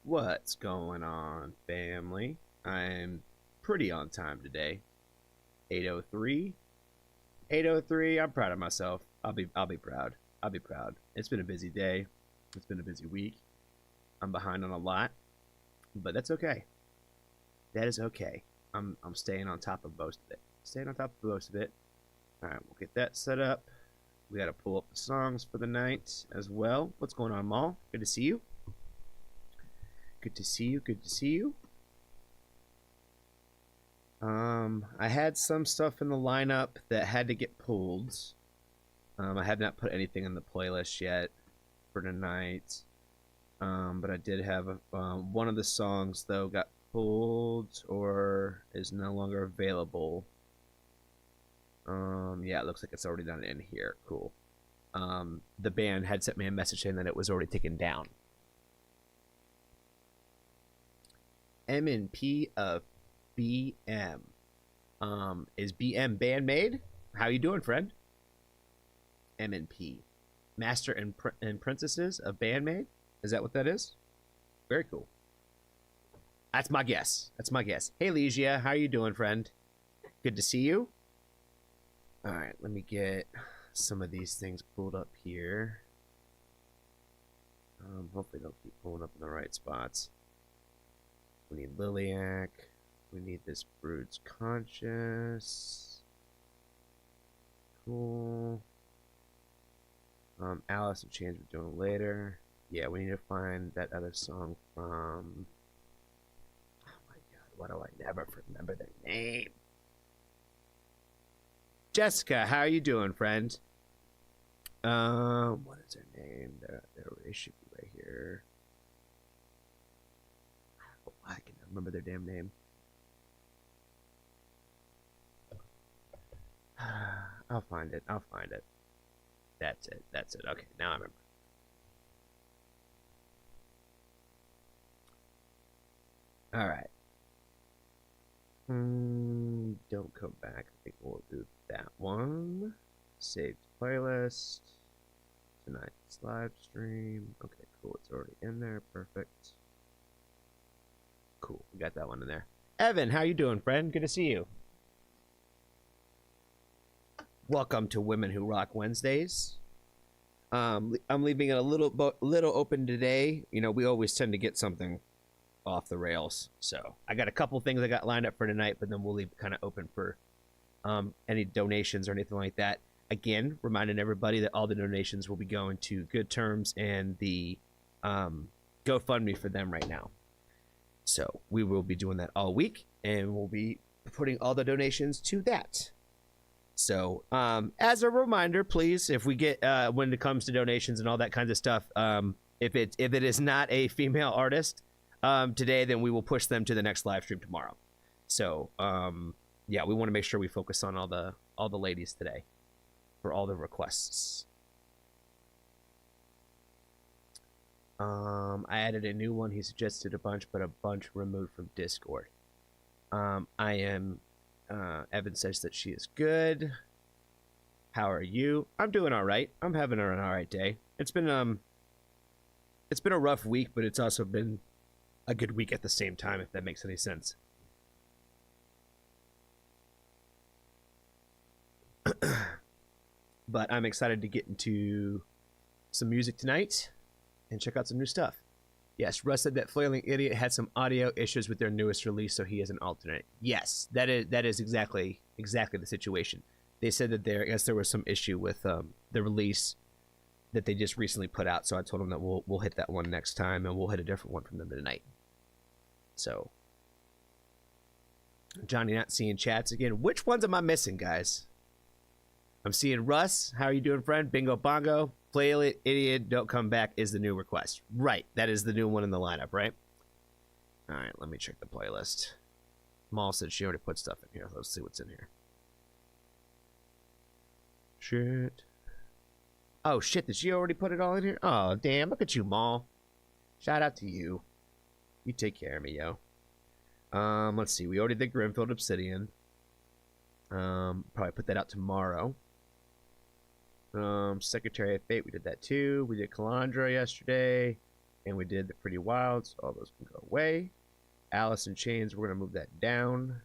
What's going on, family? I'm pretty on time today. 8:03. 8:03. I'm proud of myself. I'll be proud. I'll be proud. It's been a busy day. It's been a busy week. I'm behind on a lot, but that's okay. That is okay. I'm staying on top of most of it. Staying on top of most of it. All right, we'll get that set up. We got to pull up the songs for the night as well. What's going on, Maul? Good to see you. Good to see you. Good to see you. I had some stuff in the lineup that had to get pulled. I have not put anything in the playlist yet for tonight. But I did have one of the songs though got pulled or is no longer available. Yeah, it looks like it's already done in here. Cool. The band had sent me a message saying that it was already taken down. M&P of BM. Is BM Bandmade? How you doing, friend? M&P. Master and Princesses of Bandmade? Is that what that is? Very cool. That's my guess. That's my guess. Hey, Legia, how you doing, friend? Good to see you. All right, let me get some of these things pulled up here. Hopefully they'll keep pulling up in the right spots. We need Liliac. We need this Brood's Conscious. Cool. Alice and Change we're doing later. Yeah, we need to find that other song from... Oh my god, why do I never remember their name? Jessica, how are you doing, friend? What is her name? There it should be right here. Oh, I can remember their damn name. I'll find it. I'll find it. That's it. That's it. Okay, now I remember. All right. Don't come back. I think we'll do that one. Saved playlist. Tonight's live stream. Okay, cool. It's already in there. Perfect. Cool. We got that one in there. Evan, how you doing, friend? Good to see you. Welcome to Women Who Rock Wednesdays. I'm leaving it a little open today. You know, we always tend to get something off the rails. So I got a couple things I got lined up for tonight, but then we'll leave kind of open for any donations or anything like that. Again, reminding everybody that all the donations will be going to Good Terms and the GoFundMe for them right now. So we will be doing that all week, and we'll be putting all the donations to that. So as a reminder, please, if we get when it comes to donations and all that kinds of stuff, if it is not a female artist today, then we will push them to the next live stream tomorrow. So yeah, we want to make sure we focus on all the ladies today for all the requests. I added a new one. He suggested a bunch, but a bunch removed from Discord. Evan says that she is good. How are you? I'm doing all right. I'm having an all right day. It's been a rough week, but it's also been a good week at the same time, if that makes any sense. But I'm excited to get into some music tonight and check out some new stuff. Yes, Russ said that Flailing Idiot had some audio issues with their newest release, so he is an alternate. Yes, that is exactly the situation. They said that I guess there was some issue with the release that they just recently put out, so I told them that we'll hit that one next time, and we'll hit a different one from them tonight. So, Johnny not seeing chats again. Which ones am I missing, guys? I'm seeing Russ. How are you doing, friend? Bingo Bongo. Flailing Idiot, don't come back is the new request. Right, that is the new one in the lineup, right? All right, let me check the playlist. Maul said she already put stuff in here. Let's see what's in here. Shit. Oh, shit, did she already put it all in here? Oh, damn, look at you, Maul. Shout out to you. You take care of me, yo. Let's see. We already did Grimfield Obsidian. Probably put that out tomorrow. Secretary of Fate, we did that too. We did Calandra yesterday. and we did the Pretty Wild, so all those can go away. Alice in Chains, we're gonna move that down.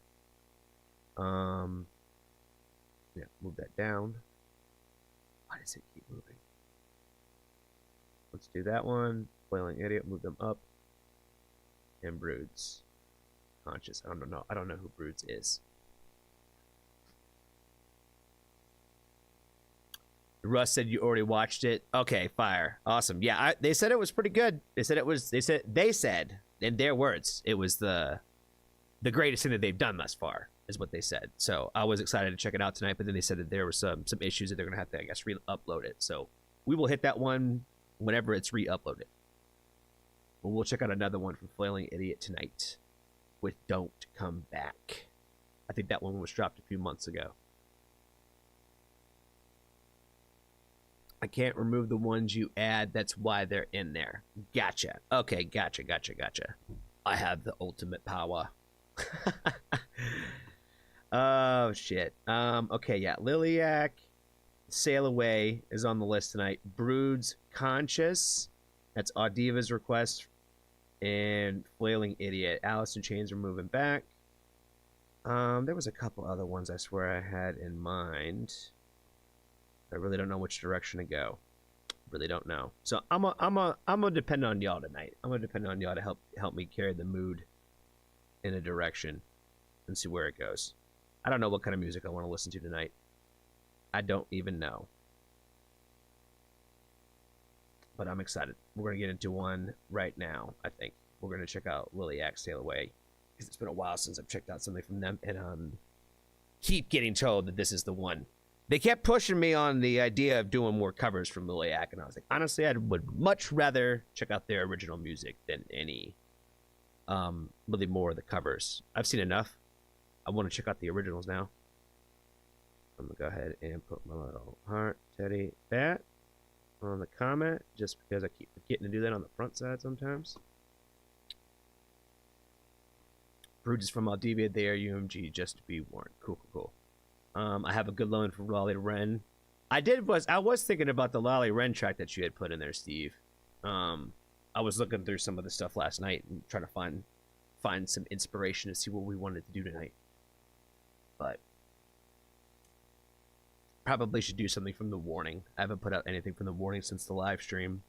Yeah, move that down. Why does it keep moving? Let's do that one. Flailing Idiot, move them up. And Broods. Conscious. I don't know who Broods is. Russ said you already watched it. Okay, fire. Awesome. Yeah, they said it was pretty good. They said in their words, it was the greatest thing that they've done thus far, is what they said. So I was excited to check it out tonight, but then they said that there were some issues that they're gonna have to, I guess, re-upload it. So we will hit that one whenever it's re-uploaded. But we'll check out another one from Flailing Idiot tonight with Don't Come Back. I think that one was dropped a few months ago. I can't remove the ones you add. That's why they're in there. Gotcha. Okay, gotcha. I have the ultimate power. Oh, shit. Okay, yeah. Liliac Sail Away is on the list tonight. Broods Conscious. That's Audiva's request. And Flailing Idiot. Alice in Chains are moving back. There was a couple other ones I swear I had in mind. I really don't know which direction to go. Really don't know. So I'm gonna depend on y'all tonight. I'm gonna depend on y'all to help me carry the mood in a direction and see where it goes. I don't know what kind of music I want to listen to tonight. I don't even know. But I'm excited. We're gonna get into one right now. I think we're gonna check out Liliac Sail Away, because it's been a while since I've checked out something from them, and keep getting told that this is the one. They kept pushing me on the idea of doing more covers from Liliac, and I was like, honestly, I would much rather check out their original music than any, really more of the covers. I've seen enough. I want to check out the originals now. I'm gonna go ahead and put my little heart teddy bat on the comment, just because I keep forgetting to do that on the front side sometimes. Broods is from Aldivia, they are UMG, just to be warned. Cool. I have a good loan for Lolly Wren. I was thinking about the Lolly Wren track that you had put in there, Steve. I was looking through some of the stuff last night and trying to find some inspiration to see what we wanted to do tonight. But probably should do something from the Warning. I haven't put out anything from the Warning since the live stream.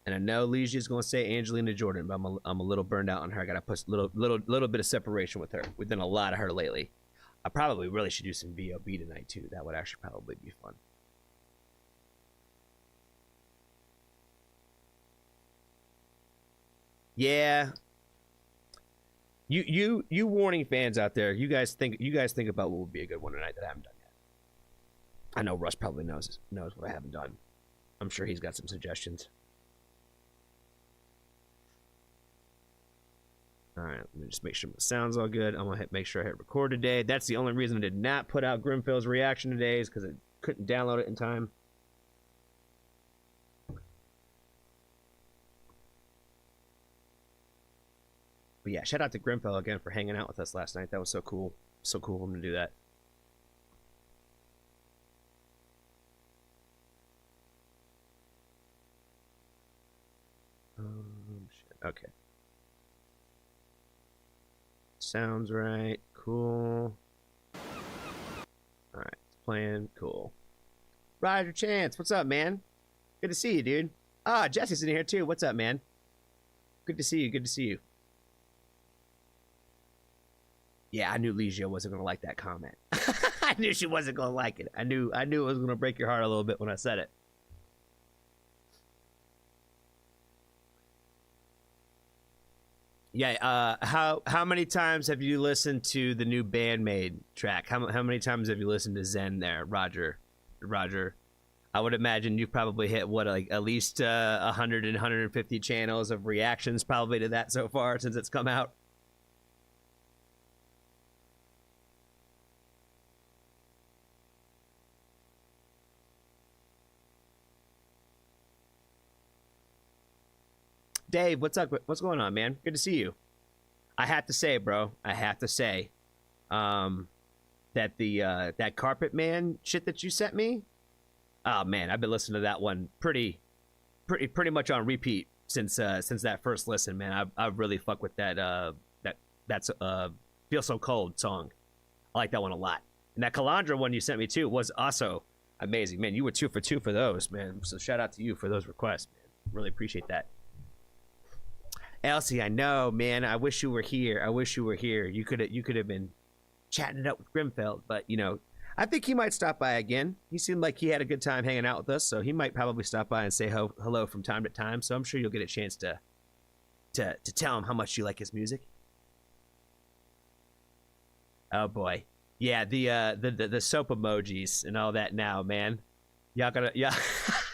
And I know Ligia's going to say Angelina Jordan, but I'm a little burned out on her. I got to put a little bit of separation with her. We've done a lot of her lately. I probably really should do some VOB tonight, too. That would actually probably be fun. Yeah. You Warning fans out there, you guys think about what would be a good one tonight that I haven't done yet. I know Russ probably knows what I haven't done. I'm sure he's got some suggestions. All right, let me just make sure my sound's all good. I'm gonna make sure I hit record today. That's the only reason I did not put out Grimfield's reaction today, is because I couldn't download it in time. But yeah, shout out to Grimfield again for hanging out with us last night. That was so cool. So cool of him to do that. Shit. Okay. Sounds right. Cool. Alright, it's playing. Cool. Roger Chance, what's up, man? Good to see you, dude. Ah, Jesse's in here too. What's up, man? Good to see you. Yeah, I knew Ligia wasn't gonna like that comment. I knew she wasn't gonna like it. I knew it was gonna break your heart a little bit when I said it. Yeah, how many times have you listened to the new Bandmade track? How many times have you listened to Zen there, Roger? I would imagine you've probably hit, what, like at least 100 and 150 channels of reactions probably to that so far since it's come out. Dave, what's up? What's going on, man? Good to see you. I have to say, bro, that that Carpet Man shit that you sent me, oh man, I've been listening to that one pretty much on repeat since that first listen, man. I really fuck with that's Feel So Cold song. I like that one a lot. And that Calandra one you sent me too was also amazing, man. You were 2 for 2 for those, man. So shout out to you for those requests, man. Really appreciate that. Elsie, I know, man. I wish you were here. You could have been chatting it up with Grimfeld, but you know, I think he might stop by again. He seemed like he had a good time hanging out with us, so he might probably stop by and say hello from time to time. So I'm sure you'll get a chance to tell him how much you like his music. Oh boy, yeah, the soap emojis and all that now, man. Y'all gonna, yeah,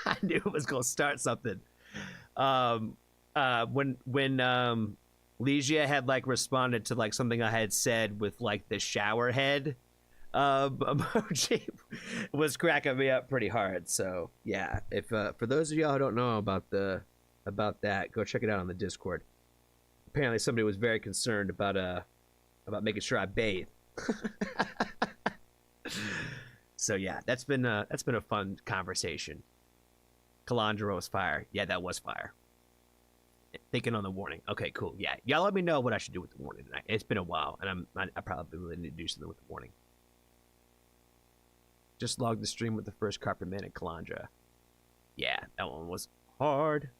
I knew it was gonna start something. When Legia had like responded to like something I had said with like the shower head emoji was cracking me up pretty hard. So yeah, if for those of y'all who don't know about that, go check it out on the Discord. Apparently somebody was very concerned about making sure I bathe. So yeah, that's been a fun conversation. Calandra was fire. Yeah, that was fire. Thinking on the warning. Okay, cool. Yeah, y'all let me know what I should do with the warning tonight. It's been a while, and I probably really need to do something with the warning. Just logged the stream with the first Carpet Man and Calandra. Yeah, that one was hard.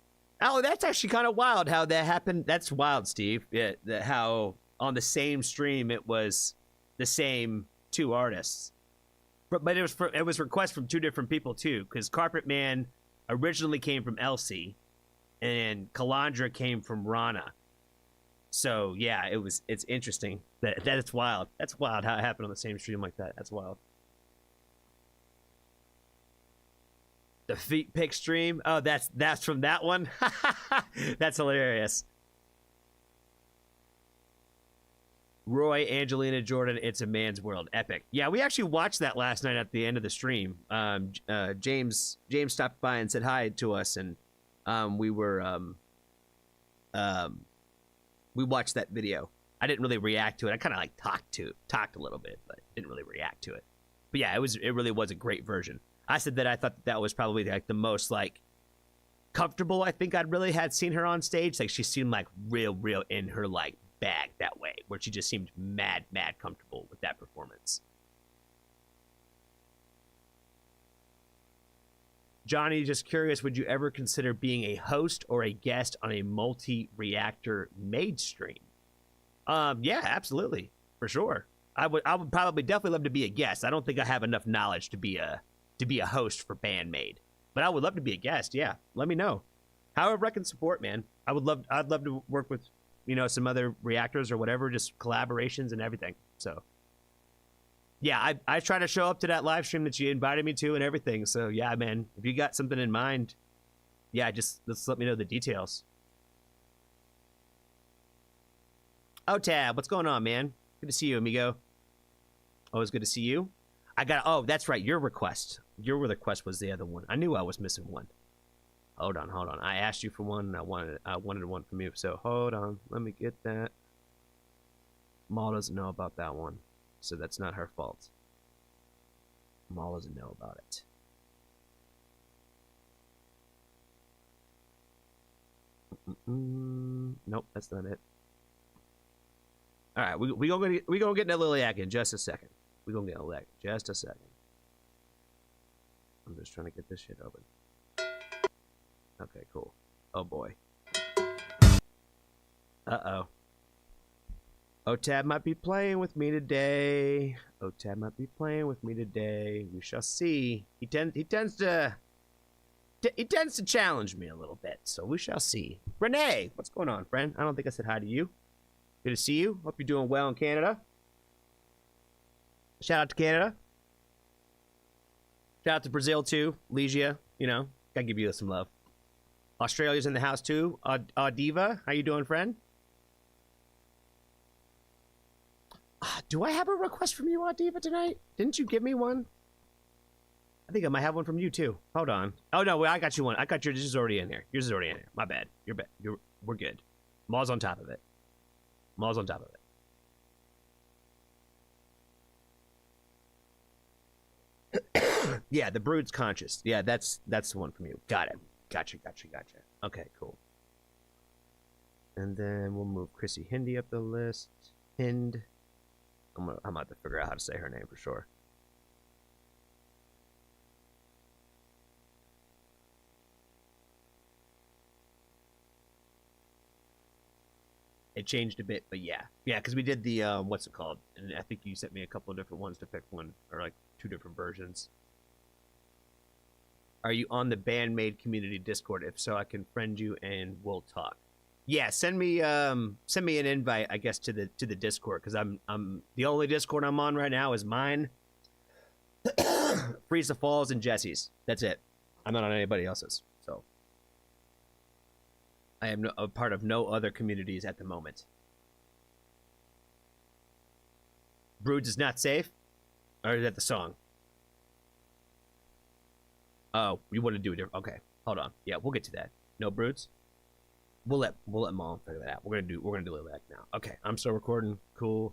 Oh, that's actually kind of wild how that happened. That's wild, Steve. Yeah, how on the same stream it was the same 2 artists, but it was requests from 2 different people too, because Carpet Man originally came from Elsie, and Calandra came from Rana. So yeah, it's interesting that it's wild. That's wild how it happened on the same stream like that. That's wild. The feet pick stream. Oh, that's from that one. That's hilarious. Roy, Angelina, Jordan, It's a Man's World. Epic. Yeah, we actually watched that last night at the end of the stream. James stopped by and said hi to us, and we watched that video. I didn't really react to it. I kind of like talked a little bit, but didn't really react to it. But yeah, it really was a great version. I said that I thought that was probably like the most like comfortable I think I'd really had seen her on stage. Like she seemed like real in her like bag that way, where she just seemed mad comfortable with that performance. Johnny, just curious, would you ever consider being a host or a guest on a multi-reactor made stream? Yeah, absolutely, for sure. I would probably definitely love to be a guest. I don't think I have enough knowledge to be a host for Bandmade, but I would love to be a guest. Yeah, let me know. However I can support, man. I'd love to work with, some other reactors or whatever, just collaborations and everything. So yeah, I try to show up to that live stream that you invited me to and everything. So yeah, man, if you got something in mind, yeah, just let me know the details. Oh, Tab, what's going on, man? Good to see you, amigo. Always good to see you. Oh, that's right, your request. Your request was the other one. I knew I was missing one. Hold on. I asked you for one, and I wanted one from you. So hold on, let me get that. Maul doesn't know about that one, so that's not her fault. Maul doesn't know about it. Nope, that's not it. All right, we gonna get into Liliac in just a second. We gonna get into Liliac in just a second. I'm just trying to get this shit open. Okay, cool. Oh boy. Uh-oh. OTAB might be playing with me today. OTAB might be playing with me today. We shall see. He tends to challenge me a little bit, so we shall see. Renee, what's going on, friend? I don't think I said hi to you. Good to see you. Hope you're doing well in Canada. Shout out to Canada. Shout out to Brazil too. Legia, gotta give you some love. Australia's in the house too. Diva, how you doing, friend? Do I have a request from you, Diva, tonight? Didn't you give me one? I think I might have one from you too. Hold on. Oh no, I got you one. I got yours. Yours is already in there. Yours is already in there. My bad. We're good. Maul's on top of it. I'm always on top of it. Yeah, the Brood's conscious. Yeah, that's the one from you. Got it. Gotcha. Okay, cool. And then we'll move Chrissie Hynde up the list. Hynde. I'm about to figure out how to say her name for sure. It changed a bit, but yeah, because we did the what's it called? And I think you sent me a couple of different ones to pick one, or like 2 different versions. Are you on the Bandmade community Discord? If so, I can friend you and we'll talk. Yeah, send me an invite, I guess, to the Discord, because I'm the only Discord I'm on right now is mine, Freeze the Falls, and Jesse's. That's it. I'm not on anybody else's. So I am a part of no other communities at the moment. Broods is not safe? Or is that the song? Oh, you want to do it different? Okay, hold on. Yeah, we'll get to that. No Broods? We'll let Mom figure that out. We're gonna do Liliac now. Okay, I'm still recording. Cool.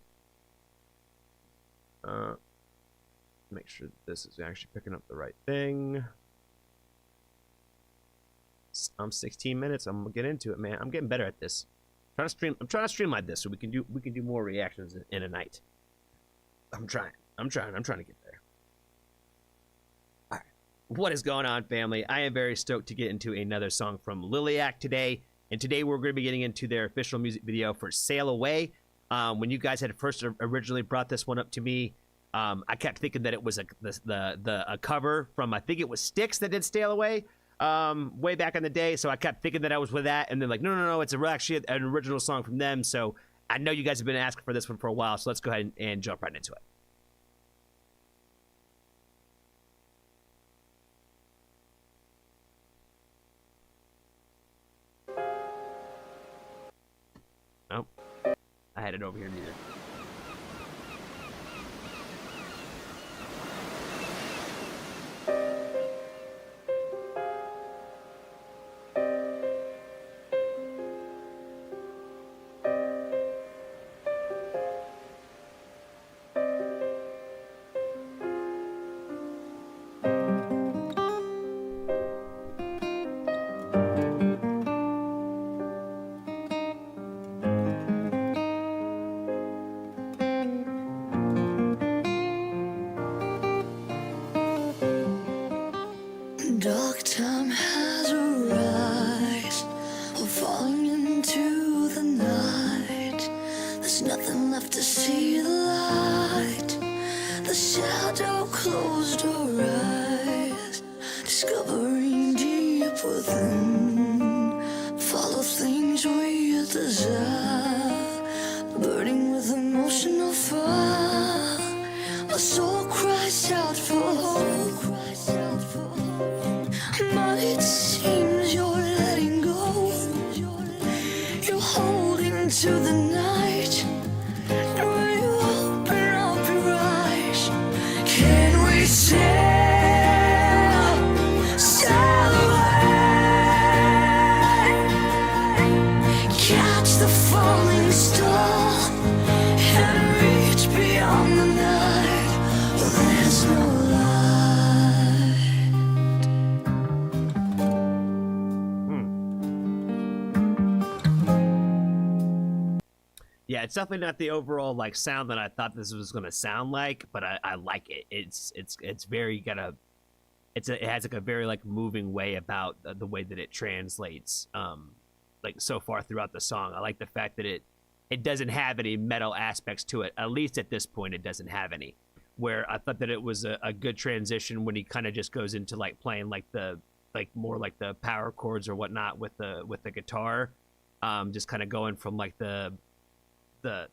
Make sure this is actually picking up the right thing. I'm 16 minutes. I'm gonna get into it, man. I'm getting better at this. I'm trying to streamline this so we can do more reactions in a night. I'm trying to get there. All right. What is going on, family? I am very stoked to get into another song from Liliac today. And today we're going to be getting into their official music video for Sail Away. When you guys had first originally brought this one up to me, I kept thinking that it was a cover from, I think it was Styx that did Sail Away way back in the day. So I kept thinking that I was with that. And then like, no, it's actually an original song from them. So I know you guys have been asking for this one for a while. So let's go ahead and jump right into it. Oh, I had it over here neither. Dark time has arise, we're falling into the night. There's nothing left to see the light. The shadow closed our eyes, discovering deep within. Follow things we desire, burning with emotional fire. My soul cries out for hope, but it seems you're letting go. You're holding to the night. And when you open up your eyes, can we sail away? Catch the falling star and reach beyond the night. There's no Yeah, it's definitely not the overall like sound that I thought this was gonna sound like, but I like it. It's very it has like a very like moving way about the way that it translates like so far throughout the song. I like the fact that it doesn't have any metal aspects to it. At least at this point, it doesn't have any. Where I thought that it was a good transition when he kind of just goes into like playing like more like the power chords or whatnot with the guitar, just kind of going from like the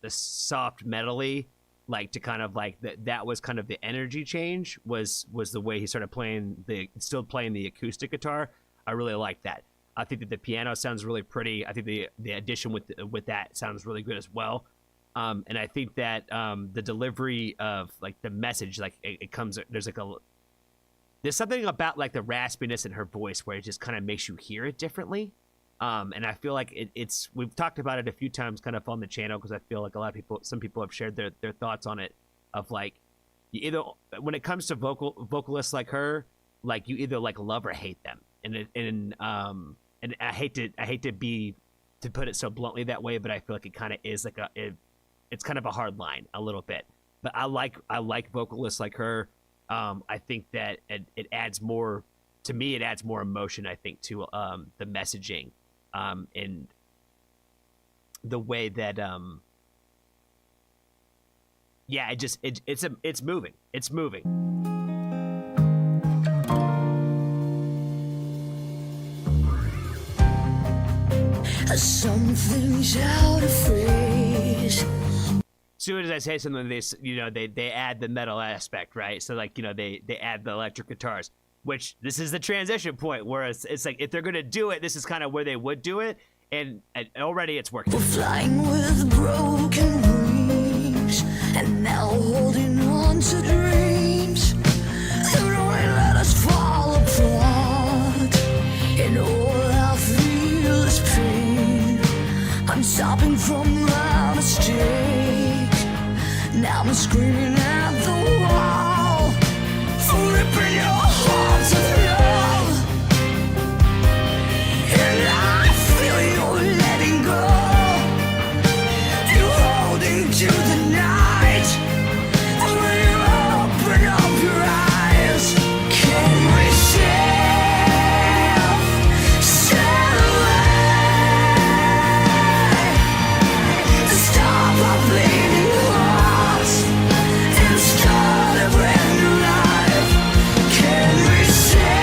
soft metally like to kind of like that was kind of the energy change was the way he started playing still playing the acoustic guitar. I really like that. I think that the piano sounds really pretty. I think the addition with that sounds really good as well. And I think that the delivery of like the message, like it comes, there's something about like the raspiness in her voice where it just kind of makes you hear it differently. And I feel like it's we've talked about it a few times kind of on the channel, because I feel like a lot of people, some people have shared their thoughts on it, of like, you either, when it comes to vocalists like her, like you either like love or hate them, and I hate to put it so bluntly that way, but I feel like it kind of is like it's kind of a hard line a little bit. But I like vocalists like her. I think that it adds more, to me, it adds more emotion, I think, to the messaging, and the way that yeah, it's moving. It's moving. Something's out of phrase. As soon as I say something, they add the metal aspect, right? So like, they add the electric guitars, which this is the transition point where it's like, if they're gonna do it, this is kind of where they would do it, and already it's working. We're flying with broken wings, and now holding on to dreams that only let us fall apart. And all I feel is pain. I'm stopping from my mistake. Now I'm screaming at the wall for ripping your heart to love. And I feel you letting go. You're holding to the night. And when you open up your eyes, can we sail away to stop our bleeding hearts and start a brand new life? Can we sail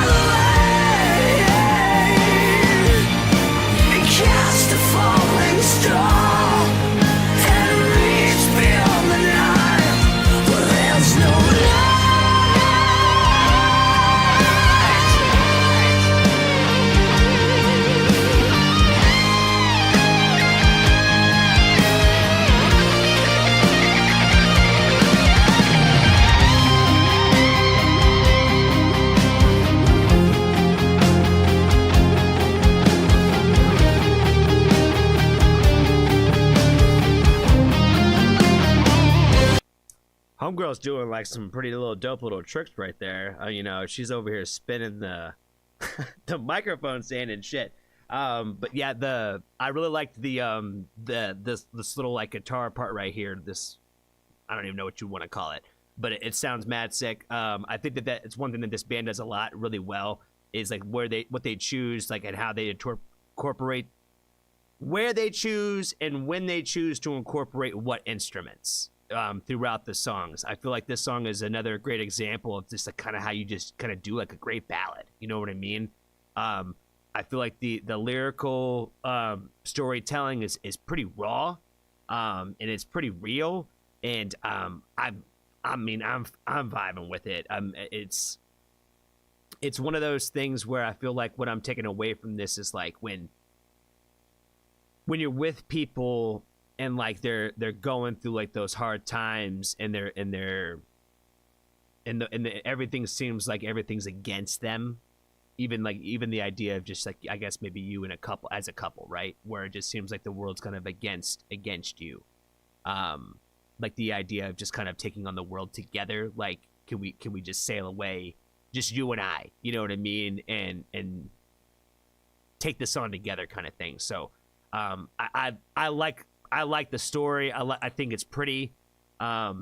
away and cast a falling star and reach beyond the night where there's no light? Homegirl's doing like some pretty dope little tricks right there. She's over here spinning the the microphone stand and shit. But yeah, I really liked this little like guitar part right here. This, I don't even know what you want to call it, but it sounds mad sick. I think that it's one thing that this band does a lot really well, is like what they choose, like, and how they incorporate, where they choose and when they choose to incorporate what instruments throughout the songs. I feel like this song is another great example of just like kind of how you just kind of do like a great ballad. You know what I mean? I feel like the lyrical storytelling is pretty raw, and it's pretty real, and I'm vibing with it. It's one of those things where I feel like what I'm taking away from this is like when you're with people and like they're going through like those hard times, and everything seems like everything's against them. Even the idea of just like, I guess maybe you and as a couple, right? Where it just seems like the world's kind of against you. Like the idea of just kind of taking on the world together. Like, can we just sail away, just you and I, you know what I mean? And take this on together kind of thing. So, I like the story. I think it's pretty. I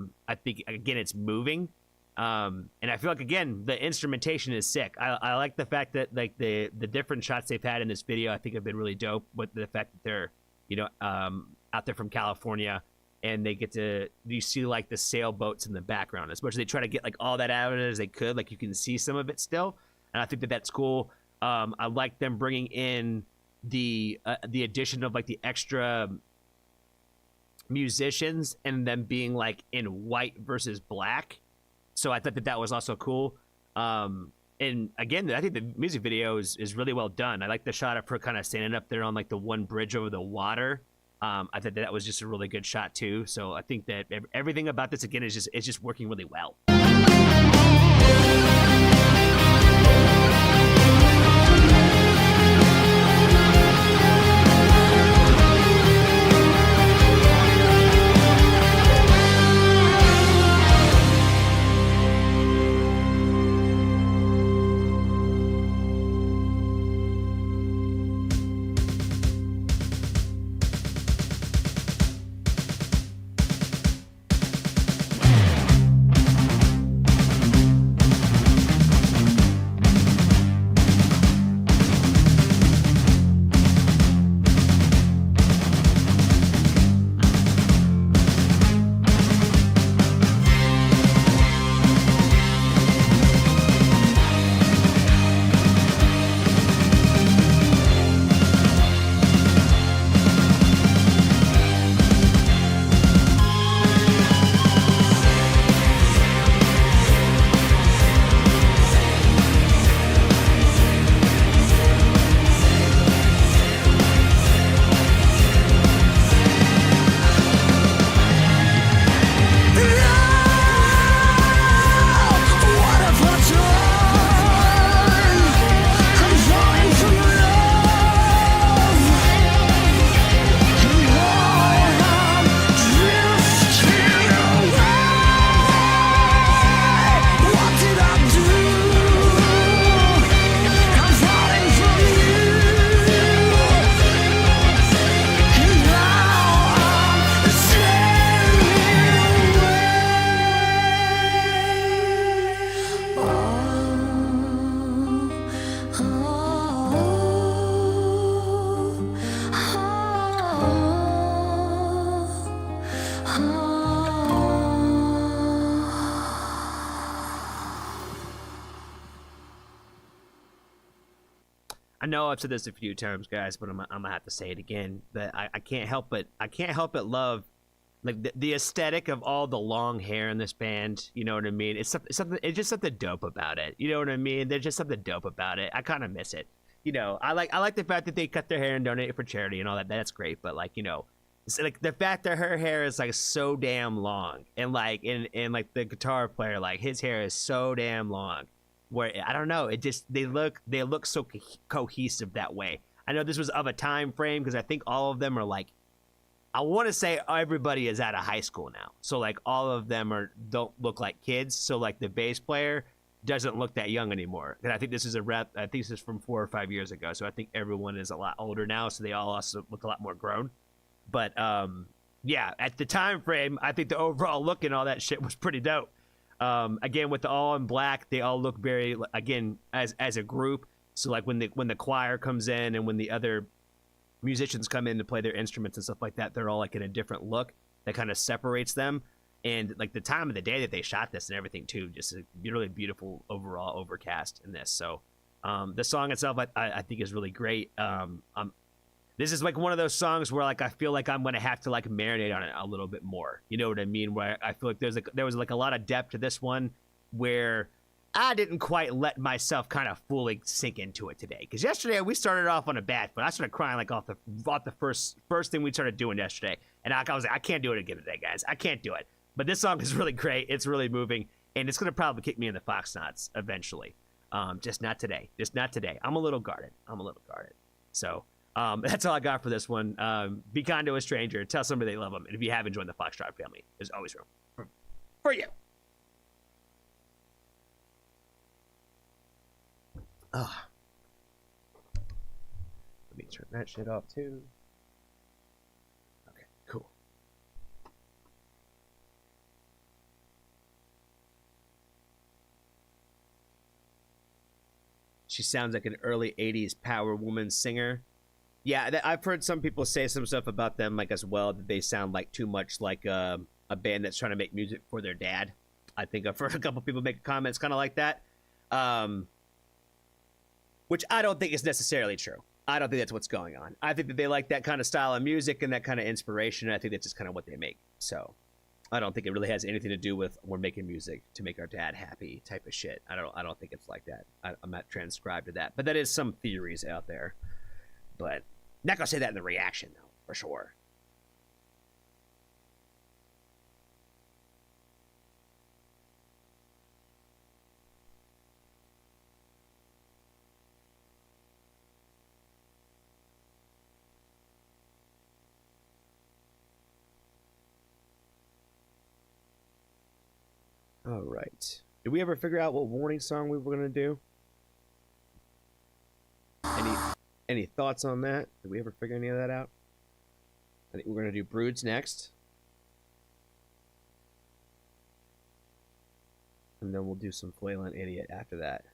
think, again, it's moving. And I feel like, again, the instrumentation is sick. I like the fact that like the different shots they've had in this video, I think have been really dope, with the fact that they're, out there from California, and they get to, you see like the sailboats in the background, as much as they try to get like all that out of it as they could, like you can see some of it still. And I think that that's cool. I like them bringing in the addition of like the extra musicians and them being like in white versus black. So I thought that was also cool. And again, I think the music video is really well done. I like the shot of her kind of standing up there on like the one bridge over the water. I thought that was just a really good shot too. So I think that everything about this, again, is just working really well. I know I've said this a few times, guys, but I'm gonna have to say it again. That I can't help but love like the aesthetic of all the long hair in this band. You know what I mean? It's something. It's just something dope about it. You know what I mean? There's just something dope about it. I kind of miss it. You know, I like the fact that they cut their hair and donate it for charity and all that. That's great. But like, you know, it's like the fact that her hair is like so damn long, and like and like the guitar player, like his hair is so damn long. Where I don't know, it just they look so cohesive that way. I know this was of a time frame because I think all of them are like, I want to say everybody is out of high school now, so like all of them don't look like kids. So like the bass player doesn't look that young anymore. And I think this is I think this is from 4 or 5 years ago. So I think everyone is a lot older now, so they all also look a lot more grown. But yeah, at the time frame, I think the overall look and all that shit was pretty dope. Again, with the all in black, they all look very, again, as a group. So like when the choir comes in and when the other musicians come in to play their instruments and stuff like that, they're all like in a different look that kind of separates them. And like the time of the day that they shot this and everything too, just a really beautiful overall overcast in this. So the song itself, I think is really great. This is like one of those songs where like I feel like I'm gonna have to like marinate on it a little bit more. You know what I mean? Where I feel like there was like a lot of depth to this one where I didn't quite let myself kind of fully sink into it today. Because yesterday we started off on a bad foot. I started crying like off the first thing we started doing yesterday, and I was like, I can't do it again today, guys. I can't do it. But this song is really great. It's really moving, and it's gonna probably kick me in the fox knots eventually. Just not today. Just not today. I'm a little guarded. So. That's all I got for this one. Be kind to a stranger. Tell somebody they love them. And if you haven't joined the Foxtrot family, there's always room for you. Let me turn that shit off too. Okay, cool. She sounds like an early 80s power woman singer. Yeah, I've heard some people say some stuff about them, like as well, that they sound like too much like a band that's trying to make music for their dad. I think I've heard a couple people make comments kind of like that, which I don't think is necessarily true. I don't think that's what's going on. I think that they like that kind of style of music and that kind of inspiration. And I think that's just kind of what they make. So I don't think it really has anything to do with we're making music to make our dad happy type of shit. I don't think it's like that. I'm not transcribed to that, but that is some theories out there. But not gonna say that in the reaction though, for sure. All right. Did we ever figure out what warning song we were gonna do? Any thoughts on that? Did we ever figure any of that out? I think we're gonna do Broods next. And then we'll do some Flailing Idiot after that.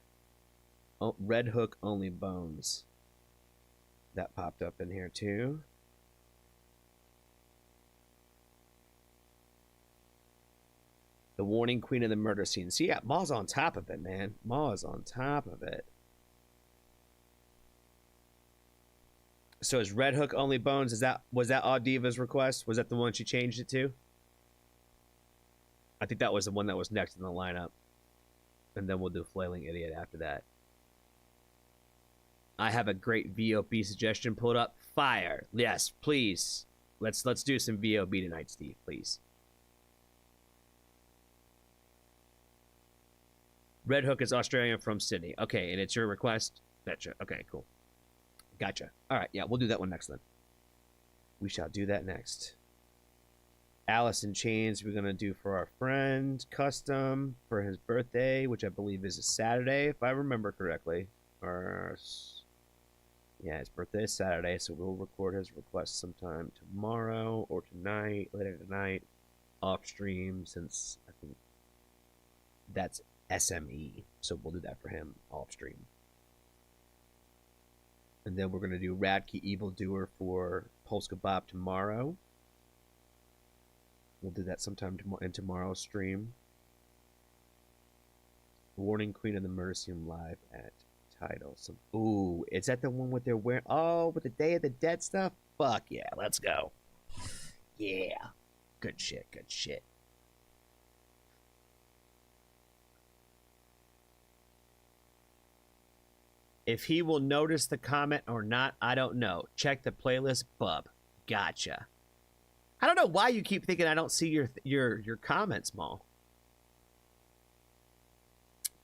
Oh, Red Hook Only Bones. That popped up in here too. The Warning Queen of the Murder Scene. See, yeah, Ma's on top of it, man. Ma is on top of it. So is Red Hook Only Bones? Was that Audiva's request? Was that the one she changed it to? I think that was the one that was next in the lineup. And then we'll do Flailing Idiot after that. I have a great VOB suggestion pulled up. Fire. Yes, please. Let's do some VOB tonight, Steve, please. Red Hook is Australian from Sydney. Okay, and it's your request? Gotcha. Okay, cool. Gotcha. All right, yeah, we'll do that one next then. We shall do that next. Alice in Chains we're going to do for our friend. Custom for his birthday, which I believe is a Saturday, if I remember correctly. Or, yeah, his birthday is Saturday, so we'll record his request sometime tomorrow or tonight, later tonight, off stream, since I think that's SME, so we'll do that for him off stream. And then we're going to do Radke Evildoer for Polska Bob tomorrow. We'll do that sometime in tomorrow's stream. Warning: Queen of the Murder Scene live at Tidal. Ooh, is that the one with their wearing? Oh, with the Day of the Dead stuff? Fuck yeah, let's go. Yeah, good shit, good shit. If he will notice the comment or not, I don't know. Check the playlist, bub. Gotcha. I don't know why you keep thinking I don't see your comments, Maul.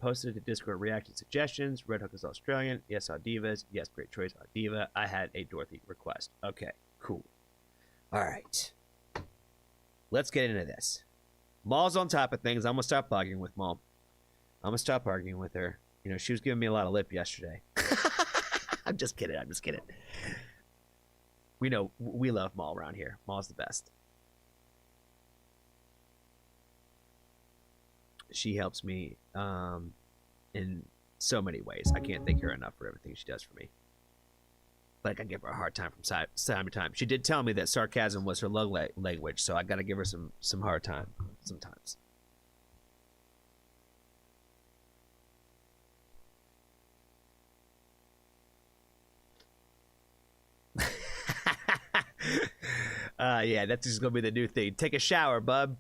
Posted to Discord reaction suggestions. Red Hook is Australian. Yes, Audivas. Yes, great choice, Audiva. I had a Dorothy request. Okay, cool. All right. Let's get into this. Maul's on top of things. I'm going to stop bugging with Maul. I'm going to stop arguing with her. You know, she was giving me a lot of lip yesterday. I'm just kidding. I'm just kidding. We know we love Maul around here. Maul's the best. She helps me in so many ways. I can't thank her enough for everything she does for me. But I give her a hard time from time to time. She did tell me that sarcasm was her love language, so I got to give her some hard time sometimes. Yeah, that's just gonna be the new thing. Take a shower, bub.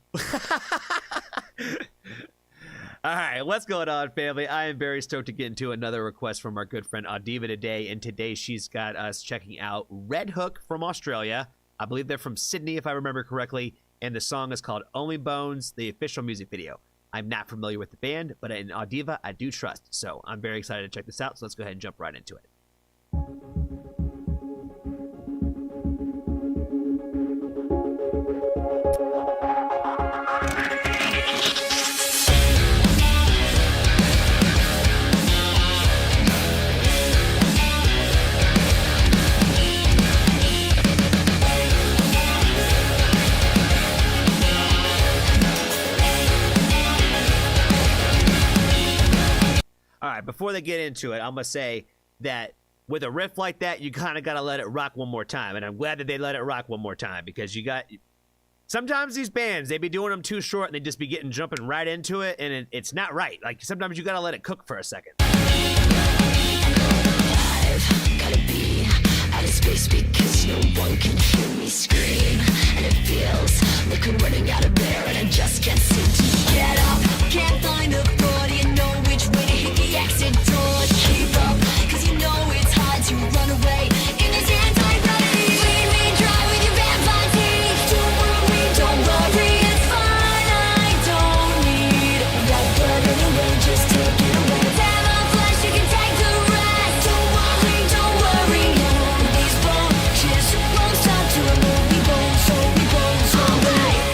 All right, what's going on, family? I am very stoked to get into another request from our good friend Audiva today, and today she's got us checking out Red Hook from Australia. I believe they're from Sydney, if I remember correctly, and the song is called Only Bones, the official music video. I'm not familiar with the band, but in Audiva, I do trust, so I'm very excited to check this out, so let's go ahead and jump right into it. All right, before they get into it, I'm going to say that with a riff like that, you kind of got to let it rock one more time. And I'm glad that they let it rock one more time because you got... Sometimes these bands, they be doing them too short and they just be jumping right into it, and it's not right. Like, sometimes you got to let it cook for a second. I've gotta be out of space because no one can hear me scream. And it feels like I'm running out of air and I just can't seem to get up. Can't find a thought, you know which way to hit the exit door. Keep up, cause you know it's hard to run away in this anti-gravity. Lead me dry with your vampire teeth. Don't worry, it's fine. I don't need that blood anyway, just take it away. Damn my flesh, you can take the rest. Don't worry, all these bones won't stop to remove me bones, alright.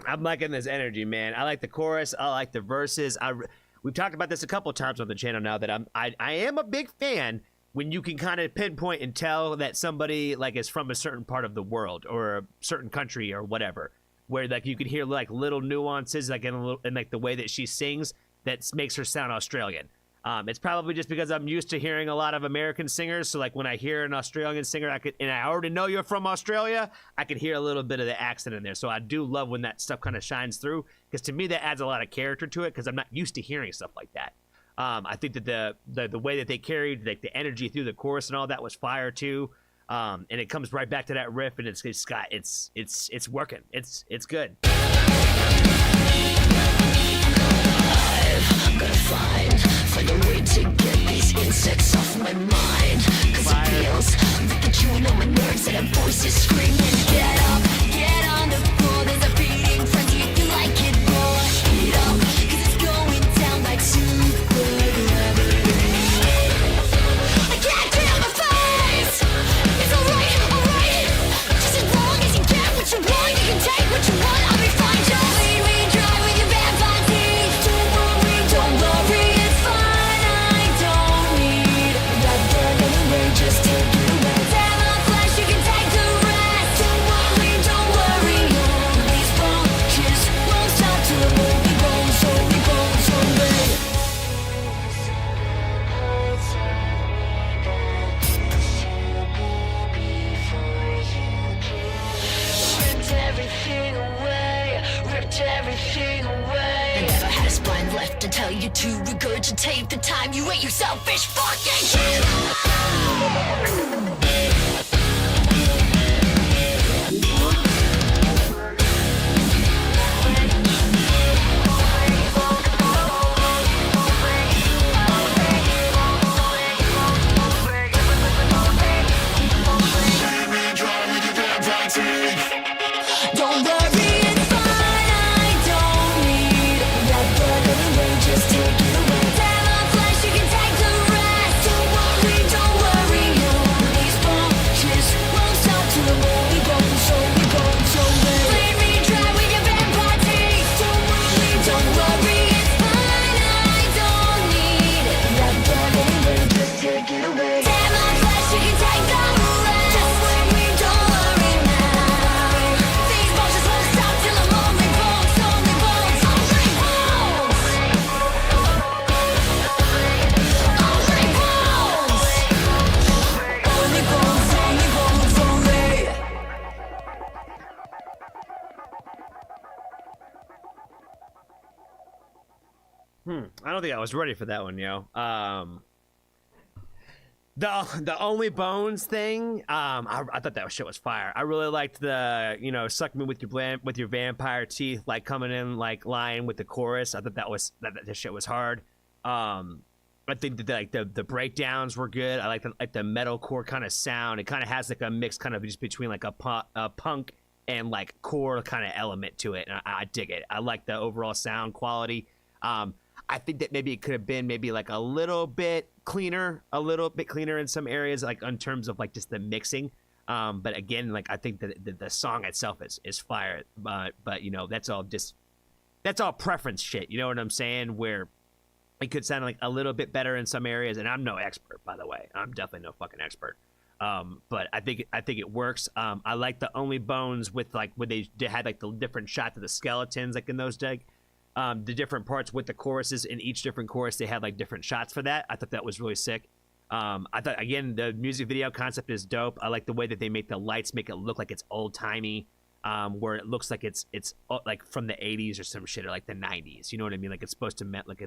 I'm liking this energy, man. I like the chorus. I like the verses. We've talked about this a couple times on the channel now that I am a big fan when you can kind of pinpoint and tell that somebody like is from a certain part of the world or a certain country or whatever, where like you can hear like little nuances like in like the way that she sings that makes her sound Australian. It's probably just because I'm used to hearing a lot of American singers, so like when I hear an Australian singer, and I already know you're from Australia, I could hear a little bit of the accent in there. So I do love when that stuff kind of shines through, because to me that adds a lot of character to it, because I'm not used to hearing stuff like that. I think that the way that they carried like the energy through the chorus and all that was fire too, and it comes right back to that riff, and it's working. It's good. I've gotta find a way to get these insects off my mind. Cause it feels like they're chewing on my nerves and a voice is screaming. Get up, get on the floor, there's a beating frenzy if you like it raw. Speed up, cause it's going down like super gravity. I can't feel my face. It's alright, just as long as you get what you want, you can take what you want, I'll be fine. Just lead me dry with your vampire teeth. Don't worry, it's fine. I don't need that blood anyway, just take it away. Damn my flesh, you can take the rest. Don't worry, to regurgitate the time you ate, you selfish fucking Don't worry, it's fine, I don't need that burden away, just take it away. Damn, my flesh, you can take the rest. Don't worry, all these punches won't stop till I'm only bones, so bleed me dry with your vampire teeth. Don't worry, it's fine, I don't need that burden away, just take it away. Damn, my flesh, you can take the rest. Don't worry now. These punches won't stop till I'm only bones, only bones, only bones. Only bones. Only bones, only bones, only. I don't think I was ready for that one, yo. The only bones thing, I thought that shit was fire. I really liked the, you know, suck me with your vampire teeth, like coming in like line with the chorus. I thought that shit was hard. I think that like the breakdowns were good. I like the metalcore kind of sound. It kind of has like a mix kind of just between like a punk and like core kind of element to it, and I dig it. I like the overall sound quality. I think that maybe it could have been maybe like a little bit cleaner in some areas, like in terms of like just the mixing. But again, like I think that the song itself is fire. But you know, that's all preference shit. You know what I'm saying? Where it could sound like a little bit better in some areas, and I'm no expert, by the way. I'm definitely no fucking expert. But I think it works. I like the Only Bones with like when they had like the different shots of the skeletons, like in those the different parts with the choruses. In each different chorus they had like different shots for that. I thought that was really sick. I thought, again, the music video concept is dope. I like the way that they make the lights make it look like it's old-timey, where it looks like it's like from the 80s or some shit, or like the 90s, you know what I mean? Like it's supposed to make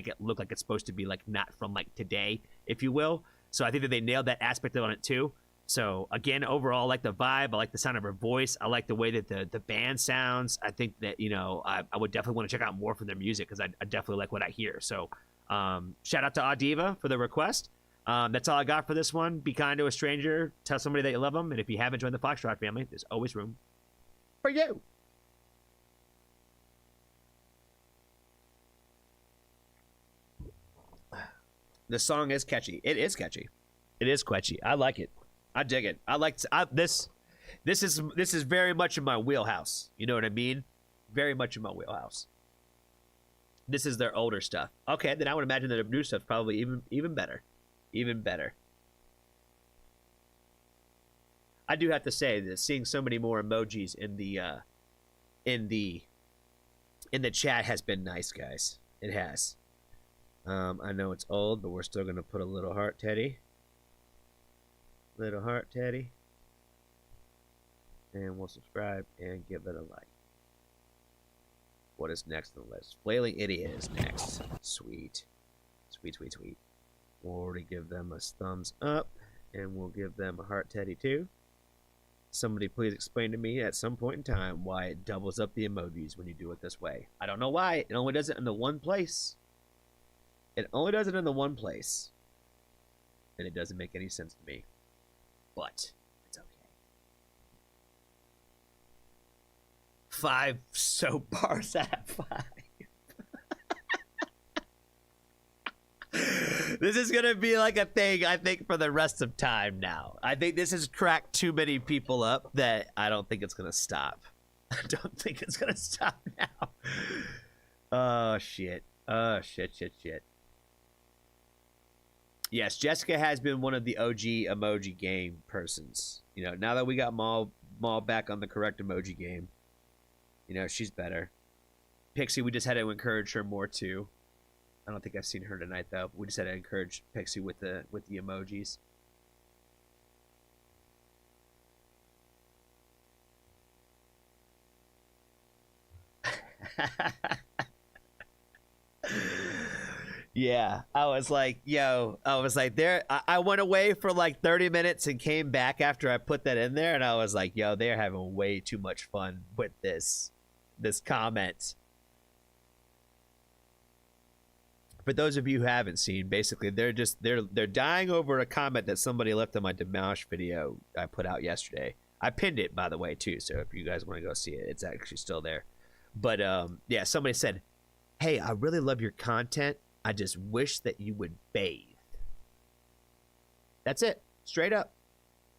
it look like it's supposed to be like not from like today, if you will. So I think that they nailed that aspect on it too. So again, overall, I like the vibe. I like the sound of her voice. I like the way that the band sounds. I think that, you know, I would definitely want to check out more from their music, because I definitely like what I hear. So shout out to Audiva for the request. That's all I got for this one. Be kind to a stranger. Tell somebody that you love them. And if you haven't joined the Foxtrot family, there's always room for you. The song is catchy. It is catchy. It is catchy. I like it. I dig it. This is very much in my wheelhouse. You know what I mean? Very much in my wheelhouse. This is their older stuff. Okay, then I would imagine that their new stuff's probably even better. Even better. I do have to say that seeing so many more emojis in the chat has been nice, guys. It has. I know it's old, but we're still gonna put a little heart, Teddy. Little heart, Teddy. And we'll subscribe and give it a like. What is next on the list? Flailing Idiot is next. Sweet. Sweet, sweet, sweet. We'll already give them a thumbs up, and we'll give them a heart, Teddy, too. Somebody please explain to me at some point in time why it doubles up the emojis when you do it this way. I don't know why. It only does it in the one place. It only does it in the one place. And it doesn't make any sense to me. But it's okay. 5 soap bars out of 5. This is gonna be like a thing, I think, for the rest of time now. I think this has cracked too many people up that I don't think it's gonna stop. I don't think it's gonna stop now. Oh shit. Oh shit. Yes, Jessica has been one of the OG emoji game persons. You know, now that we got Maul back on the correct emoji game, you know, she's better. Pixie, we just had to encourage her more too. I don't think I've seen her tonight though. We just had to encourage Pixie with the emojis. Yeah, I was like, yo, I was like, I went away for like 30 minutes and came back after I put that in there, and I was like, yo, they're having way too much fun with this comment. For those of you who haven't seen, basically they're dying over a comment that somebody left on my Dimash video I put out yesterday. I pinned it, by the way, too, so if you guys want to go see it, it's actually still there. But yeah, somebody said, hey, I really love your content. I just wish that you would bathe. That's it. Straight up.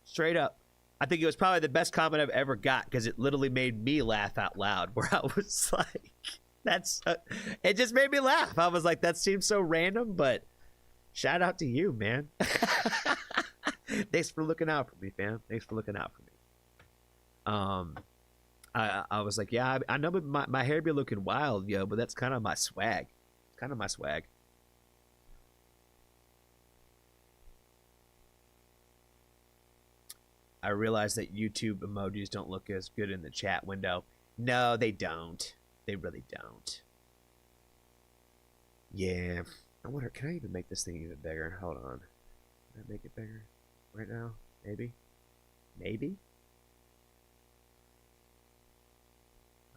Straight up. I think it was probably the best comment I've ever got because it literally made me laugh out loud, where I was like, it just made me laugh. I was like, that seems so random, but shout out to you, man. Thanks for looking out for me, fam. Thanks for looking out for me. I was like, yeah, I know my hair be looking wild, yo, but that's kind of my swag. Kind of my swag. I realize that YouTube emojis don't look as good in the chat window. No, they don't. They really don't. Yeah. I wonder, can I even make this thing even bigger? Hold on. Can I make it bigger right now? Maybe? Maybe?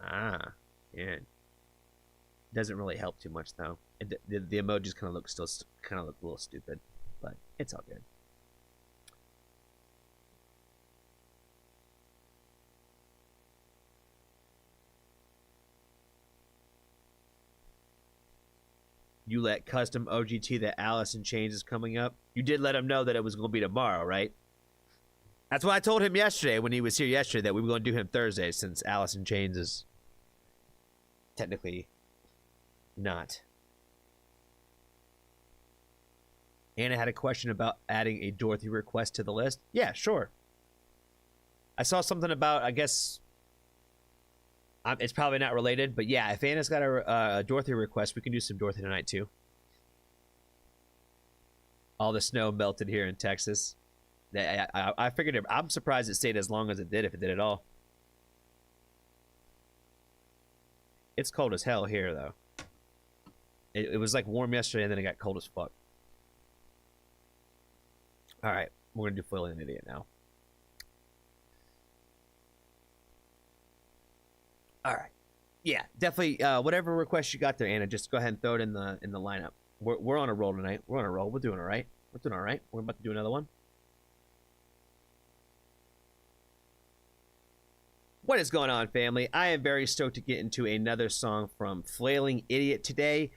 Ah, yeah. Doesn't really help too much though. The emojis kind of look a little stupid, but it's all good. You let custom OGT that Alice in Chains is coming up. You did let him know that it was going to be tomorrow, right? That's what I told him yesterday when he was here yesterday, that we were going to do him Thursday since Alice in Chains is technically not. Anna had a question about adding a Dorothy request to the list. Yeah, sure. I saw something about, I guess, it's probably not related, but yeah, if Anna's got a Dorothy request, we can do some Dorothy tonight too. All the snow melted here in Texas. I figured it, I'm surprised it stayed as long as it did, if it did at all. It's cold as hell here, though. It was like warm yesterday, and then it got cold as fuck. All right, we're gonna do Flailing Idiot now. All right, yeah, definitely. Whatever request you got there, Anna, just go ahead and throw it in the lineup. We're on a roll tonight. We're on a roll. We're doing all right. We're doing all right. We're about to do another one. What is going on, family? I am very stoked to get into another song from Flailing Idiot today.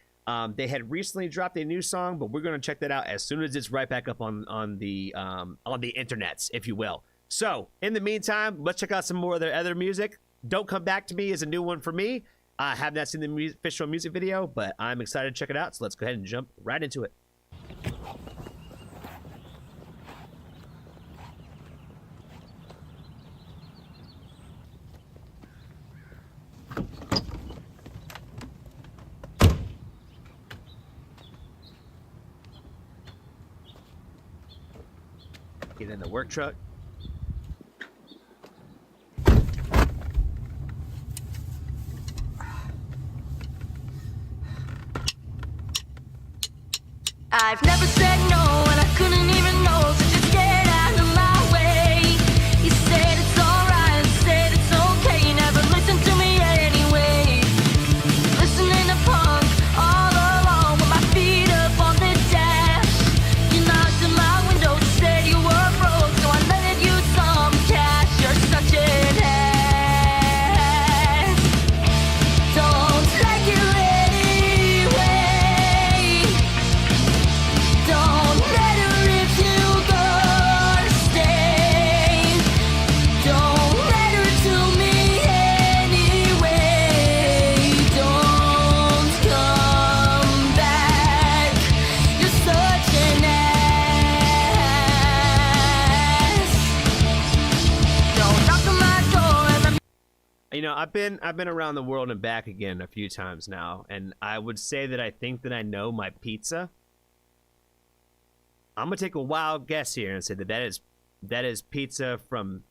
They had recently dropped a new song, but we're going to check that out as soon as it's right back up on the internets, if you will. So, in the meantime, let's check out some more of their other music. Don't Come Back to Me is a new one for me. I have not seen the official music video, but I'm excited to check it out, so let's go ahead and jump right into it. Get in the work truck. I've never said no, and I couldn't even know, so just get out of my way. You said it's alright, you said it's okay, you never listened to me anyway. Listening to punk all along with my feet up on the dash. You knocked on my window, said you were broke, so I lended you some cash. You're such an ass. Don't like you anyway. Don't matter if you go or stay. Don't matter to me anyway. Don't come back. You're such an ass. Don't knock on my door and You know, I've been around the world and back again a few times now, and I would say that I think that I know my pizza. I'm gonna take a wild guess here and say that is pizza from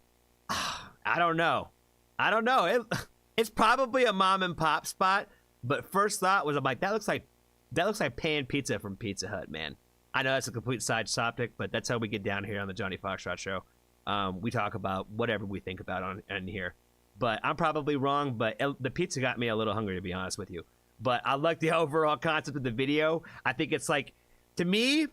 I don't know. It's probably a mom and pop spot, but first thought was, I'm like, that looks like That looks like pan pizza from Pizza Hut, man. I know that's a complete side topic, but that's how we get down here on the Johnny Foxtrot Show. We talk about whatever we think about on here. But I'm probably wrong, but the pizza got me a little hungry, to be honest with you. But I like the overall concept of the video. I think it's like, to me,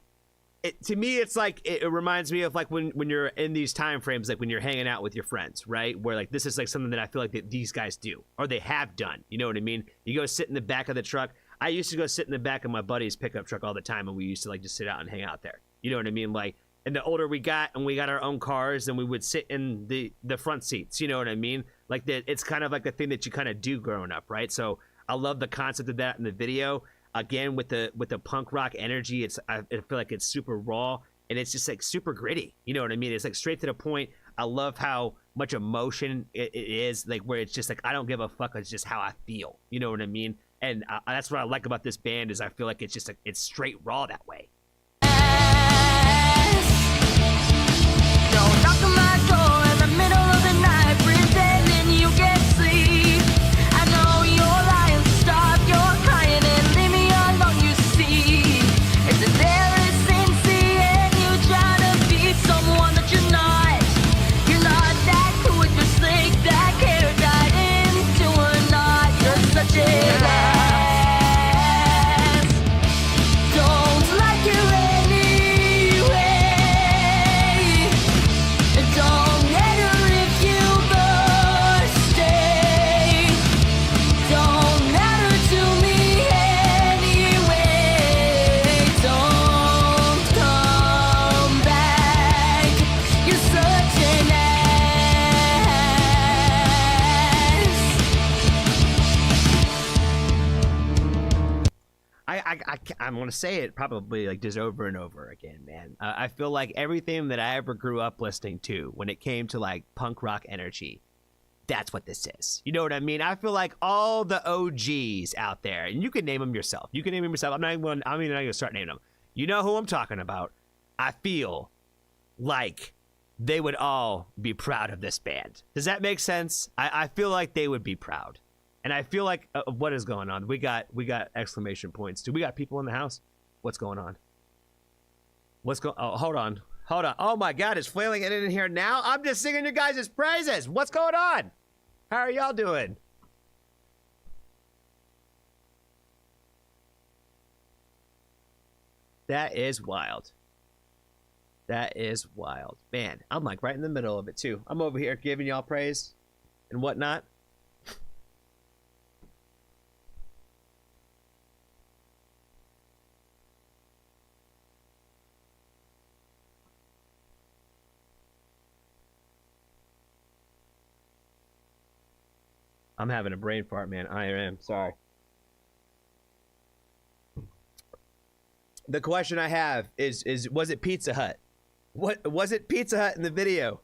it's like, it reminds me of like when you're in these time frames, like when you're hanging out with your friends, right? Where like this is like something that I feel like that these guys do, or they have done. You know what I mean? You go sit in the back of the truck. I used to go sit in the back of my buddy's pickup truck all the time, and we used to like just sit out and hang out there. You know what I mean? Like, and the older we got and we got our own cars, then we would sit in the front seats. You know what I mean? Like it's kind of like the thing that you kind of do growing up, right? So I love the concept of that in the video. Again, with the punk rock energy, I feel like it's super raw, and it's just like super gritty. You know what I mean? It's like straight to the point. I love how much emotion it is, like where it's just like, I don't give a fuck. It's just how I feel. You know what I mean? And that's what I like about this band, is I feel like it's just like, it's straight raw that way. Don't knock on my door in the middle of the night, pretending you can sleep. I know you're lying, stop your crying and leave me alone. You see, it's a there is sincere, and you try to be someone that you're not. You're not that cool with your slick back hair tied into a knot. You're such a I'm gonna say it probably like just over and over again, man. I feel like everything that I ever grew up listening to, when it came to like punk rock energy, that's what this is. You know what I mean? I feel like all the OGs out there, and you can name them yourself. You can name them yourself. I'm not even gonna start naming them. You know who I'm talking about. I feel like they would all be proud of this band. Does that make sense? I feel like they would be proud. And I feel like, what is going on? We got exclamation points. Do we got people in the house? What's going on? Oh, hold on. Oh my God, is Flailing Idiot in here now? I'm just singing your guys' praises. What's going on? How are y'all doing? That is wild. That is wild. Man, I'm like right in the middle of it too. I'm over here giving y'all praise and whatnot. I'm having a brain fart, man. I am. Sorry. The question I have is was it Pizza Hut? What was it, Pizza Hut in the video?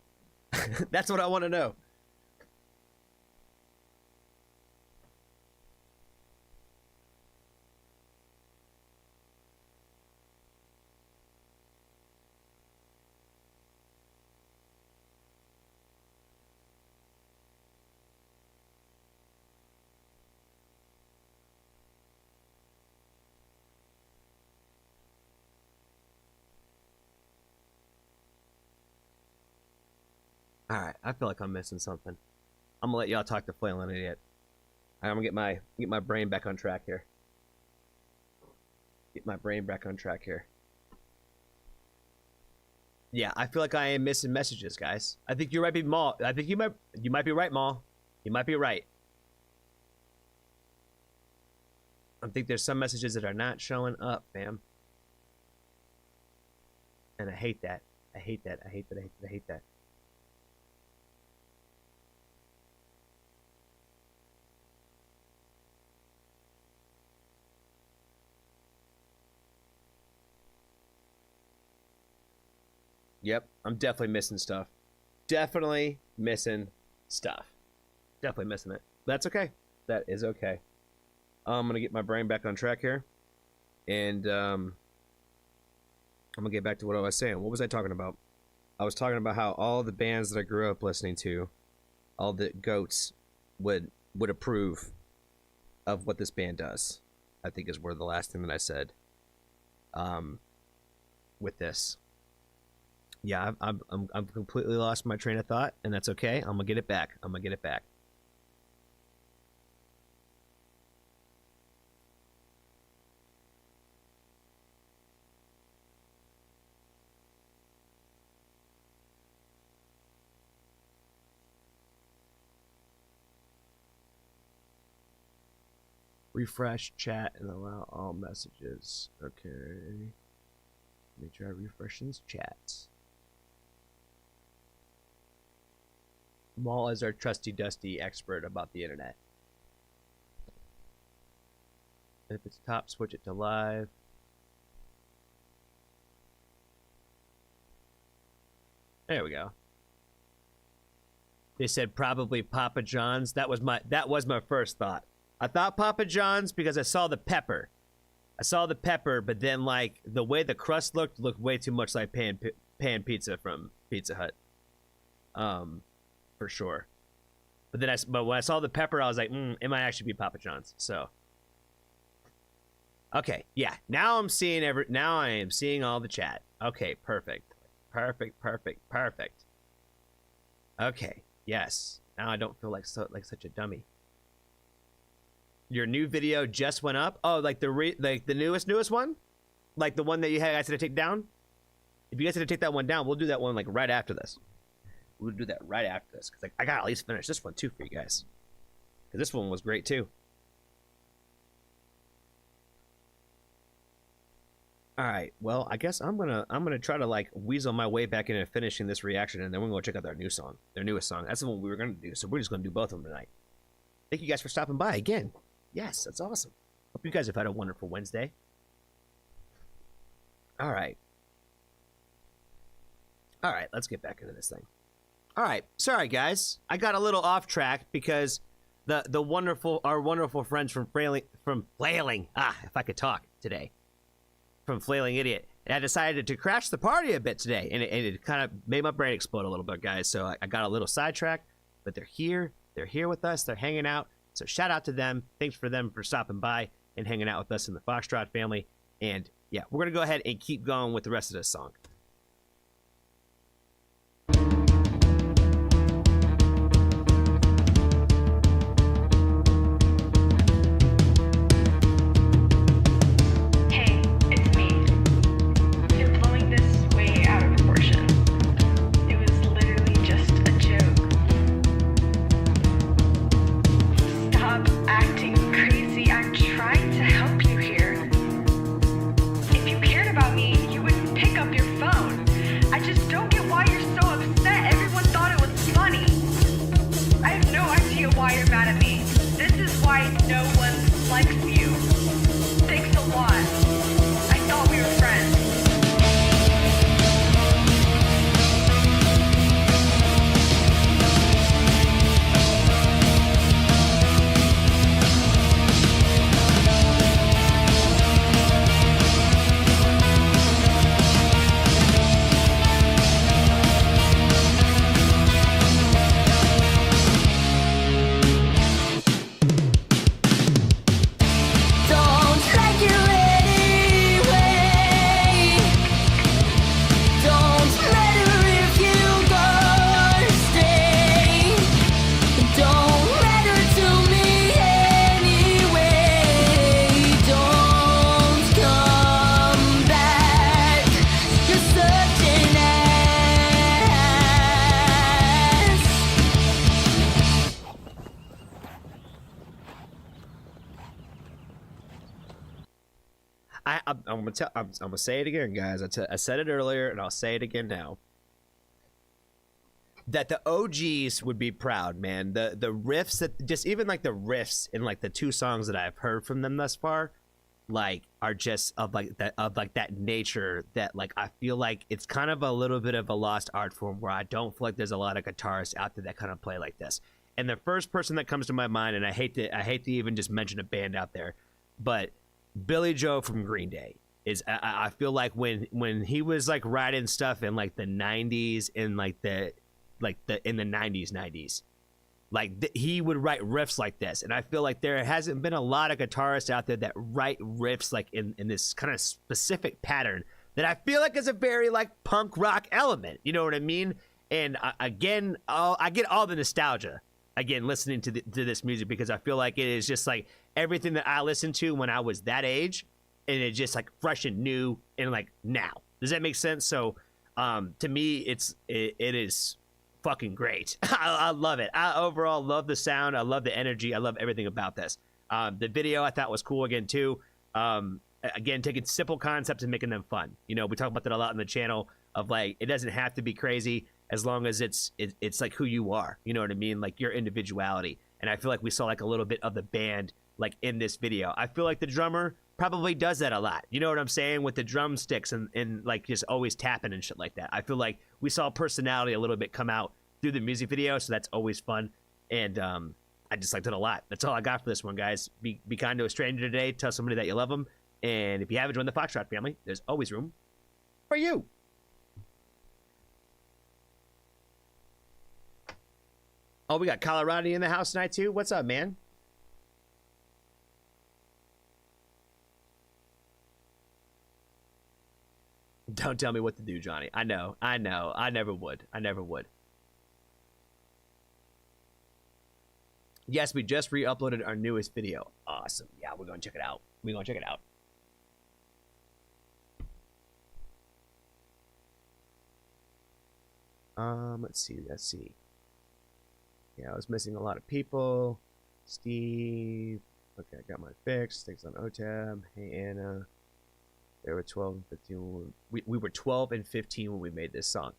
That's what I want to know. All right, I feel like I'm missing something. I'm gonna let y'all talk to Flailing Idiot. I'm gonna get my brain back on track here. Get my brain back on track here. Yeah, I feel like I am missing messages, guys. I think you might be Maul. I think you might be right, Maul. You might be right. I think there's some messages that are not showing up, fam. And I hate that. I hate that. I hate that. I hate that. I hate that. Yep, I'm definitely missing stuff. Definitely missing stuff. Definitely missing it. That's okay. That is okay. I'm going to get my brain back on track here. And I'm going to get back to what I was saying. What was I talking about? I was talking about how all the bands that I grew up listening to, all the goats would approve of what this band does. I think is where the last thing that I said. With this. Yeah, I'm completely lost my train of thought, and that's okay. I'm gonna get it back. Refresh chat and allow all messages. Okay. Make sure I refresh these chats. Maul is our trusty dusty expert about the internet. If it's top, switch it to live. There we go. They said probably Papa John's. That was my first thought. I thought Papa John's because I saw the pepper. But then like the way the crust looked way too much like pan pizza from Pizza Hut. For sure. But when I saw the pepper, I was like, it might actually be Papa John's. So, okay, yeah. Now I am seeing all the chat. Okay, perfect. Okay, yes. Now I don't feel like such a dummy. Your new video just went up. Oh, like the newest one, like the one that you guys had to take down. If you guys had to take that one down, we'll do that one like right after this. We'll do that right after this because like, I gotta at least finish this one too for you guys. Because this one was great too. All right. Well, I guess I'm gonna try to like weasel my way back into finishing this reaction, and then we're gonna go check out their newest song. That's the one we were gonna do. So we're just gonna do both of them tonight. Thank you guys for stopping by again. Yes, that's awesome. Hope you guys have had a wonderful Wednesday. All right. Let's get back into this thing. All right. Sorry, guys. I got a little off track because our wonderful friends from Flailing. If I could talk today. From Flailing Idiot. And I decided to crash the party a bit today, and it kind of made my brain explode a little bit, guys. So I got a little sidetracked, but they're here. They're here with us. They're hanging out. So shout out to them. Thanks for them for stopping by and hanging out with us in the Foxtrot family. And yeah, we're going to go ahead and keep going with the rest of this song. Hey, it's me. You're blowing this way out of proportion. It was literally just a joke. Stop acting crazy. I'm trying to help you here. If you cared about me, you wouldn't pick up your phone. I just don't get why you're so upset. Everyone thought it was funny. I have no idea why you're mad at me. This is why no one likes you. Thanks a lot. I thought we were friends. Don't like you anyway. Don't matter if you go or stay. Don't matter to me anyway. Don't come back. You're such an ass. I'm gonna say it again, guys. I said it earlier, and I'll say it again now. That the OGs would be proud, man. The riffs that just even like the riffs in like the two songs that I've heard from them thus far, like are just of that nature that like I feel like it's kind of a little bit of a lost art form where I don't feel like there's a lot of guitarists out there that kind of play like this. And the first person that comes to my mind, and I hate to even just mention a band out there, but Billy Joe from Green Day is I feel like when he was like writing stuff in like the 90s and in the 90s Like he would write riffs like this, and I feel like there hasn't been a lot of guitarists out there that write riffs like in this kind of specific pattern that I feel like is a very like punk rock element. You know what I mean? And again, I get all the nostalgia again listening to this music, because I feel like it is just like everything that I listened to when I was that age, and it's just like fresh and new and like now. Does that make sense? So to me, it is fucking great. I love it. I overall love the sound. I love the energy. I love everything about this. The video I thought was cool again too. Again, taking simple concepts and making them fun. You know, we talk about that a lot on the channel of like, it doesn't have to be crazy as long as it's like who you are. You know what I mean? Like your individuality. And I feel like we saw like a little bit of the band like in this video. I feel like the drummer probably does that a lot. You know what I'm saying? With the drumsticks and like just always tapping and shit like that. I feel like we saw personality a little bit come out through the music video, so that's always fun. And I just liked it a lot. That's all I got for this one, guys. Be kind to a stranger today. Tell somebody that you love them. And if you haven't joined the Foxtrot family, there's always room for you. Oh, we got Colorado in the house tonight too. What's up, man? Don't tell me what to do, Johnny. I know. I never would. Yes, we just re-uploaded our newest video. Awesome. Yeah, we're going to check it out. Let's see. Yeah, I was missing a lot of people. Steve. Okay, I got mine fixed. Thanks on OTAB. Hey, Anna. They were 12 and 15. We were 12 and 15 when we made this song.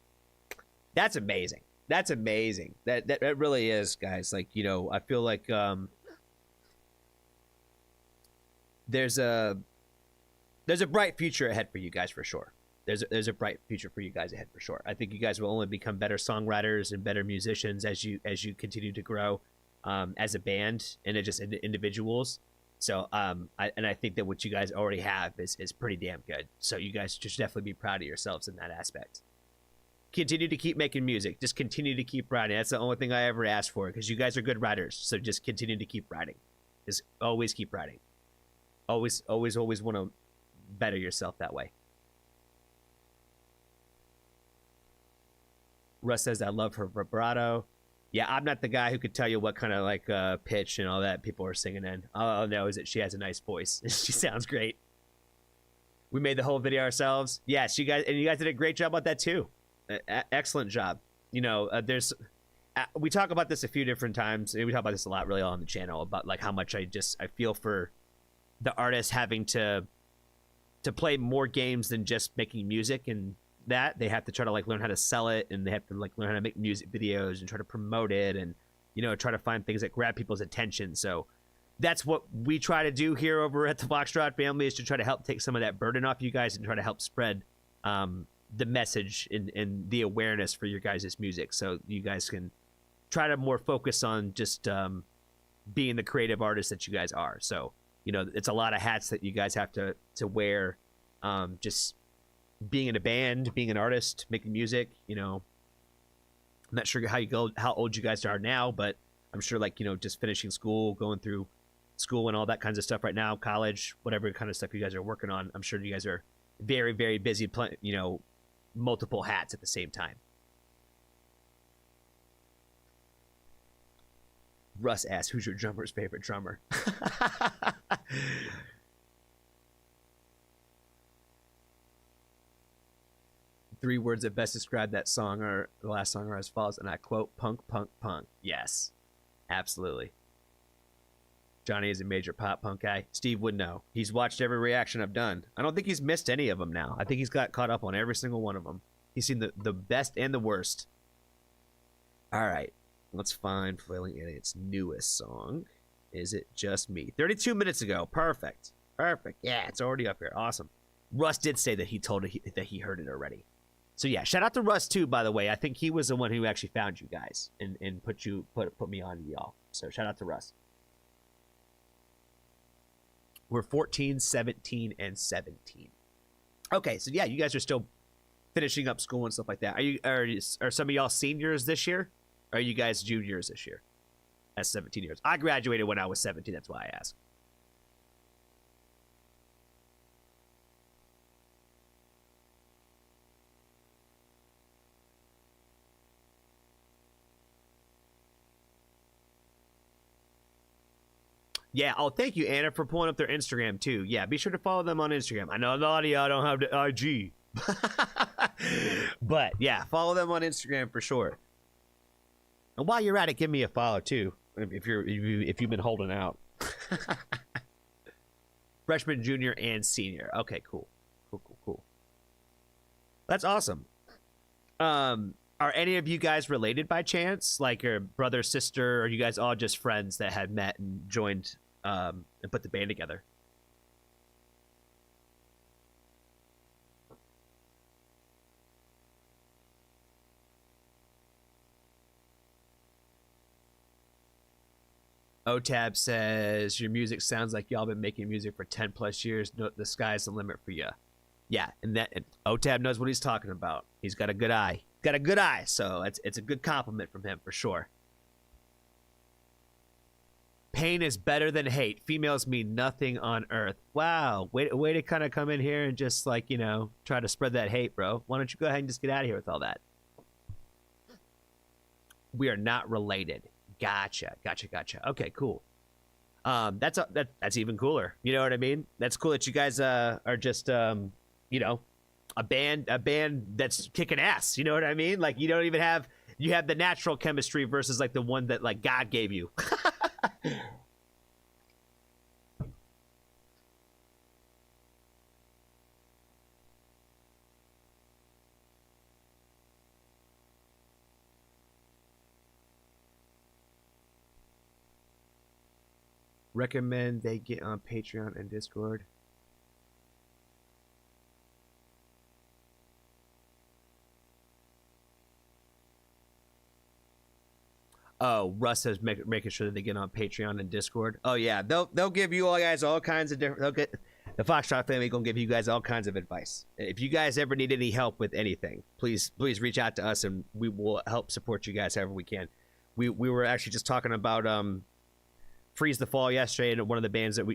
That's amazing. That really is, guys. Like, you know, I feel like there's a bright future ahead for you guys for sure. There's a bright future for you guys ahead for sure. I think you guys will only become better songwriters and better musicians as you continue to grow as a band and just individuals. So I think that what you guys already have is pretty damn good. So you guys should definitely be proud of yourselves in that aspect. Continue to keep making music. Just continue to keep writing. That's the only thing I ever asked for, because you guys are good writers. So just continue to keep writing. Just always keep writing. Always want to better yourself that way. Russ says, I love her vibrato. Yeah, I'm not the guy who could tell you what kind of like pitch and all that people are singing in. All I know is that she has a nice voice. She sounds great. We made the whole video ourselves. Yes, you guys did a great job on that too. Excellent job. You know, we talk about this a few different times, and we talk about this a lot really on the channel about like how much I feel for the artists having to play more games than just making music, and that they have to try to like learn how to sell it, and they have to like learn how to make music videos and try to promote it, and you know, try to find things that grab people's attention. So that's what we try to do here over at the Foxtrot family, is to try to help take some of that burden off you guys and try to help spread the message and the awareness for your guys' music, so you guys can try to more focus on just being the creative artists that you guys are. So, you know, it's a lot of hats that you guys have to wear, just being in a band, being an artist, making music. You know, I'm not sure how old you guys are now, but I'm sure, like, you know, just finishing school, going through school and all that kinds of stuff right now, college, whatever kind of stuff you guys are working on, I'm sure you guys are very, very busy playing, you know, multiple hats at the same time. Russ asks, who's your drummer's favorite drummer? Three words that best describe that song the last song are as follows, and I quote, punk, punk, punk. Yes, absolutely. Johnny is a major pop punk guy. Steve would know. He's watched every reaction I've done. I don't think he's missed any of them now. I think he's got caught up on every single one of them. He's seen the best and the worst. All right, let's find Flailing Idiot's newest song. Is It Just Me? 32 minutes ago. Perfect. Yeah, it's already up here. Awesome. Russ did say that that he heard it already. So yeah, shout out to Russ too, by the way. I think he was the one who actually found you guys and put me on y'all. So shout out to Russ. We're 14, 17, and 17. Okay, so yeah, you guys are still finishing up school and stuff like that. Are some of y'all seniors this year? Or are you guys juniors this year? as 17 years. I graduated when I was 17. That's why I asked. Yeah, oh, thank you, Anna, for pulling up their Instagram, too. Yeah, be sure to follow them on Instagram. I know a lot of y'all don't have the IG. But, yeah, follow them on Instagram for sure. And while you're at it, give me a follow, too, if you've been holding out. Freshman, junior, and senior. Okay, cool. Cool. That's awesome. Are any of you guys related by chance? Like your brother, sister, or are you guys all just friends that had met and joined and put the band together? OTAB says, your music sounds like y'all been making music for 10 plus years. No, the sky's the limit for you. Yeah, and OTAB knows what he's talking about. He's got a good eye. So it's a good compliment from him for sure. Pain is better than hate. Females mean nothing on earth. Wow, way to kind of come in here and just like, try to spread that hate, bro. Why don't you go ahead and just get out of here with all that? We are not related. Gotcha. Okay, cool. That's even cooler. You know what I mean? That's cool that you guys are just a band that's kicking ass. You know what I mean? Like, you don't even have, you have the natural chemistry versus like the one that like God gave you. Recommend they get on Patreon and Discord. Oh, Russ says making sure that they get on Patreon and Discord. Oh yeah, they'll give you all guys all kinds of different. They'll get the Foxtrot family gonna give you guys all kinds of advice. If you guys ever need any help with anything, please reach out to us and we will help support you guys however we can. We were actually just talking about Freeze the Fall yesterday, and one of the bands that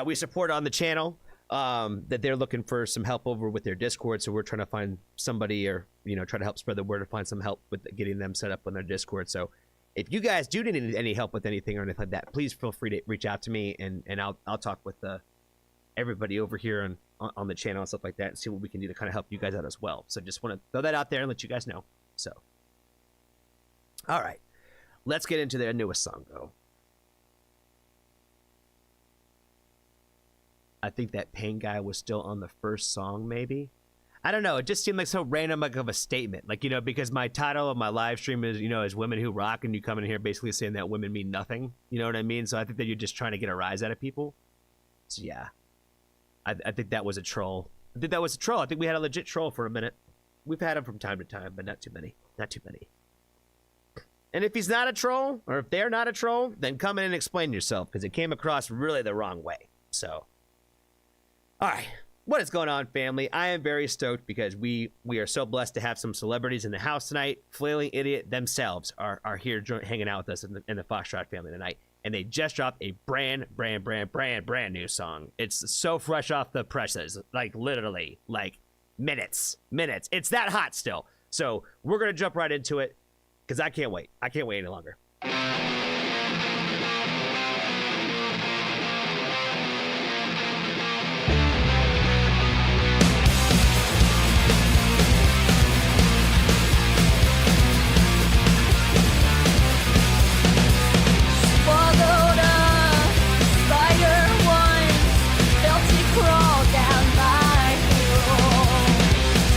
we support on the channel. That they're looking for some help over with their Discord, so we're trying to find somebody or try to help spread the word to find some help with getting them set up on their Discord. So if you guys do need any help with anything or anything like that, please feel free to reach out to me and I'll talk with everybody over here on the channel and stuff like that and see what we can do to kind of help you guys out as well. So just want to throw that out there and let you guys know. So all right, let's get into their newest song though. I think that Pain guy was still on the first song, maybe. I don't know. It just seemed like so random of a statement. Like, because my title of my live stream is, is Women Who Rock, and you come in here basically saying that women mean nothing. You know what I mean? So I think that you're just trying to get a rise out of people. So yeah. I think that was a troll. I think we had a legit troll for a minute. We've had him from time to time, but not too many. And if he's not a troll, or if they're not a troll, then come in and explain yourself, because it came across really the wrong way. So... all right, what is going on, family? I am very stoked because we are so blessed to have some celebrities in the house tonight. Flailing Idiot themselves are here hanging out with us in the Foxtrot family tonight, and they just dropped a brand new song. It's so fresh off the presses, like literally, like minutes. It's that hot still. So we're gonna jump right into it because I can't wait. I can't wait any longer.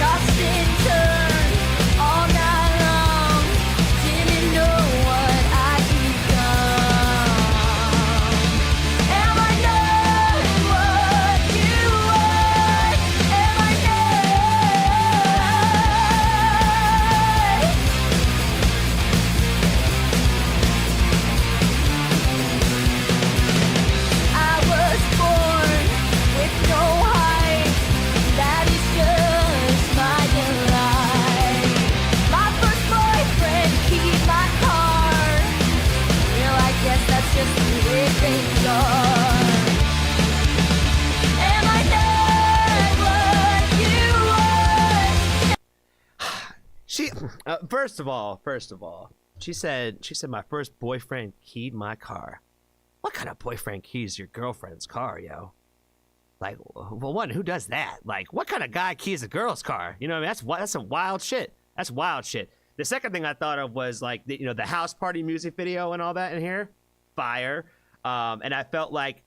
Tossed and turned all night long, didn't know what she first of all, she said my first boyfriend keyed my car. What kind of boyfriend keys your girlfriend's car, yo? Like, well, one, who does that? Like, what kind of guy keys a girl's car? You know what I mean? That's some wild shit. That's wild shit. The second thing I thought of was like the house party music video and all that in here, fire. And I felt like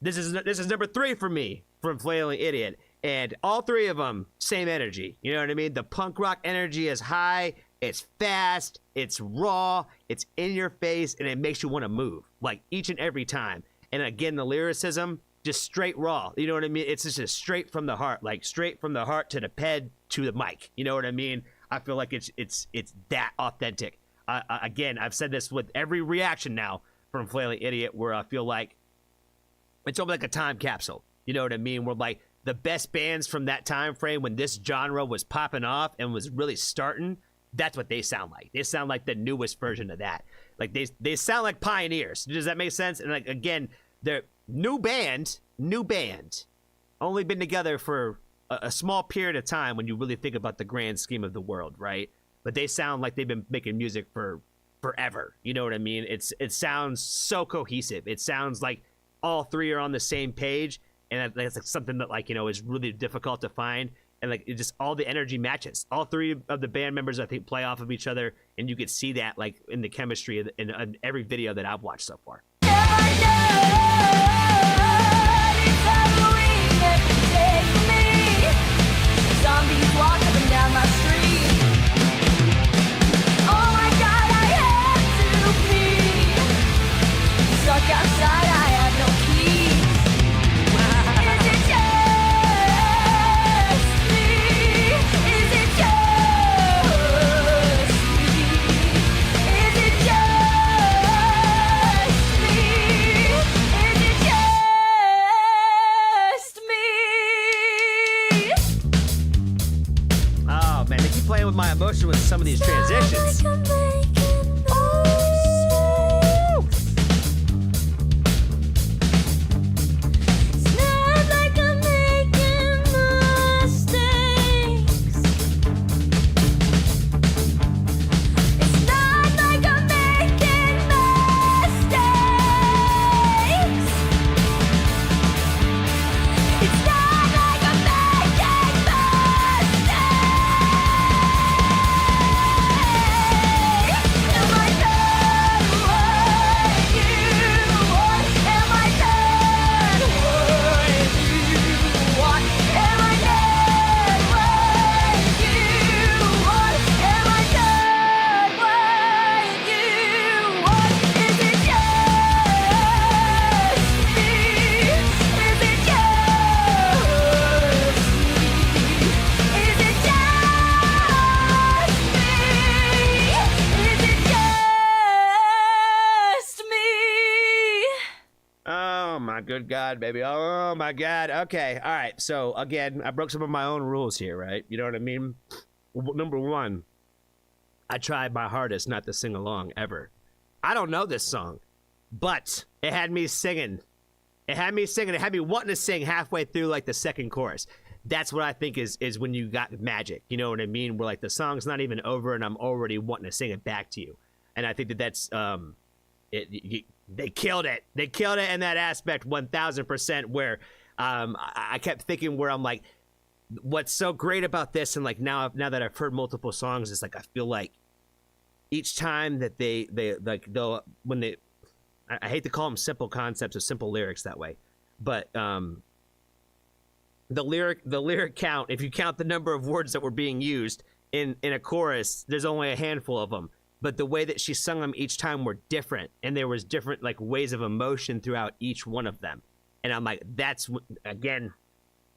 this is number 3 for me from Flailing Idiot, and all 3 of them same energy. You know what I mean? The punk rock energy is high, it's fast, it's raw, it's in your face, and it makes you want to move like each and every time. And again, the lyricism just straight raw. You know what I mean? It's just straight from the heart, like straight from the heart to the ped to the mic. You know what I mean? I feel like it's that authentic. Again, I've said this with every reaction now from Flailing Idiot, where I feel like it's almost like a time capsule. You know what I mean? Where like the best bands from that time frame when this genre was popping off and was really starting, that's what they sound like. They sound like the newest version of that. Like they sound like pioneers. Does that make sense? And like again, they're new band, only been together for a small period of time when you really think about the grand scheme of the world, right? But they sound like they've been making music for forever. You know what I mean? It sounds so cohesive. It sounds like all 3 are on the same page, and that's like something that like is really difficult to find. And like it just all the energy matches. All 3 of the band members I think play off of each other, and you could see that like in the chemistry in every video that I've watched so far. Zombies walk up and down my street. Oh my God, I had to pee. Stuck outside, I have no keys. Is it just me? Is it just me? Is it just me? Is it just me? Oh man, they keep playing with my emotion with some of these transitions. Good God, baby. Oh my God. Okay. All right. So again, I broke some of my own rules here, right? You know what I mean? Number 1, I tried my hardest not to sing along ever. I don't know this song, but it had me singing. It had me wanting to sing halfway through like the second chorus. That's what I think is when you got magic. You know what I mean? Where like the song's not even over and I'm already wanting to sing it back to you. And I think that's they killed it. They killed it in that aspect 1000%, where I kept thinking where I'm like, what's so great about this, and like now that I've heard multiple songs, is like I feel like each time that they like they'll when they I hate to call them simple concepts or simple lyrics that way, but the lyric count, if you count the number of words that were being used in a chorus, there's only a handful of them. But the way that she sung them each time were different, and there was different like ways of emotion throughout each one of them. And I'm like, that's again,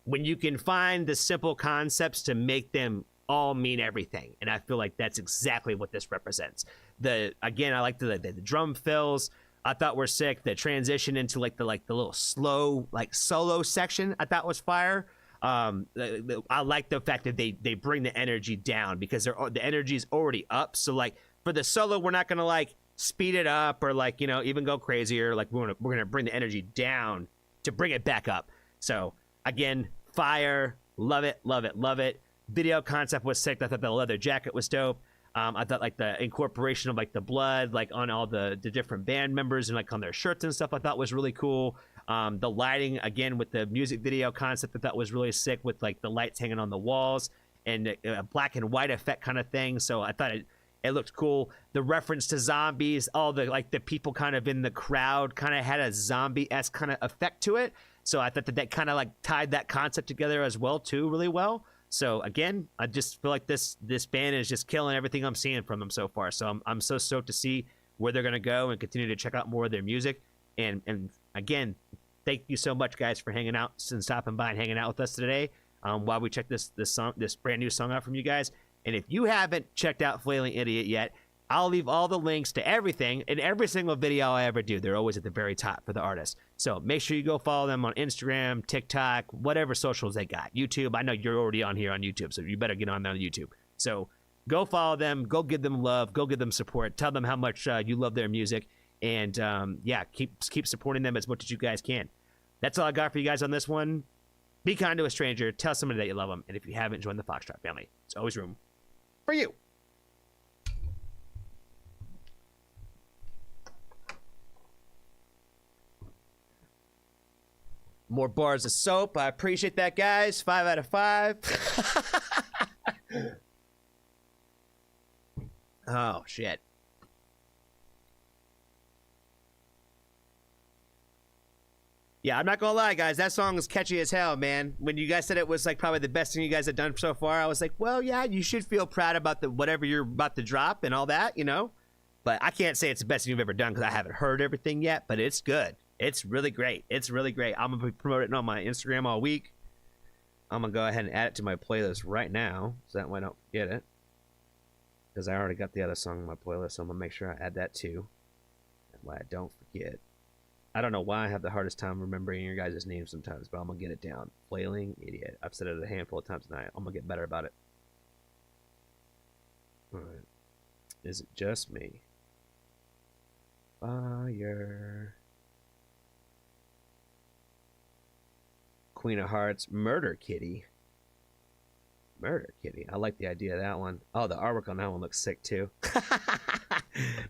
when you can find the simple concepts to make them all mean everything. And I feel like that's exactly what this represents. I like the drum fills. I thought were sick. The transition into like the little slow like solo section I thought was fire. I like the fact that they bring the energy down, because the energy is already up. So like, for the solo, we're not gonna like speed it up or like even go crazier. Like we're gonna bring the energy down to bring it back up. So again, fire, love it, love it, love it. video concept was sick. I thought the leather jacket was dope. I thought like the incorporation of like the blood, like on all the different band members and like on their shirts and stuff, I thought was really cool. The lighting again with the music video concept, I thought was really sick with like the lights hanging on the walls and a black and white effect kind of thing. So I thought it looked cool. The reference to zombies, all the like the people kind of in the crowd kind of had a zombie-esque kind of effect to it. So I thought that kind of like tied that concept together as well too, really well. So again, I just feel like this band is just killing everything I'm seeing from them so far. So I'm so stoked to see where they're gonna go and continue to check out more of their music. And again, thank you so much, guys, for hanging out and stopping by and hanging out with us today while we check this brand new song out from you guys. And if you haven't checked out Flailing Idiot yet, I'll leave all the links to everything in every single video I ever do. They're always at the very top for the artists. So make sure you go follow them on Instagram, TikTok, whatever socials they got. YouTube, I know you're already on here on YouTube, so you better get on there on YouTube. So go follow them, go give them love, go give them support, tell them how much you love their music, and yeah, keep supporting them as much as you guys can. That's all I got for you guys on this one. Be kind to a stranger, tell somebody that you love them, and if you haven't, join the Foxtrot family. There's always room for you. More bars of soap. I appreciate that, guys. 5 out of 5. Oh, shit. Yeah, I'm not gonna lie, guys. That song is catchy as hell, man. When you guys said it was like probably the best thing you guys have done so far, I was like, well, yeah, you should feel proud about whatever you're about to drop and all that, you know? But I can't say it's the best thing you've ever done because I haven't heard everything yet, but it's good. It's really great. It's really great. I'm going to be promoting it on my Instagram all week. I'm going to go ahead and add it to my playlist right now so that way I don't forget it. Because I already got the other song on my playlist, so I'm going to make sure I add that too. That way I don't forget. I don't know why I have the hardest time remembering your guys' names sometimes, but I'm going to get it down. Flailing Idiot. I've said it a handful of times tonight. I'm going to get better about it. Alright. Is it just me? Fire. Queen of Hearts, Murder Kitty. Murder Kitty. I like the idea of that one. Oh, the artwork on that one looks sick too.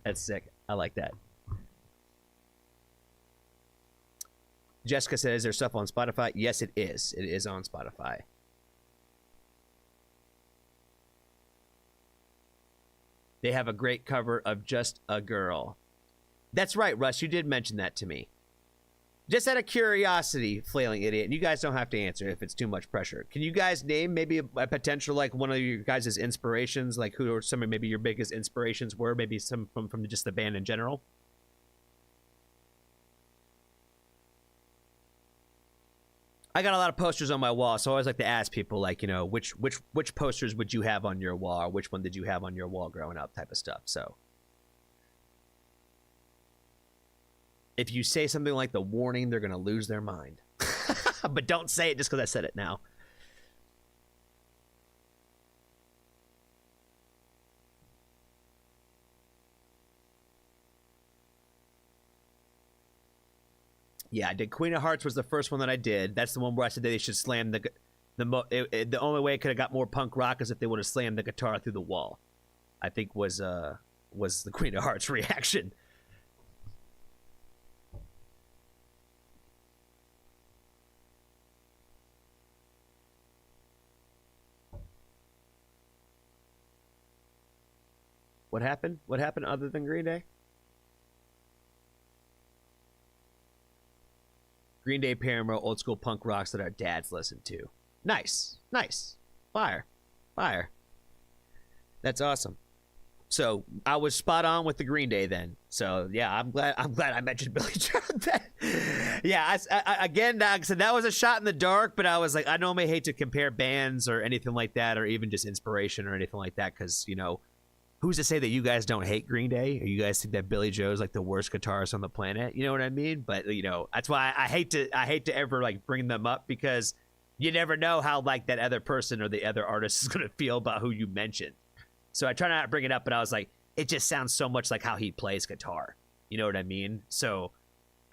That's sick. I like that. Jessica says, is there stuff on Spotify? Yes, it is. It is on Spotify. They have a great cover of Just a Girl. That's right, Russ. You did mention that to me. Just out of curiosity, Flailing Idiot, and you guys don't have to answer if it's too much pressure. Can you guys name maybe a potential, like one of your guys' inspirations, like who or some of maybe your biggest inspirations were, maybe some from just the band in general? I got a lot of posters on my wall, so I always like to ask people, like, you know, which posters would you have on your wall, or which one did you have on your wall growing up, type of stuff. So if you say something like The Warning, they're gonna lose their mind. But don't say it just because I said it now. Yeah, I did. Queen of Hearts was the first one that I did. That's the one where I said they should slam the only way it could have got more punk rock is if they would have slammed the guitar through the wall. I think was the Queen of Hearts reaction. What happened? What happened other than Green Day? Green Day, Paramore, old school punk rocks that our dads listened to. Nice. Nice. Fire. Fire. That's awesome. So I was spot on with the Green Day then. So yeah, I'm glad I mentioned Billy Joe then. Yeah, I again, like I said, that was a shot in the dark, but I was like, I normally hate to compare bands or anything like that, or even just inspiration or anything like that, because, you know, who's to say that you guys don't hate Green Day, or you guys think that Billy Joe's like the worst guitarist on the planet? You know what I mean? But, you know, that's why I hate to ever like bring them up, because you never know how like that other person or the other artist is gonna feel about who you mentioned. So I try not to bring it up, but I was like, it just sounds so much like how he plays guitar. You know what I mean? So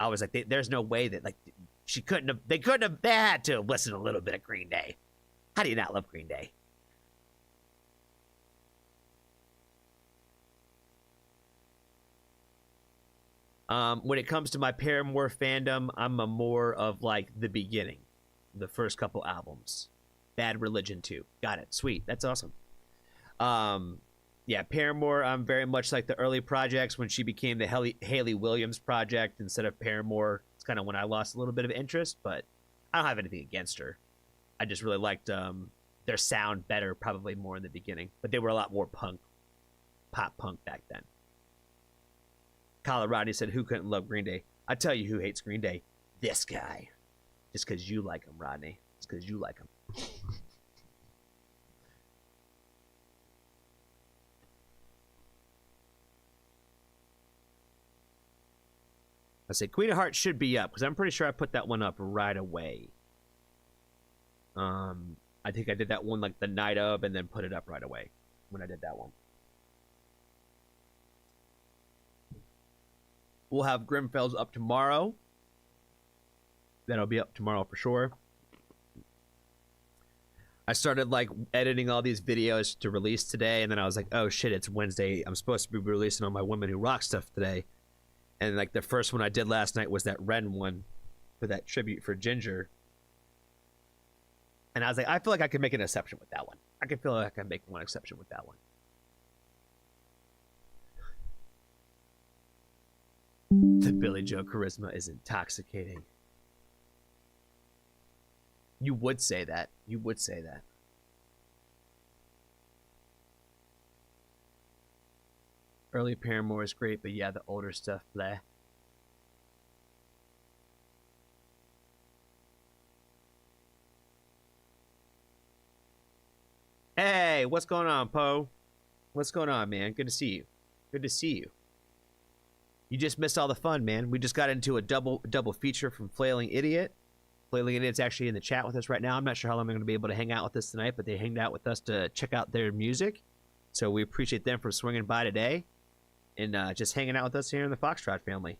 I was like, there's no way that like they had to have listened to a little bit of Green Day. How do you not love Green Day? When it comes to my Paramore fandom, I'm a more of like the beginning, the first couple albums. Bad Religion 2. Got it. Sweet. That's awesome. Yeah, Paramore, I'm very much like the early projects when she became the Haley Williams project instead of Paramore. It's kind of when I lost a little bit of interest, but I don't have anything against her. I just really liked their sound better, probably more in the beginning. But they were a lot more pop punk back then. Colorado said, who couldn't love Green Day? I tell you who hates Green Day. This guy. Just because you like him, Rodney. Just because you like him. I say Queen of Hearts should be up because I'm pretty sure I put that one up right away. I think I did that one like the night of and then put it up right away when I did that one. We'll have Grimfeld's up tomorrow. That'll be up tomorrow for sure. I started like editing all these videos to release today, and then I was like, oh shit, it's Wednesday. I'm supposed to be releasing all my Women Who Rock stuff today. And like the first one I did last night was that Ren one for that tribute for Ginger. And I was like, I feel like I could make an exception with that one. I can feel like I can make one exception with that one. The Billy Joe charisma is intoxicating. You would say that. You would say that. Early Paramore is great, but yeah, the older stuff, bleh. Hey, what's going on, Poe? What's going on, man? Good to see you. Good to see you. You just missed all the fun, man. We just got into a double feature from Flailing Idiot. Flailing Idiot's actually in the chat with us right now. I'm not sure how long I'm going to be able to hang out with us tonight, but they hanged out with us to check out their music. So we appreciate them for swinging by today and just hanging out with us here in the Foxtrot family.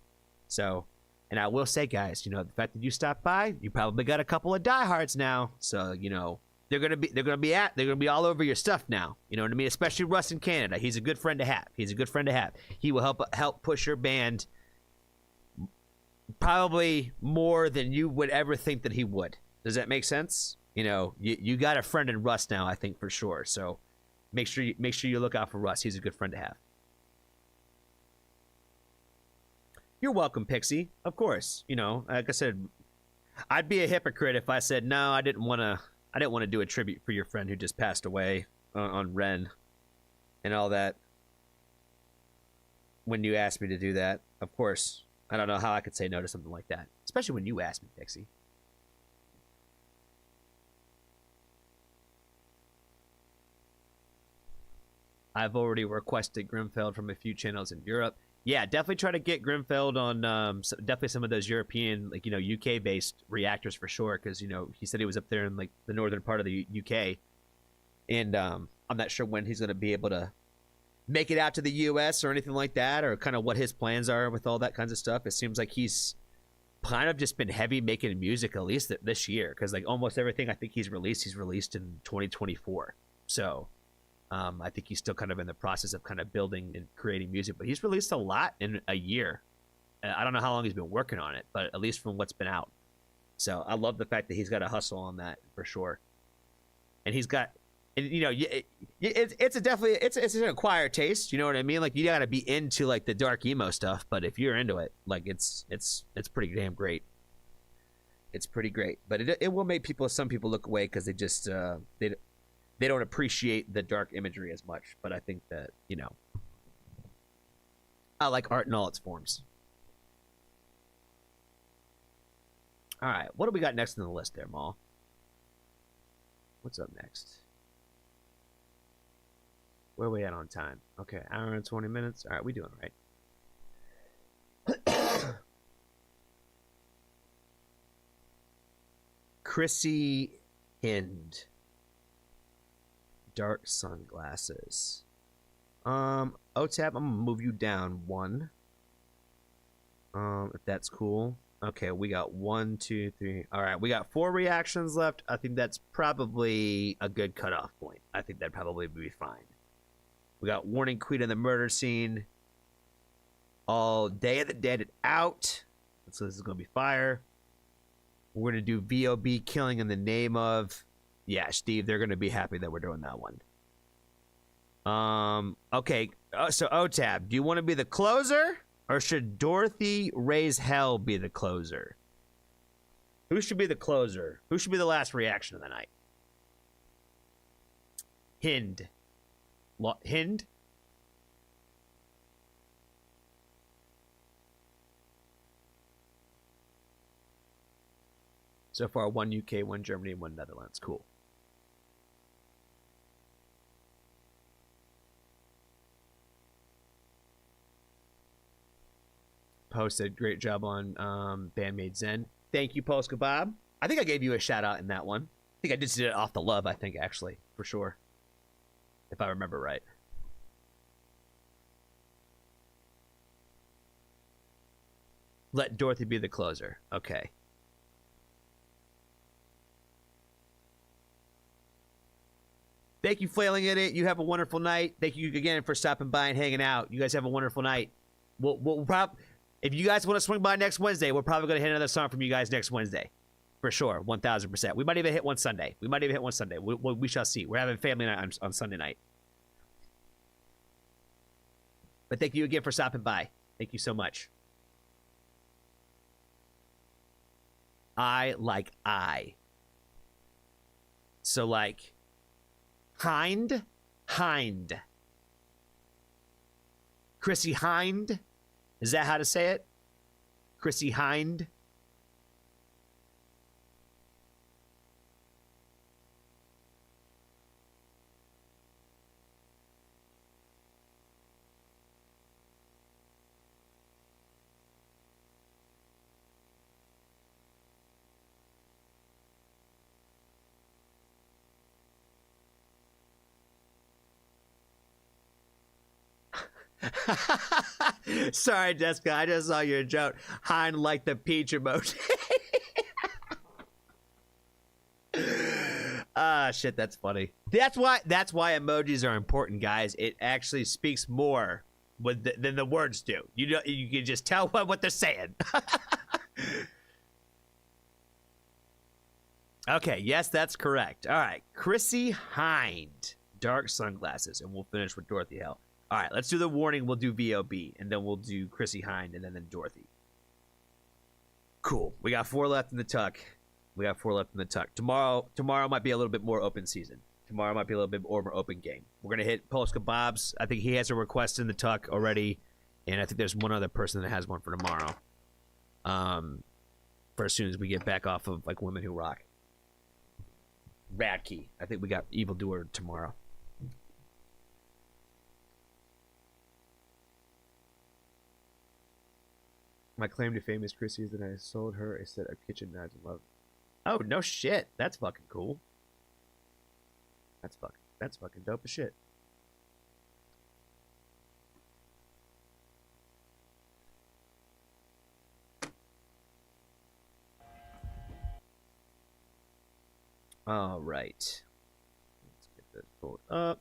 So, and I will say, guys, you know, the fact that you stopped by, you probably got a couple of diehards now. So, you know, they're gonna be all over your stuff now. You know what I mean? Especially Russ in Canada. He's a good friend to have. He's a good friend to have. He will help push your band probably more than you would ever think that he would. Does that make sense? You know, you got a friend in Russ now, I think for sure. So make sure you look out for Russ. He's a good friend to have. You're welcome, Pixie. Of course. You know, like I said, I'd be a hypocrite if I said no. I didn't want to do a tribute for your friend who just passed away on Ren and all that. When you asked me to do that, of course, I don't know how I could say no to something like that, especially when you asked me, Pixie. I've already requested Grimfeld from a few channels in Europe. Yeah, definitely try to get Grimfeld on definitely some of those European, like, you know, UK-based reactors for sure, because, you know, he said he was up there in, like, the northern part of the UK. And I'm not sure when he's going to be able to make it out to the US or anything like that, or kind of what his plans are with all that kinds of stuff. It seems like he's kind of just been heavy making music, at least this year, because, like, almost everything I think he's released in 2024. So I think he's still kind of in the process of kind of building and creating music, but he's released a lot in a year. I don't know how long he's been working on it, but at least from what's been out. So I love the fact that he's got a hustle on that for sure. And he's got, and, you know, it's an acquired taste. You know what I mean? Like, you got to be into like the dark emo stuff, but if you're into it, like, it's pretty damn great. It's pretty great, but it will make some people look away because they just they don't appreciate the dark imagery as much. But I think that, you know, I like art in all its forms. All right, what do we got next on the list there, Maul? What's up next? Where are we at on time? Okay, hour and 20 minutes. All right, we doing all right. Chrissie Hynde. Dark sunglasses. OTAP, I'm gonna move you down one. If that's cool. Okay, we got 1, 2, 3. All right, we got 4 reactions left. I think that's probably a good cutoff point. I think that'd probably be fine. We got Warning Queen of the Murder Scene. all Day of the Dead and Out. So this is going to be fire. We're going to do VOB Killing in the Name of. Yeah, Steve, they're going to be happy that we're doing that one. Okay. So OTAB, do you want to be the closer? Or should Dorothy Raise Hell be the closer? Who should be the closer? Who should be the last reaction of the night? Hynde. Hynde? So far, 1 UK, 1 Germany, and 1 Netherlands. Cool. Posted, great job on Bandmade Zen. Thank you, Polska Bob. I think I gave you a shout out in that one. I think I just did it off the love, I think, actually, for sure. If I remember right. Let Dorothy be the closer. Okay. Thank you, Flailing Idiot. You have a wonderful night. Thank you again for stopping by and hanging out. You guys have a wonderful night. If you guys want to swing by next Wednesday, we're probably going to hit another song from you guys next Wednesday. For sure, 1,000%. We might even hit one Sunday. We shall see. We're having family night on Sunday night. But thank you again for stopping by. Thank you so much. I like I. So like Hynde. Chrissie Hynde. Is that how to say it? Chrissie Hynde. Sorry, Jessica. I just saw your joke. Hynde like the peach emoji. Ah, shit, that's funny. That's why emojis are important, guys. It actually speaks more than the words do. You can just tell what they're saying. Okay, yes, that's correct. All right, Chrissie Hynde, dark sunglasses, and we'll finish with Dorothy Hell. All right, let's do the warning. We'll do VOB, and then we'll do Chrissie Hynde, and then Dorothy. Cool. We got 4 left in the tuck. Tomorrow might be a little bit more open season. Tomorrow might be a little bit more open game. We're going to hit Polska Bob's. I think he has a request in the tuck already, and I think there's one other person that has one for tomorrow. For as soon as we get back off of, like, Women Who Rock. Radkey. I think we got Evildoer tomorrow. My claim to fame is Chrissie is that I sold her a set of kitchen knives and love. Oh, no shit. That's fucking cool. That's fucking dope as shit. All right. Let's get this pulled up.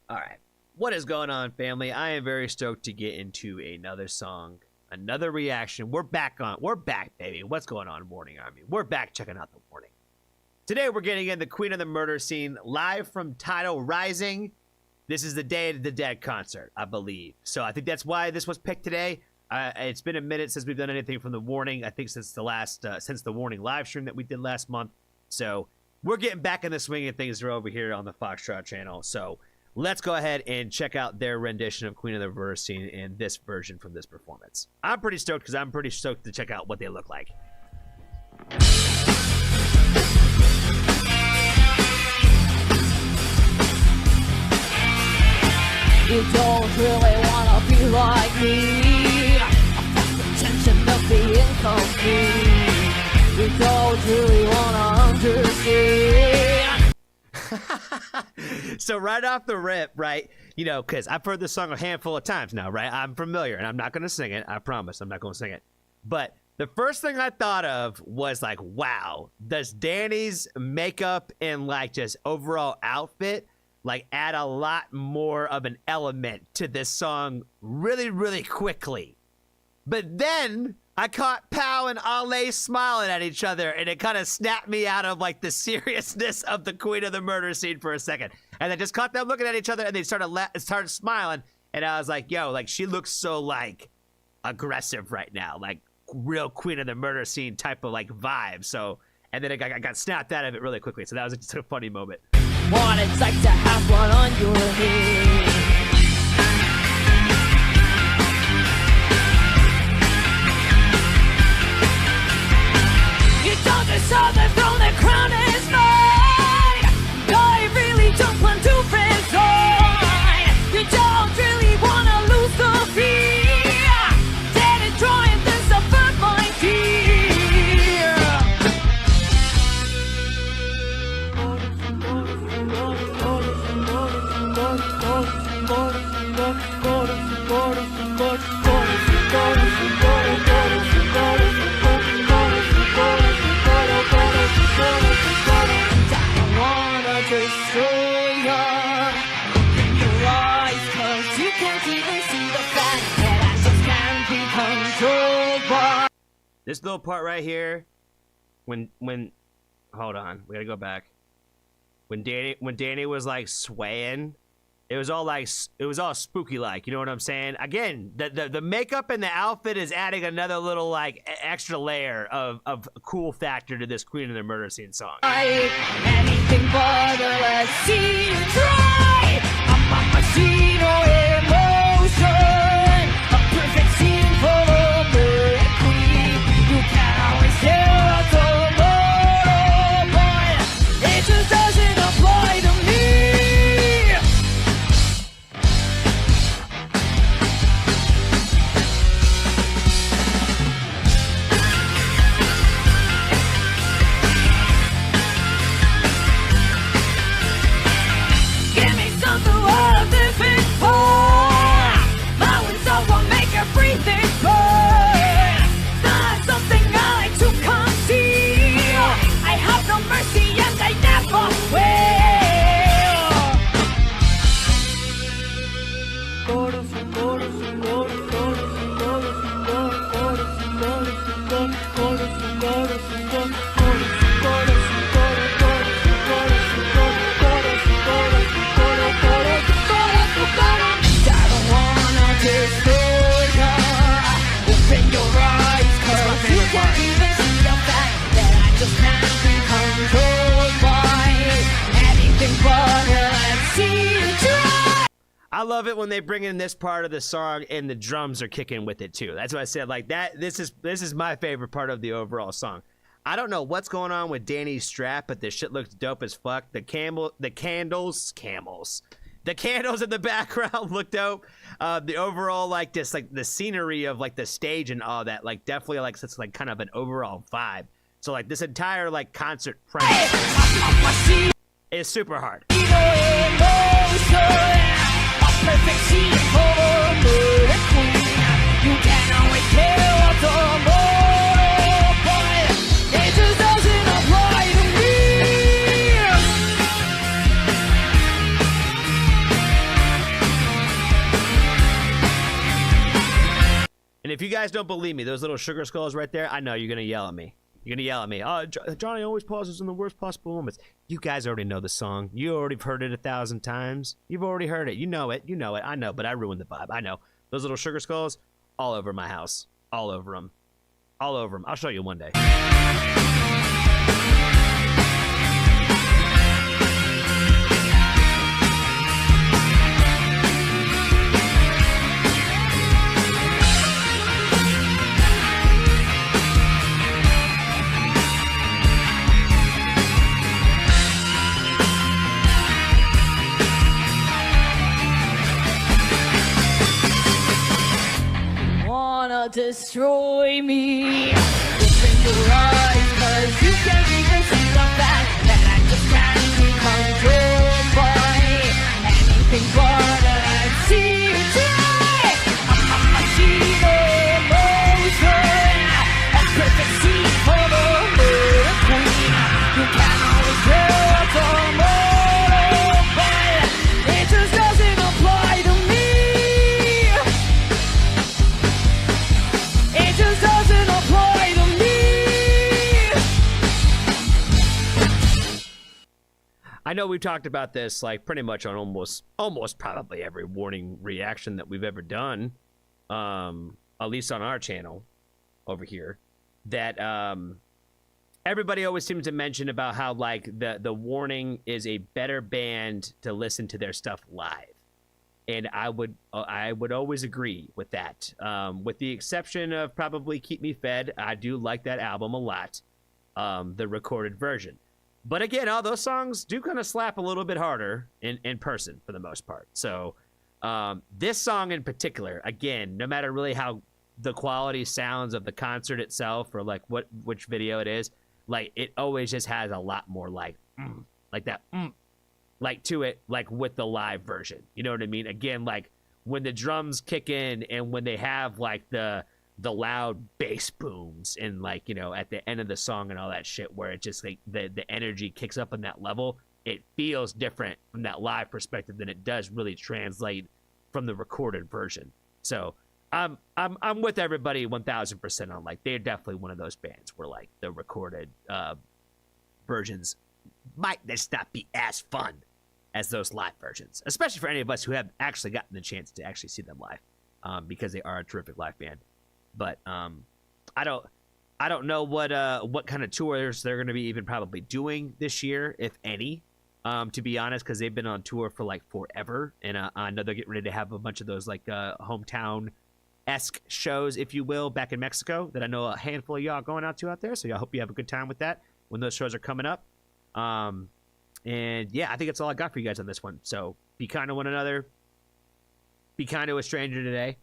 All right. What is going on, family? I am very stoked to get into another song, another reaction. We're back, baby. What's going on, Warning Army? We're back checking out the Warning. Today, we're getting in the Queen of the Murder Scene, live from Tidal Rising. This is the Day of the Dead concert, I believe. So I think that's why this was picked today. It's been a minute since we've done anything from the Warning. I think since the Warning live stream that we did last month. So we're getting back in the swing of things over here on the Foxtrot channel. So let's go ahead and check out their rendition of Queen of the Murder Scene and this version from this performance. I'm pretty stoked because I'm pretty stoked to check out what they look like. You don't really wanna be like me. Attention to being complete. You don't really wanna understand. So right off the rip, right, you know, because I've heard this song a handful of times now, right? I'm familiar, and I'm not going to sing it. I promise I'm not going to sing it. But the first thing I thought of was like, wow, does Danny's makeup and like just overall outfit like add a lot more of an element to this song really, really quickly. But then I caught Pow and Ale smiling at each other, and it kind of snapped me out of like the seriousness of the Queen of the Murder scene for a second. And I just caught them looking at each other, and they started smiling, and I was like, yo, like she looks so like aggressive right now, like real Queen of the Murder scene type of like vibe. So, and then I got snapped out of it really quickly. So that was just a funny moment. What it's like to have one on your head. You don't deserve the throne, the crown is mine. I really don't want to resign. You don't really wanna lose the fear. Dead and trying to subvert my fear. This little part right here, when hold on, we gotta go back. When Danny was like swaying, it was all spooky like, you know what I'm saying? Again, the makeup and the outfit is adding another little like extra layer of cool factor to this Queen of the Murder scene song. Anything but let's see you try. I'm a machine of emotion, a perfect scene for a murder queen. You can always tell a tomorrow, but it just doesn't apply to me. Give me something out of this before. My words will make everything burn. It's not something I like to conceal. I have no mercy and I never will. I don't wanna destroy ya. Open your eyes, 'cause you can't even see the fact that I just can't be controlled by anything but let's see you try. I love it when they bring in this part of the song and the drums are kicking with it too. That's what I said. Like that. This is my favorite part of the overall song. I don't know what's going on with Danny's strap, but this shit looks dope as fuck. The candles in the background look dope. The overall like just like the scenery of like the stage and all that, like definitely like it's like kind of an overall vibe. So like this entire like concert premise is super hard. Perfect scene for a murder queen. You can always tell a tomorrow, but it just doesn't apply to me. And if you guys don't believe me, those little sugar skulls right there, I know you're gonna yell at me. You're gonna yell at me. Oh, Johnny always pauses in the worst possible moments. You guys already know the song. You already heard it 1,000 times. You've already heard it. You know it. You know it. I know, but I ruined the vibe. I know. Those little sugar skulls, all over my house. All over them. All over them. I'll show you one day. Wanna destroy me? Open your eyes, 'cause you can't even see the fact that I just can't be controlled by anything but let's see you try. I'm a machine of emotion, a perfect scene for the murder queen. You can always tell tomorrow, but I know we've talked about this like pretty much on almost probably every warning reaction that we've ever done, at least on our channel over here, that everybody always seems to mention about how like the warning is a better band to listen to their stuff live. And I would always agree with that, with the exception of probably Keep Me Fed. I do like that album a lot, the recorded version. But again, all those songs do kind of slap a little bit harder in person for the most part. So this song in particular, again, no matter really how the quality sounds of the concert itself or like which video it is, like it always just has a lot more like that like to it, like with the live version. You know what I mean? Again, like when the drums kick in and when they have like the loud bass booms and like, you know, at the end of the song and all that shit, where it just like the energy kicks up on that level, it feels different from that live perspective than it does really translate from the recorded version. So I'm with everybody 1000% on like they're definitely one of those bands where like the recorded versions might just not be as fun as those live versions, especially for any of us who have actually gotten the chance to actually see them live, because they are a terrific live band. But I don't know what kind of tours they're going to be even probably doing this year, if any, to be honest, because they've been on tour for like forever, and I know they're getting ready to have a bunch of those like hometown-esque shows, if you will, back in Mexico that I know a handful of y'all going out to out there. So y'all hope you have a good time with that when those shows are coming up. And yeah, I think that's all I got for you guys on this one. So be kind to one another. Be kind to a stranger today.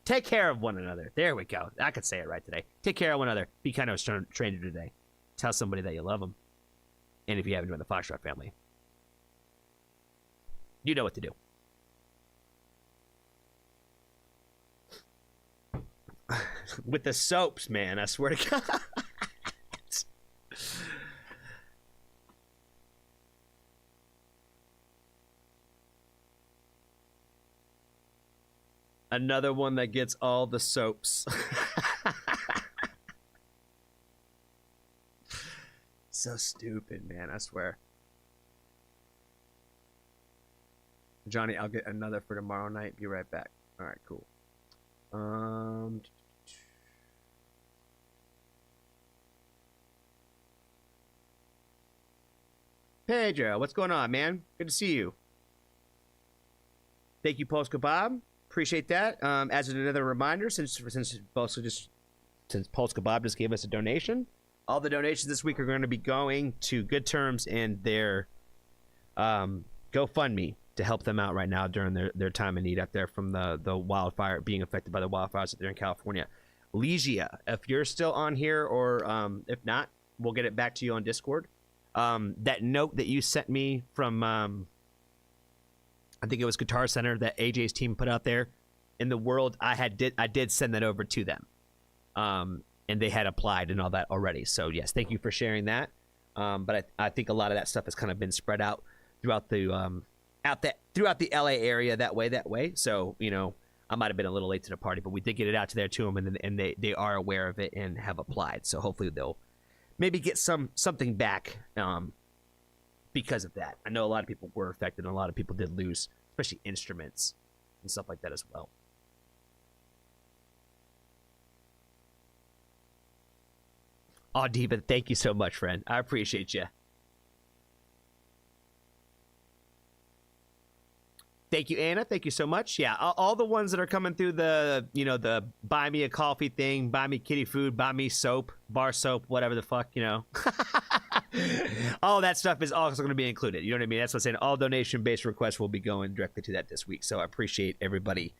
Take care of one another. There we go. I could say it right today. Take care of one another. Be kind to a stranger today. Tell somebody that you love them. And if you haven't joined the Foxtrot family, you know what to do. With the soaps, man, I swear to God. Another one that gets all the soaps. So stupid, man, I swear. Johnny, I'll get another for tomorrow night. Be right back. All right, cool. Pedro, what's going on, man? Good to see you. Thank you, Polska Bob. Appreciate that. As another reminder, since Polska Bob just gave us a donation, all the donations this week are going to be going to Good Terms and their GoFundMe to help them out right now during their time of need up there from the wildfire, being affected by the wildfires up there in California. Legia, if you're still on here, or if not, we'll get it back to you on Discord. That note that you sent me from I think it was Guitar Center that AJ's team put out there in the world, I did send that over to them, and they had applied and all that already. So yes, thank you for sharing that. But I think a lot of that stuff has kind of been spread out throughout the throughout the LA area that way. So you know, I might have been a little late to the party, but we did get it out to there to them, and they are aware of it and have applied. So hopefully they'll maybe get something back. Because of that. I know a lot of people were affected, and a lot of people did lose, especially instruments and stuff like that as well. Oh, Diva, thank you so much, friend. I appreciate you. Thank you, Anna. Thank you so much. Yeah, all the ones that are coming through the, you know, the buy me a coffee thing, buy me kitty food, buy me soap, bar soap, whatever the fuck, you know. All that stuff is also going to be included. You know what I mean? That's what I'm saying. All donation-based requests will be going directly to that this week. So I appreciate everybody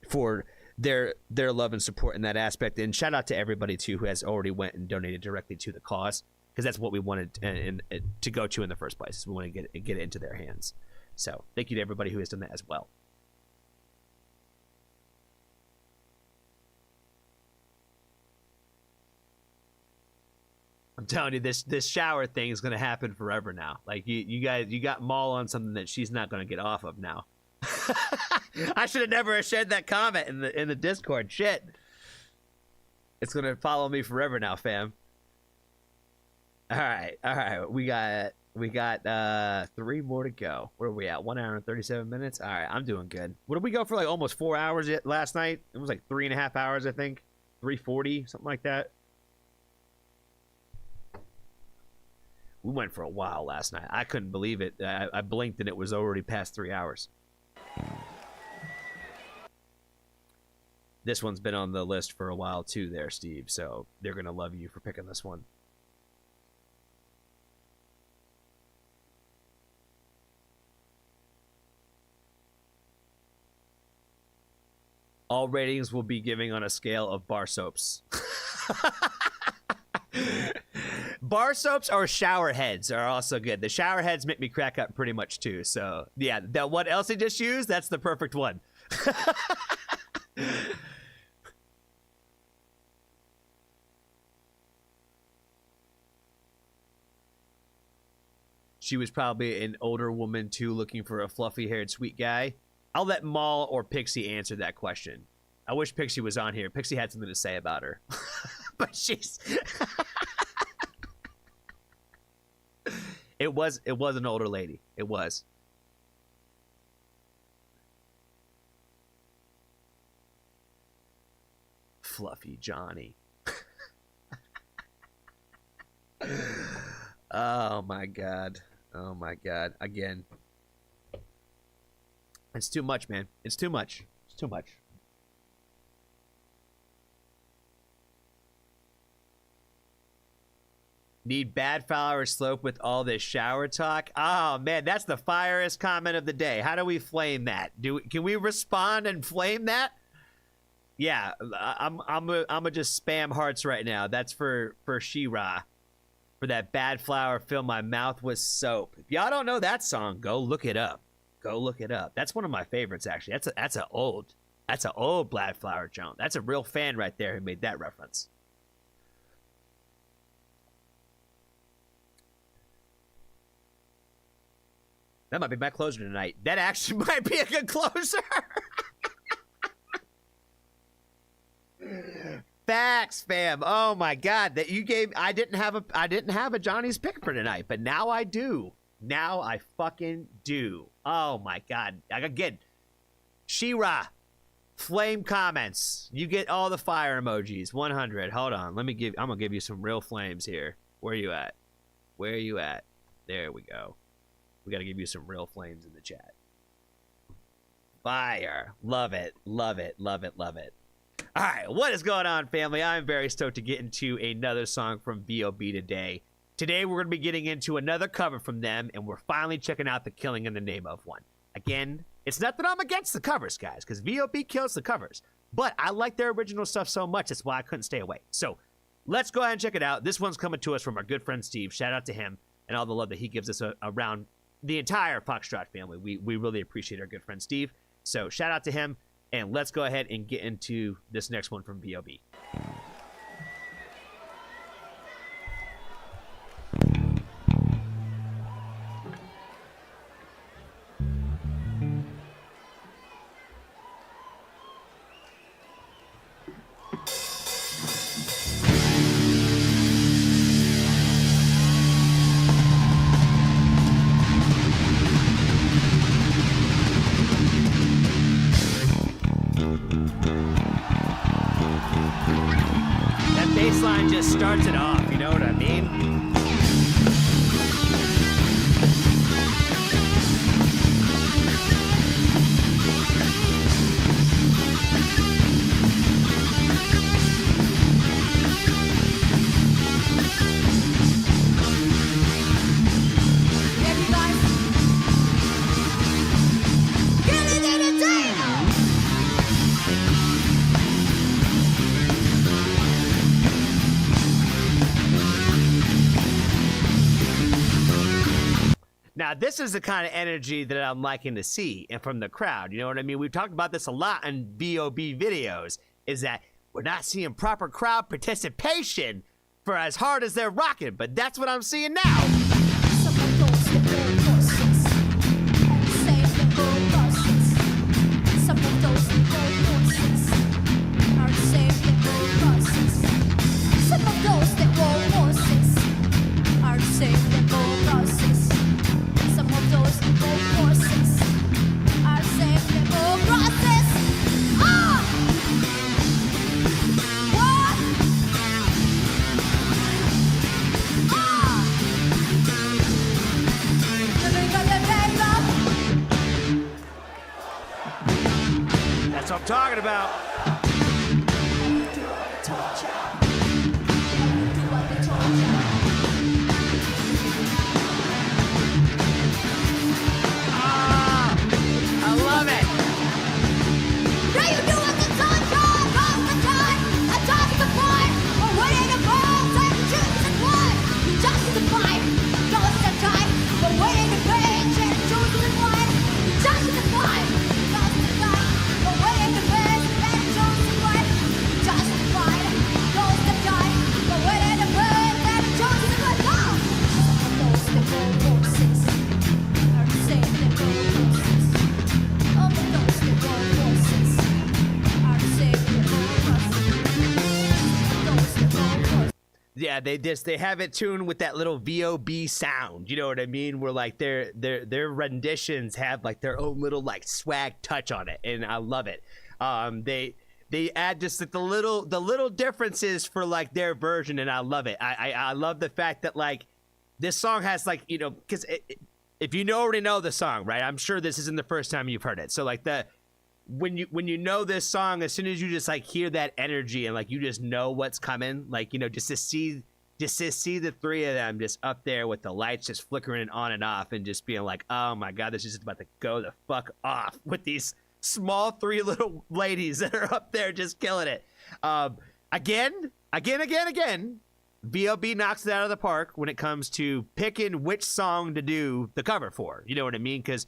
for their love and support in that aspect. And shout out to everybody, too, who has already went and donated directly to the cause, because that's what we wanted to go to in the first place. We want to get it into their hands. So thank you to everybody who has done that as well. I'm telling you, this shower thing is going to happen forever now. Like you guys, you got Maul on something that she's not going to get off of now. I should have never shared that comment in the Discord. Shit, it's going to follow me forever now, fam. All right. We got We got 3 more to go. Where are we at? 1 hour and 37 minutes. All right, I'm doing good. What did we go for? Like almost 4 hours last night. It was like 3.5 hours, I think. 3:40, something like that. We went for a while last night. I couldn't believe it. I blinked and it was already past 3 hours. This one's been on the list for a while too there, Steve. So they're going to love you for picking this one. All ratings will be giving on a scale of bar soaps. Bar soaps or shower heads are also good. The shower heads make me crack up pretty much too. So yeah, that what Elsie just used, that's the perfect one. She was probably an older woman too, looking for a fluffy-haired sweet guy. I'll let Maul or Pixie answer that question. I wish Pixie was on here. Pixie had something to say about her. But she's... It was an older lady. It was. Fluffy Johnny. Oh my god. Oh my god. Again. It's too much, man. It's too much. It's too much. Need bad flower slope with all this shower talk? Oh man, that's the fireest comment of the day. How do we flame that? Can we respond and flame that? Yeah, I'm gonna just spam hearts right now. That's for She-Ra. For that bad flower, fill my mouth with soap. If y'all don't know that song, go look it up. Go look it up. That's one of my favorites, actually. That's an old Bad Flower Joan. That's a real fan right there who made that reference. That might be my closer tonight. That actually might be a good closer. Facts, fam. Oh my god, that you gave. I didn't have a Johnny's pick for tonight, but now I do. Now I fucking do. Oh my god. Again, She-Ra, flame comments. You get all the fire emojis. 100. Hold on. I'm gonna give you some real flames here. Where you at? Where you at? There we go. We gotta give you some real flames in the chat. Fire. Love it. Love it. Love it. Love it. All right, what is going on, family? I'm very stoked to get into another song from VOB today. Today, we're going to be getting into another cover from them, and we're finally checking out the Killing in the Name of one. Again, it's not that I'm against the covers, guys, because VOB kills the covers. But I like their original stuff so much, that's why I couldn't stay away. So, let's go ahead and check it out. This one's coming to us from our good friend Steve. Shout out to him and all the love that he gives us around the entire Foxtrot family. We really appreciate our good friend Steve. So, shout out to him. And let's go ahead and get into this next one from VOB. Baseline just starts it off, you know what I mean? Now, this is the kind of energy that I'm liking to see and from the crowd. You know what I mean? We've talked about this a lot in VOB videos, is that we're not seeing proper crowd participation for as hard as they're rocking, but that's what I'm seeing now. Some of those that were horses are saved and go buses. talking about. I love it. Now you do what the sun does all the time. I talk the point, but waiting the balls and choose the one. Justify, goes the time, but waiting the page and choose the one. Justify, goes the time, but waiting the page and choose the one. Justify, goes the time, but waiting the page and choose the one. Go! Those the voices are the same the voices. All of those the voices are the same the voices. Yeah, they have it tuned with that little VOB sound. You know what I mean? Where like their renditions have like their own little like swag touch on it, and I love it. They add just like the little differences for like their version, and I love it. I love the fact that like this song has like, you know, because if you already know the song, right? I'm sure this isn't the first time you've heard it. So like when you know this song, as soon as you just like hear that energy and like you just know what's coming, like, you know, just to see the three of them just up there with the lights just flickering on and off and just being like, oh my god, this is just about to go the fuck off with these small three little ladies that are up there just killing it. Again, VOB knocks it out of the park when it comes to picking which song to do the cover for. You know what I mean? Because,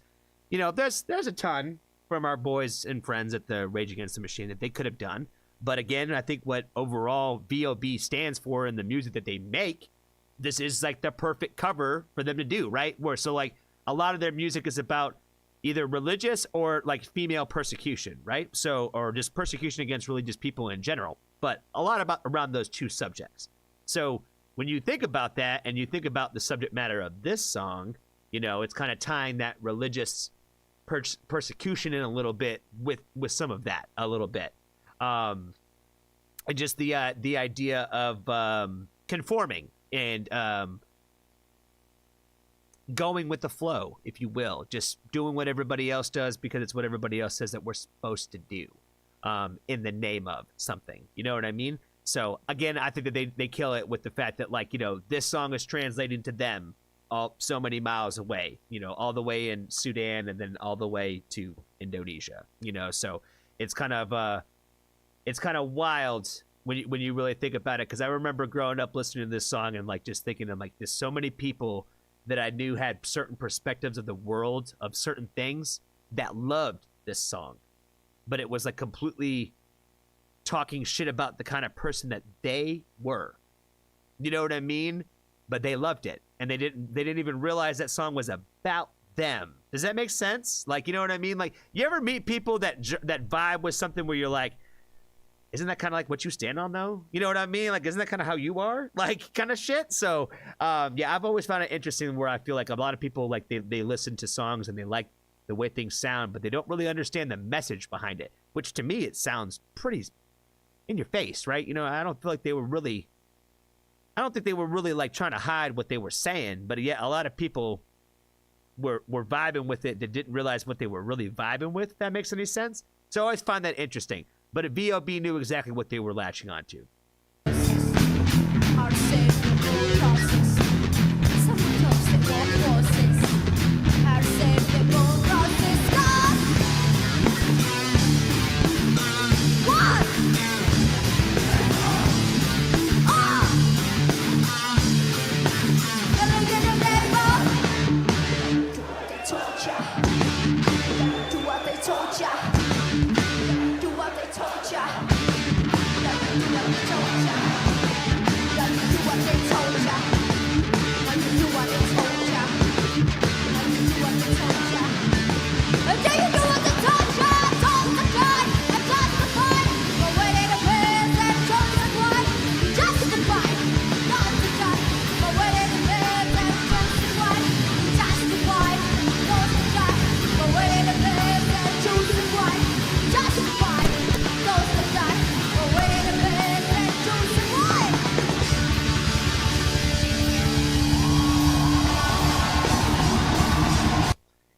you know, there's a ton from our boys and friends at the Rage Against the Machine that they could have done. But again, I think what overall VOB stands for in the music that they make, this is like the perfect cover for them to do, right? So like a lot of their music is about either religious or like female persecution, right? So, or just persecution against religious people in general, but a lot about around those two subjects. So when you think about that and you think about the subject matter of this song, you know, it's kind of tying that religious persecution in a little bit with some of that a little bit. And just the idea of conforming and going with the flow, if you will, just doing what everybody else does because it's what everybody else says that we're supposed to do in the name of something. You know what I mean? So again, I think that they kill it with the fact that, like, you know, this song is translating to them all so many miles away, you know, all the way in Sudan and then all the way to Indonesia, you know. So it's kind of wild when you really think about it, because I remember growing up listening to this song and like just thinking, I'm like, there's so many people that I knew had certain perspectives of the world, of certain things, that loved this song, but it was like completely talking shit about the kind of person that they were. You know what I mean? But they loved it, and they didn't even realize that song was about them. Does that make sense? Like, you know what I mean? Like, you ever meet people that vibe with something where you're like, isn't that kind of like what you stand on though? You know what I mean? Like, isn't that kind of how you are? Like, kind of shit. So, yeah, I've always found it interesting where I feel like a lot of people, like, they listen to songs and they like the way things sound, but they don't really understand the message behind it, which to me, it sounds pretty in your face, right? You know, I don't think they were really like trying to hide what they were saying, but yeah, a lot of people were vibing with it that didn't realize what they were really vibing with, if that makes any sense. So I always find that interesting. But VOB knew exactly what they were latching onto.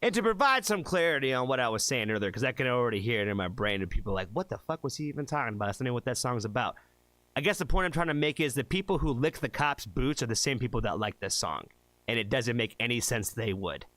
And to provide some clarity on what I was saying earlier, because I can already hear it in my brain, and people are like, what the fuck was he even talking about? That's not even what that song's about. I guess the point I'm trying to make is the people who lick the cops' boots are the same people that like this song. And it doesn't make any sense they would.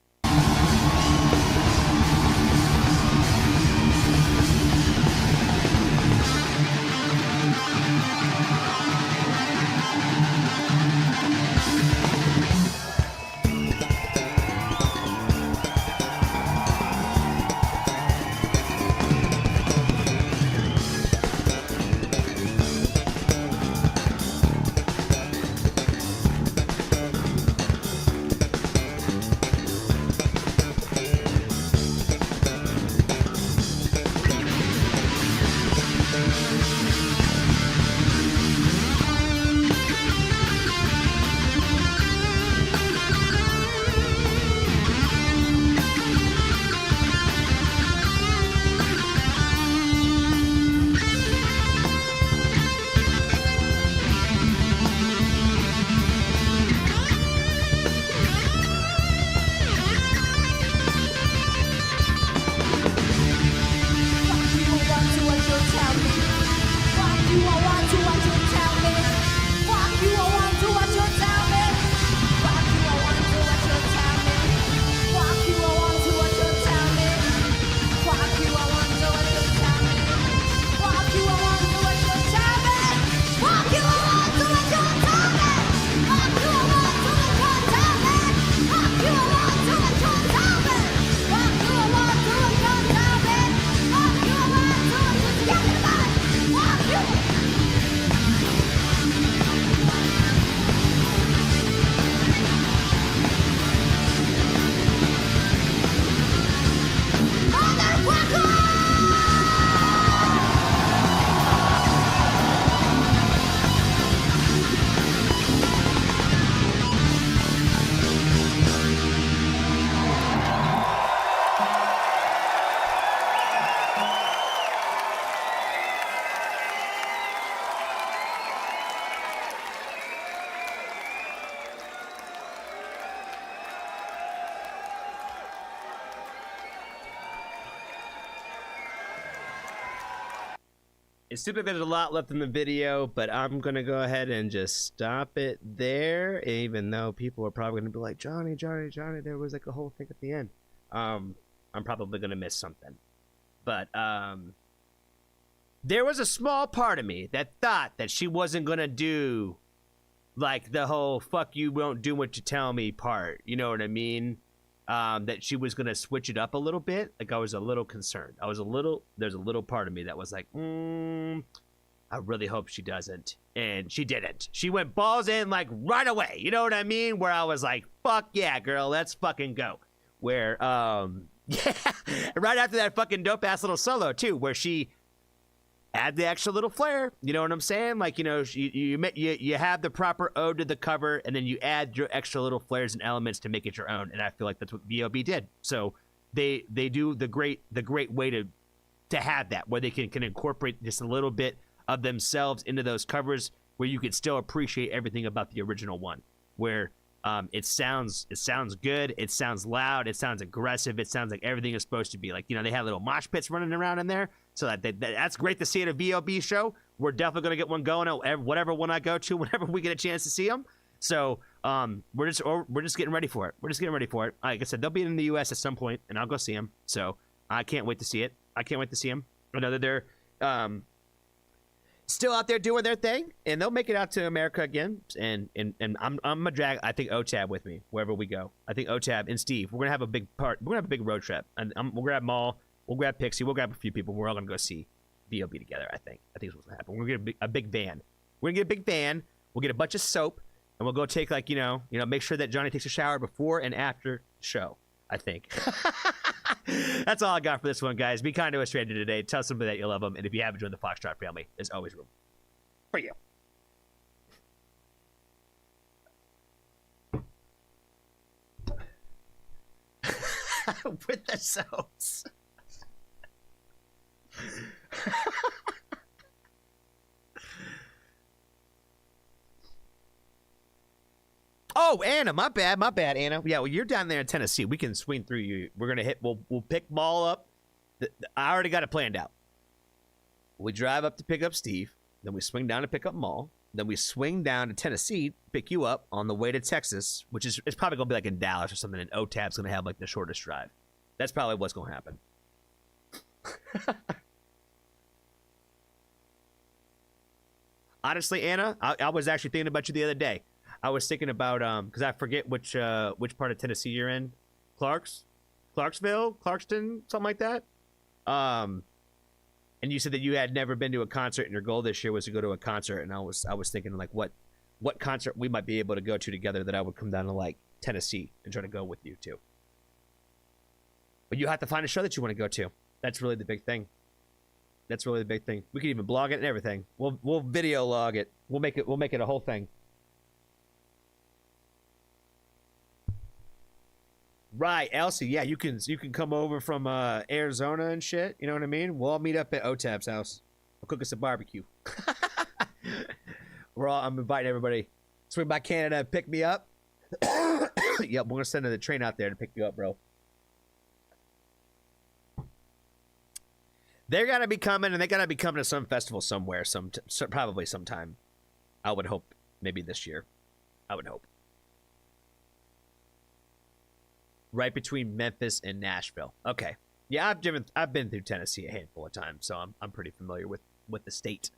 It's stupid there's a lot left in the video, but I'm going to go ahead and just stop it there, even though people are probably going to be like, Johnny, there was like a whole thing at the end. I'm probably going to miss something. But there was a small part of me that thought that she wasn't going to do like the whole fuck you won't do what you tell me part. You know what I mean? That she was going to switch it up a little bit. Like, I was a little concerned. There's a little part of me that was like, I really hope she doesn't. And she didn't. She went balls in like right away. You know what I mean? Where I was like, fuck yeah, girl, let's fucking go. Where, yeah, right after that fucking dope ass little solo too, where she add the extra little flair. You know what I'm saying? Like, you know, you have the proper ode to the cover, and then you add your extra little flares and elements to make it your own. And I feel like that's what VOB did. So they do the great way to have that, where they can incorporate just a little bit of themselves into those covers, where you can still appreciate everything about the original one. Where it sounds good, it sounds loud, it sounds aggressive, it sounds like everything is supposed to be. Like, you know, they had little mosh pits running around in there. So that's great to see at a VOB show. We're definitely going to get one going at whatever one I go to, whenever we get a chance to see them. So we're just getting ready for it. Like I said, they'll be in the U.S. at some point, and I'll go see them. So I can't wait to see it. I know that they're still out there doing their thing, and they'll make it out to America again. And I'm gonna drag, I think, OTAB with me wherever we go. I think OTAB and Steve, we're gonna have a big road trip, and we'll grab Maul. We'll grab Pixie. We'll grab a few people. We're all going to go see VOB together, I think. I think it's what's going to happen. We're going to get a big van. We'll get a bunch of soap, and we'll go take, like, you know, make sure that Johnny takes a shower before and after the show, I think. That's all I got for this one, guys. Be kind to a stranger today. Tell somebody that you love them. And if you haven't joined the Foxtrot family, there's always room for you. With the soaps. Oh, Anna, my bad, Anna. Yeah, well, you're down there in Tennessee. We can swing through you. We're gonna hit. We'll pick Maul up. I already got it planned out. We drive up to pick up Steve. Then we swing down to pick up Maul. Then we swing down to Tennessee, pick you up on the way to Texas, which is it's probably gonna be like in Dallas or something. And OTAB's gonna have like the shortest drive. That's probably what's gonna happen. Honestly, Anna, I was actually thinking about you the other day. I was thinking about because I forget which part of Tennessee you're in, Clarksville, Clarkston, something like that. And you said that you had never been to a concert, and your goal this year was to go to a concert. And I was thinking like what concert we might be able to go to together that I would come down to like Tennessee and try to go with you to. But you have to find a show that you want to go to. That's really the big thing. That's really the big thing. We can even blog it and everything. We'll video log it. We'll make it a whole thing. Right, Elsie. Yeah, you can come over from Arizona and shit. You know what I mean? We'll all meet up at OTAB's house. I'll cook us a barbecue. I'm inviting everybody. Swing by Canada and pick me up. Yep, we're gonna send the train out there to pick you up, bro. They're gonna be coming, and they gotta be coming to some festival somewhere, probably sometime. I would hope maybe this year. I would hope. Right between Memphis and Nashville. Okay. Yeah, I've been through Tennessee a handful of times, so I'm pretty familiar with the state,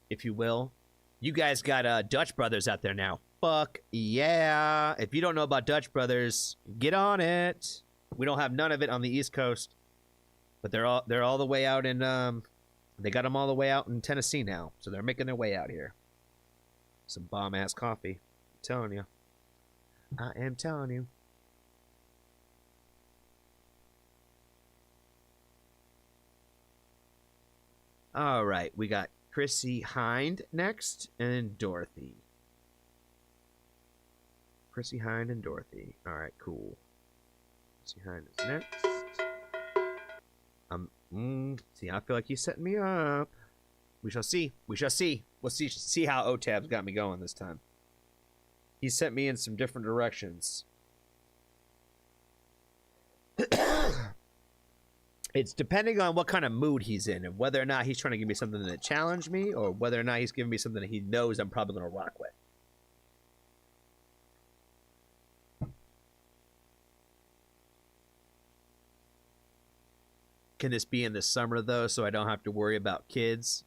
if you will. You guys got Dutch Brothers out there now. Fuck yeah! If you don't know about Dutch Brothers, get on it. We don't have none of it on the East Coast, but they're all the way out in they got them all the way out in Tennessee now, so they're making their way out here. Some bomb ass coffee. I'm telling you. I am telling you. All right, we got Chrissie, Hynde next, and Dorothy. Chrissie, Hynde, and Dorothy. All right, cool. Chrissie, Hynde is next. See, I feel like he's setting me up. We shall see. We shall see. We'll see how OTAB's got me going this time. He sent me in some different directions. It's depending on what kind of mood he's in and whether or not he's trying to give me something that challenged me or whether or not he's giving me something that he knows I'm probably going to rock with. Can this be in the summer, though, so I don't have to worry about kids?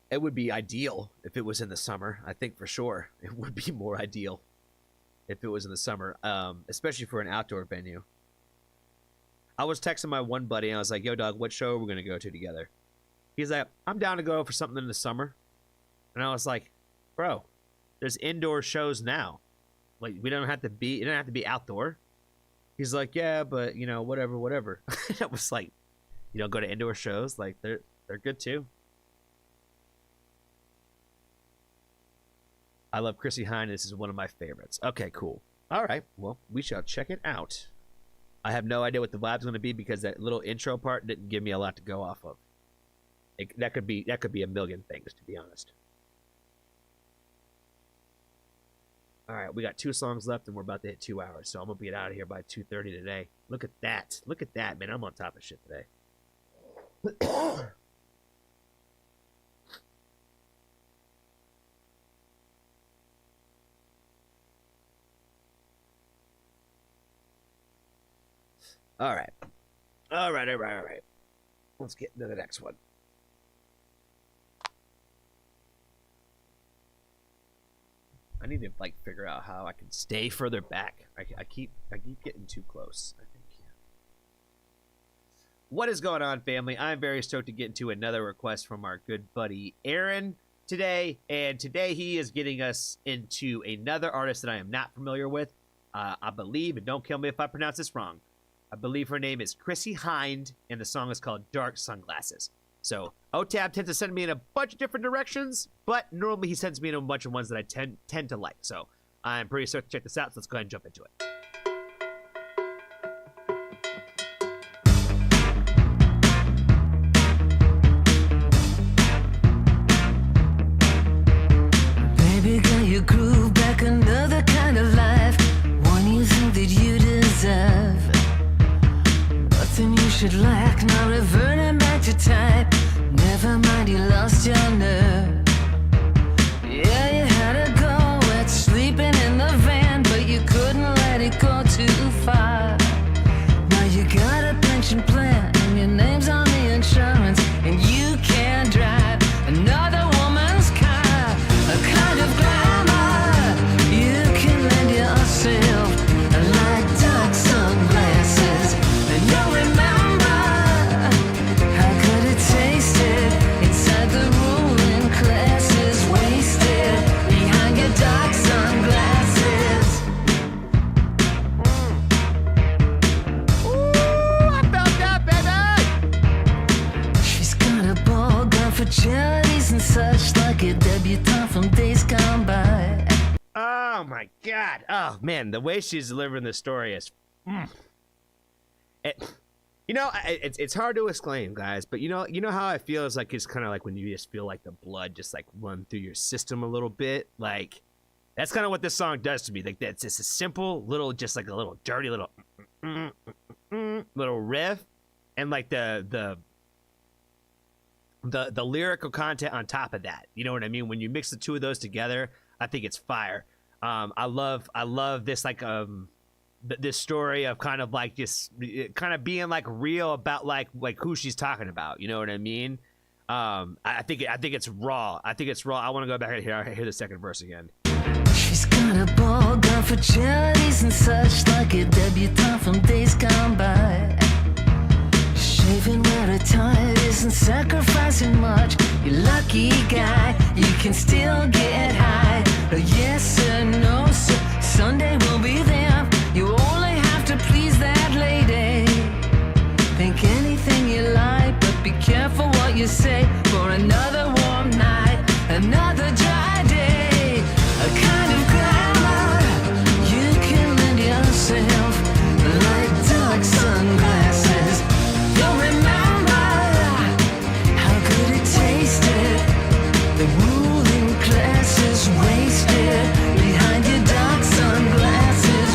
It would be ideal if it was in the summer. I think for sure it would be more ideal if it was in the summer, especially for an outdoor venue. I was texting my one buddy, and I was like, yo, dog, what show are we going to go to together? He's like, I'm down to go for something in the summer. And I was like, bro, there's indoor shows now. Like, it don't have to be outdoor. He's like, yeah, but, you know, whatever. I was like, you don't go to indoor shows? Like, they're good, too. I love Chrissie Hynde. This is one of my favorites. Okay, cool. All right. Well, we shall check it out. I have no idea what the vibe's going to be because that little intro part didn't give me a lot to go off of. That could be a million things, to be honest. All right, we got 2 songs left, and we're about to hit 2 hours, so I'm going to be out of here by 2:30 today. Look at that. Look at that, man. I'm on top of shit today. All right. Let's get into the next one. I need to like figure out how I can stay further back. I keep getting too close, I think. What is going on, family? I'm very stoked to get into another request from our good buddy Aaron today, and today he is getting us into another artist that I am not familiar with. I believe, and don't kill me if I pronounce this wrong, I believe her name is Chrissie Hynde, and the song is called Dark Sunglasses. So, OTAB tends to send me in a bunch of different directions, but normally he sends me in a bunch of ones that I tend to like. So, I'm pretty stoked to check this out, so let's go ahead and jump into it. Baby, it go too far. Now you got a pension plan and your name's on the insurance, and you can't drive another woman's car. A kind of glamour you can lend yourself, like dark sunglasses, and you'll remember how good it tasted inside the ruling classes, wasted behind your dark sunglasses. Ooh, I felt that, baby. She's got a ball gun for charities and such, like a debutante from days gone by. Oh my god. Oh man, the way she's delivering this story is it's hard to explain, guys, but you know how I feel is like it's kind of like when you just feel like the blood just like run through your system a little bit. Like that's kind of what this song does to me. Like that's just a simple little, just like a little dirty little little riff, and like the lyrical content on top of that. You know what I mean? When you mix the two of those together, I think it's fire. I love this like this story of kind of like just kind of being like real about like who she's talking about. You know what I mean? I think it's raw. I think it's raw. I want to go back and hear the second verse again. She's got a ball gun for charities and such, like a debutante from days gone by. Shaving where her time isn't sacrificing much. You lucky guy, you can still get high. Oh, yes sir, no sir, Sunday will be there. You only have to please that lady. Think anything you like, but be careful what you say. For another warm night, another dry day, a kind of glamour you can lend yourself, like dark sunglasses. You'll remember how good it tasted. The ruling classes wasted behind your dark sunglasses.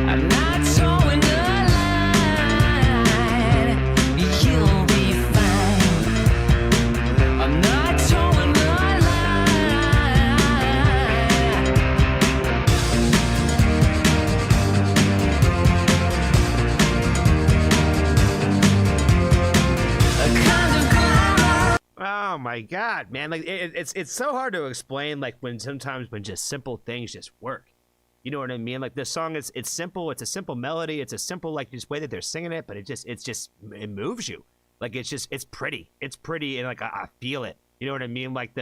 I'm not towing the line, you'll be fine. I'm not towing the line. A kind of glamour. Oh my god, man! Like it's so hard to explain. Like when just simple things just work. You know what I mean? Like this song is it's simple. It's a simple melody. It's a simple like just way that they're singing it, but it moves you. Like it's pretty. It's pretty, and like I feel it. You know what I mean? Like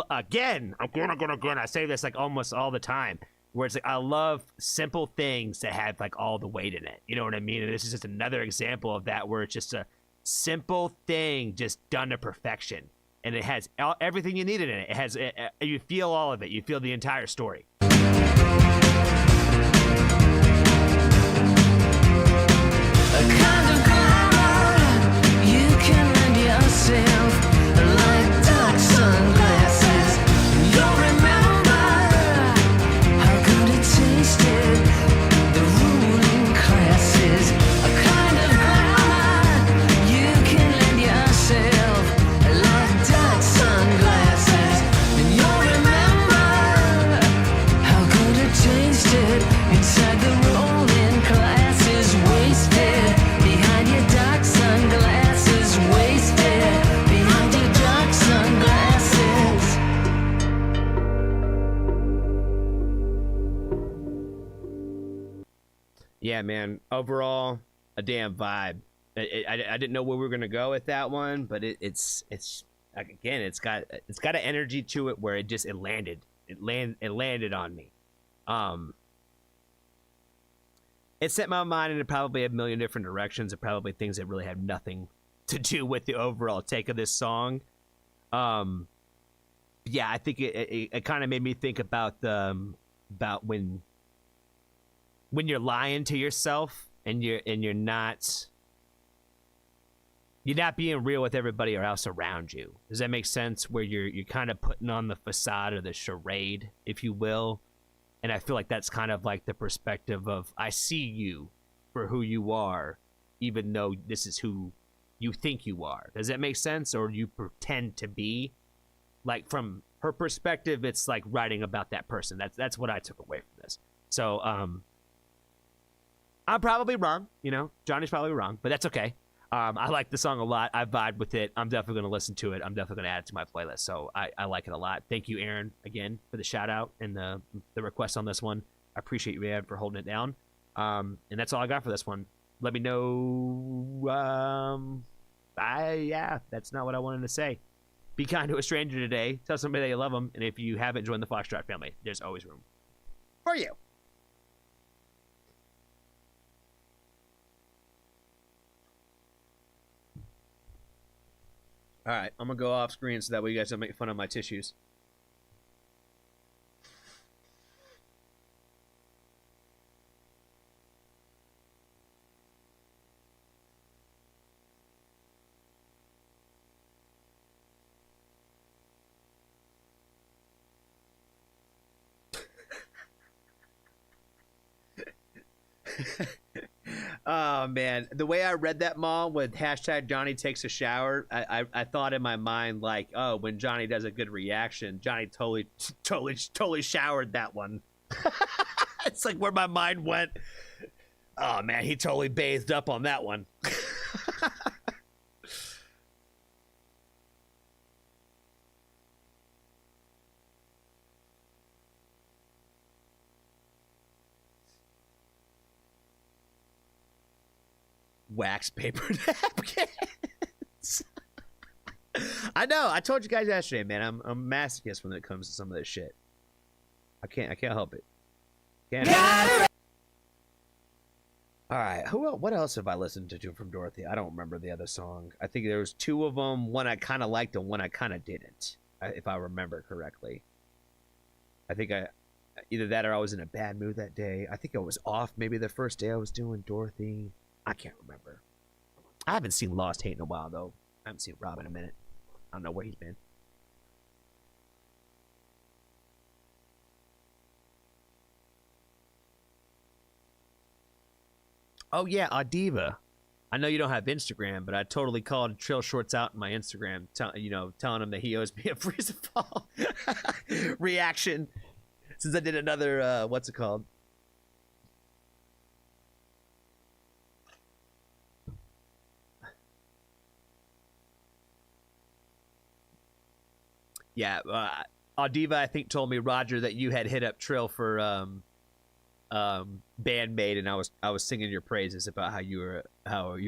again. I say this like almost all the time. Where it's like I love simple things that have like all the weight in it. You know what I mean? And this is just another example of that, where it's just a simple thing just done to perfection, and it has everything you needed in it. It has you feel all of it. You feel the entire story. A kind of glamour you can lend yourself, like dark sunglasses. You'll remember how good it tasted. The ruling classes. A kind of glamour you can lend yourself, like dark sunglasses. And you'll remember how good it tasted inside the rolling classes, wasted behind your dark sunglasses, wasted behind your dark sunglasses. Yeah, man. Overall, a damn vibe. I didn't know where we were gonna go with that one, but it's like, again, it's got an energy to it where it landed. It landed on me. It set my mind into probably a million different directions, and probably things that really have nothing to do with the overall take of this song. Yeah, I think it kind of made me think about when you're lying to yourself and you're not being real with everybody else around you. Does that make sense? Where you're kind of putting on the facade or the charade, if you will. And I feel like that's kind of like the perspective of, I see you for who you are, even though this is who you think you are. Does that make sense? Or you pretend to be? Like from her perspective, it's like writing about that person. That's what I took away from this. So I'm probably wrong, you know. Johnny's probably wrong, but that's okay. I like the song a lot. I vibe with it. I'm definitely going to listen to it. I'm definitely going to add it to my playlist. So I like it a lot. Thank you, Aaron, again, for the shout out and the request on this one. I appreciate you, Aaron, for holding it down. And that's all I got for this one. Let me know. Yeah, that's not what I wanted to say. Be kind to a stranger today. Tell somebody that you love them. And if you haven't joined the Foxtrot family, there's always room for you. All right, I'm going to go off screen so that way you guys don't make fun of my tissues. Oh man, the way I read that, Mom, with hashtag Johnny takes a shower, I thought in my mind like, oh, when Johnny does a good reaction, Johnny totally showered that one. It's like where my mind went. Oh man, he totally bathed up on that one. Wax paper napkins. I know. I told you guys yesterday, man. I'm a masochist when it comes to some of this shit. I can't help it. Can't help it. All right. What else have I listened to from Dorothy? I don't remember the other song. I think there was two of them. One I kind of liked and one I kind of didn't, if I remember correctly. I think either that or I was in a bad mood that day. I think I was off maybe the first day I was doing Dorothy. I can't remember. I haven't seen Lost Hate in a while, though. I haven't seen Rob in a minute. I don't know where he's been. Oh, yeah, Adiva. I know you don't have Instagram, but I totally called Trail Shorts out in my Instagram, telling him that he owes me a freeze and fall reaction. Since I did another, what's it called? Yeah, Audiva, I think, told me, Roger, that you had hit up Trill for Bandmaid, and I was singing your praises about how you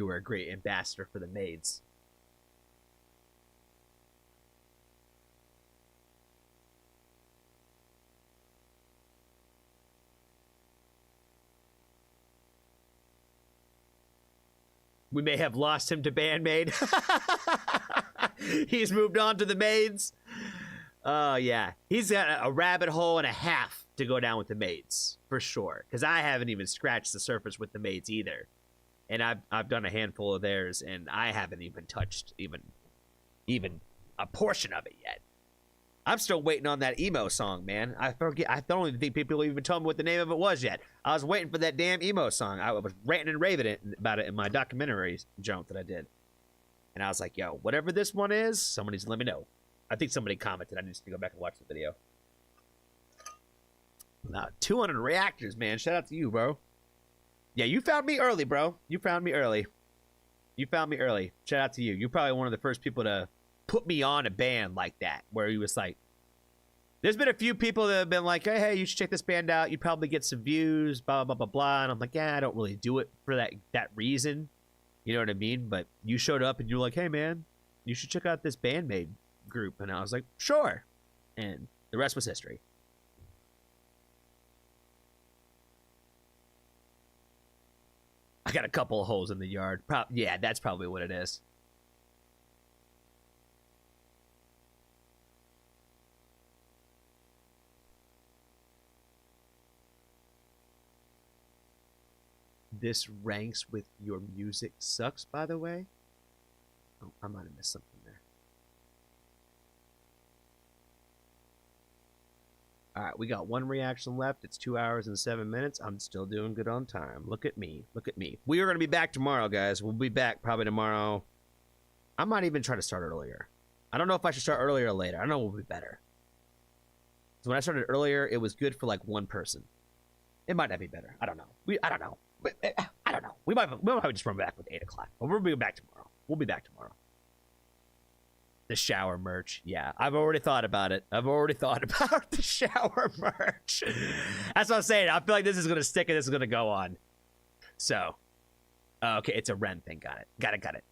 were a great ambassador for the maids. We may have lost him to Bandmaid. He's moved on to the maids. Oh, yeah. He's got a rabbit hole and a half to go down with the maids, for sure. Because I haven't even scratched the surface with the maids either. And I've done a handful of theirs, and I haven't even touched even a portion of it yet. I'm still waiting on that emo song, man. I don't even think people even told me what the name of it was yet. I was waiting for that damn emo song. I was ranting and raving about it in my documentary jump that I did. And I was like, yo, whatever this one is, somebody just let me know. I think somebody commented. I need to go back and watch the video. 200 reactors, man. Shout out to you, bro. Yeah, you found me early, bro. You found me early. Shout out to you. You're probably one of the first people to put me on a band like that, where he was like, there's been a few people that have been like, hey, you should check this band out. You'd probably get some views, blah, blah, blah, blah. And I'm like, yeah, I don't really do it for that reason. You know what I mean? But you showed up and you're like, hey, man, you should check out this Bandmaid group. And I was like, sure. And the rest was history. I got a couple of holes in the yard. Yeah, that's probably what it is. This ranks with your music sucks, by the way. Oh, I might have missed something there. All right, we got one reaction left. It's 2 hours and 7 minutes. I'm still doing good on time. Look at me. Look at me. We are going to be back tomorrow, guys. We'll be back probably tomorrow. I might even try to start earlier. I don't know if I should start earlier or later. I don't know what would be better. So when I started earlier, it was good for like one person. It might not be better. I don't know. I don't know. I don't know. We might just run back with 8 o'clock. But we'll be back tomorrow. We'll be back tomorrow. The shower merch. Yeah, I've already thought about it. I've already thought about the shower merch. That's what I'm saying. I feel like this is going to stick and this is going to go on. So, okay, it's a Ren thing. Got it. Got it.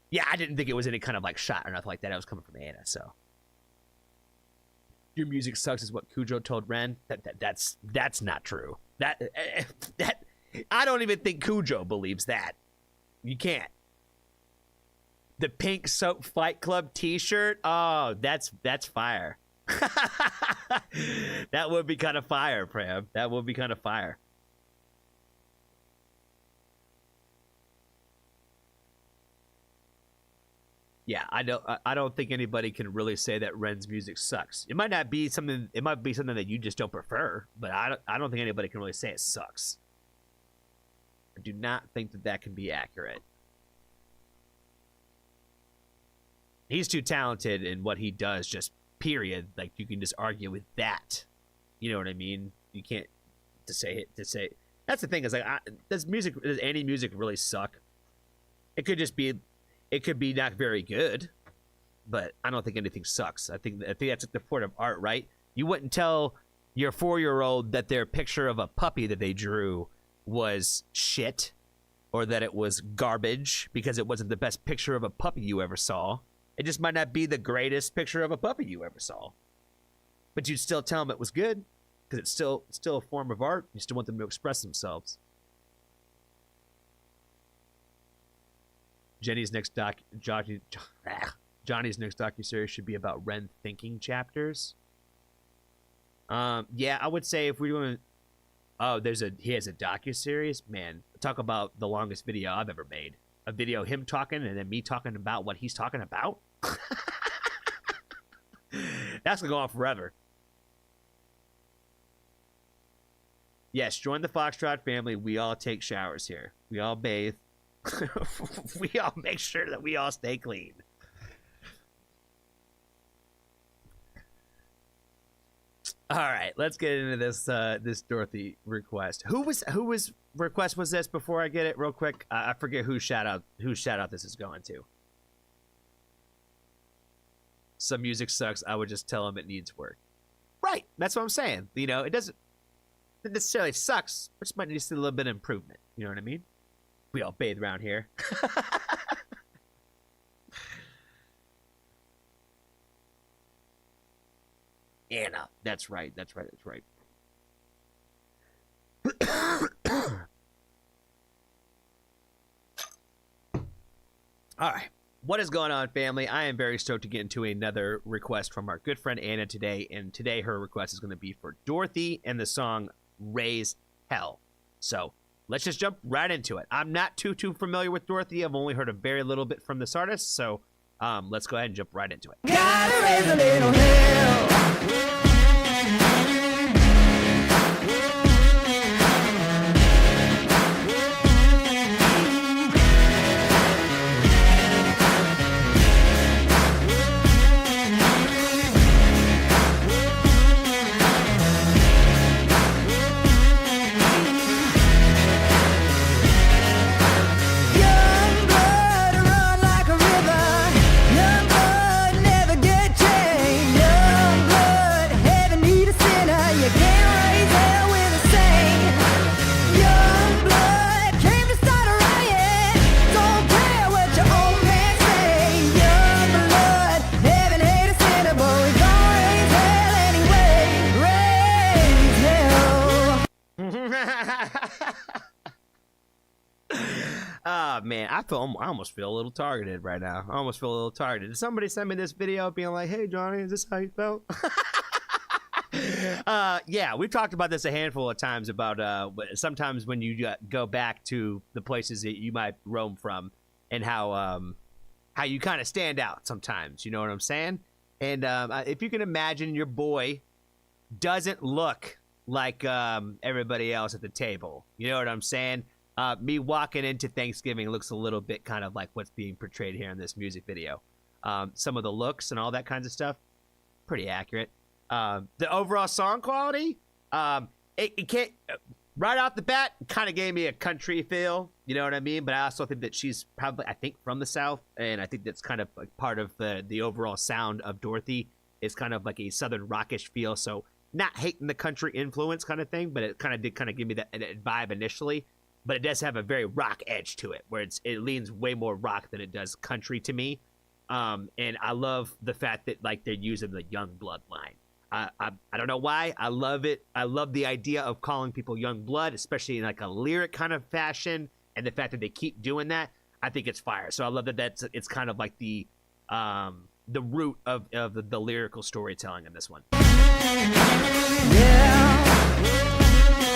Yeah, I didn't think it was any kind of like shot or nothing like that. It was coming from Anna, so. Your music sucks is what Cujo told Ren. That's not true. That I don't even think Cujo believes that. You can't. The pink soap Fight Club t-shirt. Oh, that's fire. That would be kind of fire, Pram. That would be kind of fire. Yeah, I don't think anybody can really say that Ren's music sucks. It might not be something. It might be something that you just don't prefer, but I don't think anybody can really say it sucks. I do not think that can be accurate. He's too talented in what he does, just period. Like, you can just argue with that. You know what I mean? You can't to say. That's the thing, is like, does any music really suck? It could just be. It could be not very good, but I don't think anything sucks. I think that's the point of art, right? You wouldn't tell your 4-year-old that their picture of a puppy that they drew was shit, or that it was garbage because it wasn't the best picture of a puppy you ever saw. It just might not be the greatest picture of a puppy you ever saw. But you'd still tell them it was good, because it's still a form of art. You still want them to express themselves. Johnny's next docuseries should be about Ren thinking chapters. Yeah, I would say if we're doing... Oh, he has a docuseries? Man, talk about the longest video I've ever made. A video of him talking and then me talking about what he's talking about? That's going to go on forever. Yes, join the Foxtrot family. We all take showers here. We all bathe. We all make sure that we all stay clean. All right, let's get into this this Dorothy request. Whose request was this? Before I get it, real quick, I forget whose shout out this is going to. Some music sucks. I would just tell him it needs work. Right, that's what I'm saying. You know, it doesn't necessarily sucks, but just might need to see a little bit of improvement. You know what I mean? We all bathe around here. Anna. That's right. All right. What is going on, family? I am very stoked to get into another request from our good friend Anna today. And today her request is going to be for Dorothy and the song Raise Hell. So let's just jump right into it. I'm not too familiar with Dorothy. I've only heard a very little bit from this artist, so let's go ahead and jump right into it. Gotta raise a little hell. Young blood run like a river. Young blood never get chained. Young blood heaven need a sinner. You can't raise hell with a saint. Young blood came to start a riot. Don't care what your own man say. Young blood heaven hate a sinner, but we gon' raise hell anyway. Raise hell. Ah, man, I almost feel a little targeted right now. I almost feel a little targeted. Did somebody send me this video being like, "Hey, Johnny, is this how you felt?" Yeah, we've talked about this a handful of times about sometimes when you go back to the places that you might roam from, and how you kind of stand out sometimes. You know what I'm saying? And if you can imagine, your boy doesn't look like everybody else at the table. You know what I'm saying? Me walking into Thanksgiving looks a little bit kind of like what's being portrayed here in this music video. some of the looks and all that kinds of stuff, pretty accurate. The overall song quality, it can't right off the bat kind of gave me a country feel, you know what I mean? But I also think that she's probably, I think, from the South, and I think that's kind of like part of the overall sound of Dorothy is kind of like a Southern rockish feel. So not hating the country influence kind of thing, but it kind of did kind of give me that vibe initially. But it does have a very rock edge to it, where it leans way more rock than it does country to me. And I love the fact that like they're using the young blood line. I don't know why. I love it. I love the idea of calling people young blood, especially in like a lyric kind of fashion, and the fact that they keep doing that. I think it's fire. So I love that it's kind of like the root of the lyrical storytelling in this one.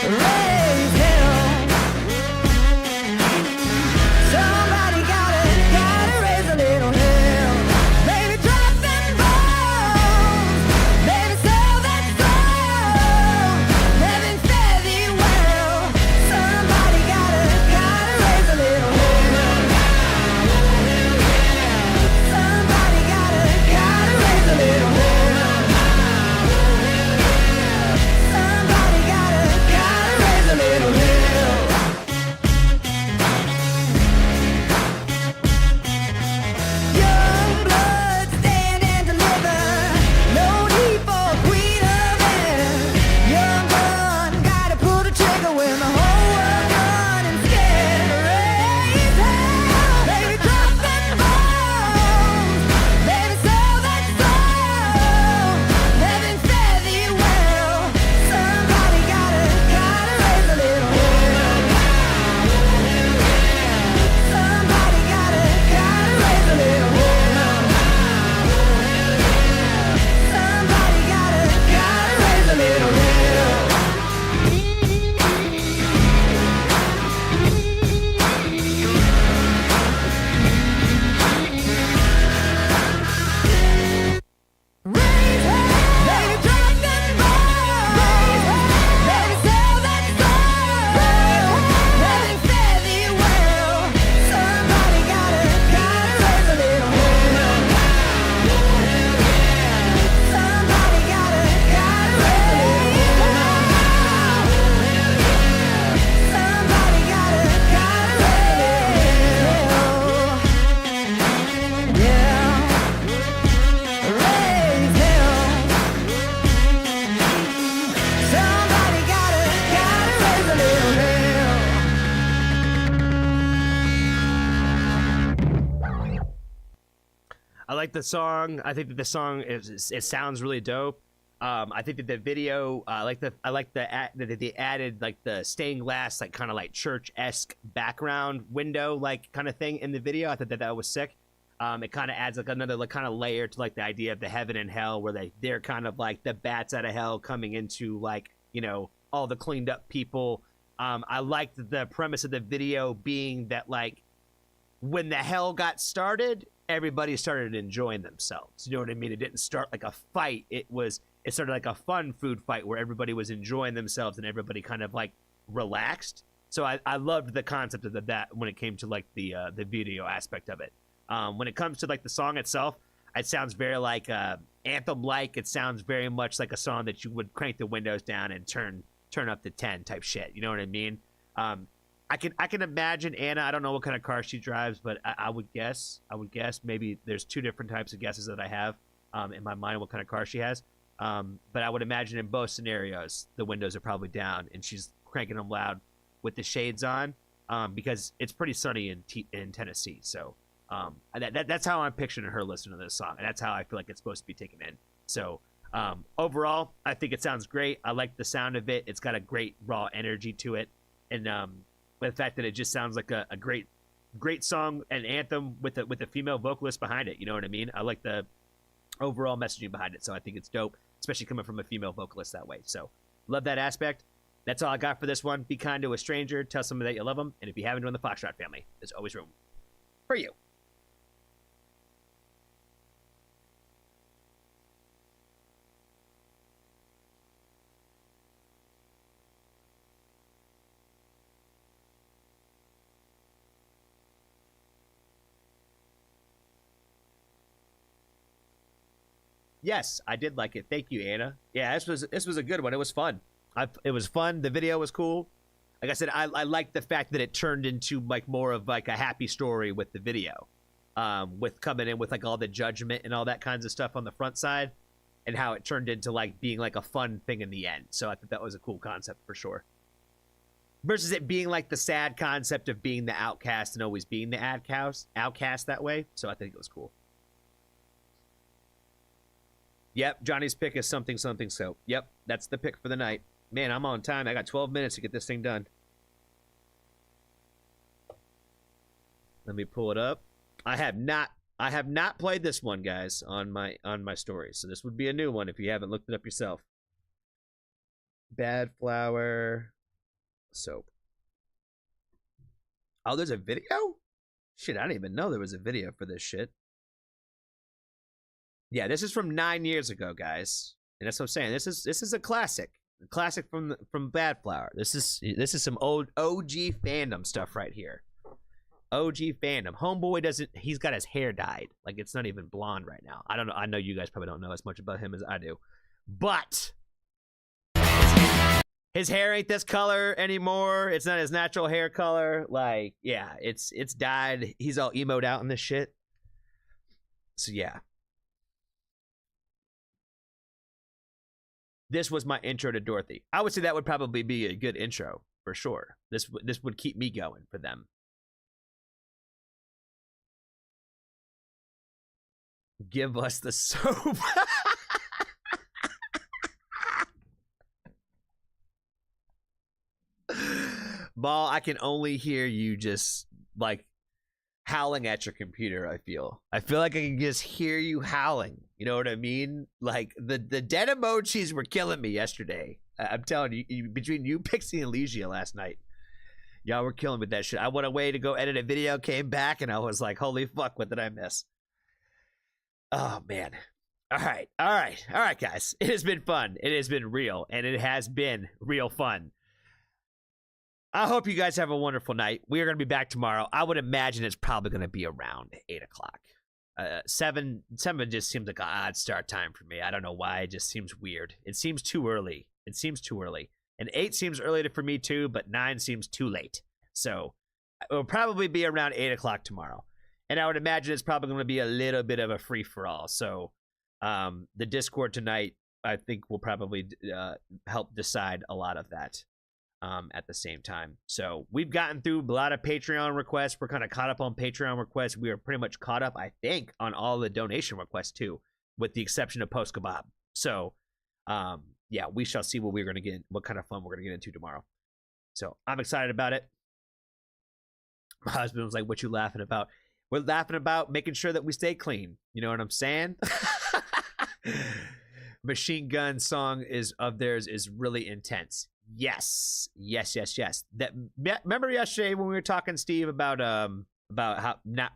Raise hell. Somebody gotta raise a little hell. Baby, drop them bombs. Baby, sell that soul. Heaven fed thee well. Somebody gotta raise a little hell. Somebody gotta raise a little hell. Somebody gotta raise a little hell. Young blood, stand and deliver. No need for queen of air. Young blood, gotta pull the trigger when the whole world running scared. Raise hell, baby, drop them bombs. Baby, sell that soul. Heaven fed thee well. Somebody gotta raise a little hell. Somebody gotta raise a little hell. Somebody gotta raise a little hell. Raise hell, baby, drop them bombs. Baby, sell that soul. Heaven fed thee well. Somebody gotta raise a little hell. Somebody gotta raise a little hell. Somebody gotta raise a little hell. Yeah. Raise hell. Somebody gotta raise a little hell. I like the song. I think that the song it sounds really dope. I think that the video, I like that they added like the stained glass, like kind of like church-esque background window, like kind of thing in the video. I thought that was sick. It kind of adds like another like kind of layer to like the idea of the heaven and hell, where they're kind of like the bats out of hell coming into like, you know, all the cleaned up people. I liked the premise of the video being that like when the hell got started, everybody started enjoying themselves. You know what I mean? It didn't start like a fight. It started like a fun food fight where everybody was enjoying themselves and everybody kind of like relaxed. So I loved the concept of that when it came to like the video aspect of it. When it comes to like the song itself, it sounds very like anthem-like. It sounds very much like a song that you would crank the windows down and turn up to 10 type shit. You know what I mean? I can imagine Anna. I don't know what kind of car she drives, but I would guess maybe there's two different types of guesses that I have in my mind what kind of car she has. But I would imagine in both scenarios the windows are probably down and she's cranking them loud with the shades on because it's pretty sunny in Tennessee. So that's how I'm picturing her listening to this song, and that's how I feel like it's supposed to be taken in. So overall, I think it sounds great. I like the sound of it. It's got a great raw energy to it, and the fact that it just sounds like a great song and anthem with a female vocalist behind it. You know what I mean? I like the overall messaging behind it, so I think it's dope, especially coming from a female vocalist that way. So love that aspect. That's all I got for this one. Be kind to a stranger. Tell somebody that you love them. And if you haven't joined the Foxtrot family, there's always room for you. Yes, I did like it. Thank you, Anna. Yeah, this was a good one. It was fun. It was fun. The video was cool. Like I said, I liked the fact that it turned into like more of like a happy story with the video, with coming in with like all the judgment and all that kinds of stuff on the front side, and how it turned into like being like a fun thing in the end. So I think that was a cool concept for sure. Versus it being like the sad concept of being the outcast and always being the outcast that way. So I think it was cool. Yep, Johnny's pick is something soap. Yep, that's the pick for the night. Man, I'm on time. I got 12 minutes to get this thing done. Let me pull it up. I have not played this one, guys, on my story. So this would be a new one if you haven't looked it up yourself. Bad Flower Soap. Oh, there's a video? Shit, I didn't even know there was a video for this shit. Yeah, this is from 9 years ago, guys. And that's what I'm saying. This is a classic. A classic from Bad Flower. This is some old OG fandom stuff right here. OG fandom. Homeboy he's got his hair dyed. Like it's not even blonde right now. I don't know. I know you guys probably don't know as much about him as I do. But his hair ain't this color anymore. It's not his natural hair color. Like, yeah, it's dyed. He's all emoed out in this shit. So yeah. This was my intro to Dorothy. I would say that would probably be a good intro for sure. This would keep me going for them. Give us the soap. Ball, I can only hear you just like howling at your computer. I feel like I can just hear you howling. You know what I mean? Like the dead emojis were killing me yesterday. I'm telling you, between you, Pixie, and Legia last night, y'all were killing me with that shit. I went away to go edit a video, came back, and I was like, holy fuck, what did I miss? Oh man. All right, guys. It has been fun. It has been real, and it has been real fun. I hope you guys have a wonderful night. We are going to be back tomorrow. I would imagine it's probably going to be around 8 o'clock. 7 just seems like an odd start time for me. I don't know why. It just seems weird. It seems too early. And 8 seems early for me too, but 9 seems too late. So it will probably be around 8 o'clock tomorrow. And I would imagine it's probably going to be a little bit of a free-for-all. So the Discord tonight, I think, will probably help decide a lot of that. At the same time. So we've gotten through a lot of Patreon requests. We're kind of caught up on Patreon requests. We are pretty much caught up, I think, on all the donation requests too, with the exception of Post Kebab. So yeah, we shall see what what kind of fun we're gonna get into tomorrow. So I'm excited about it. My husband was like, what you laughing about? We're laughing about making sure that we stay clean. You know what I'm saying? Machine Gun song of theirs is really intense. Yes. Remember yesterday when we were talking, Steve, about how not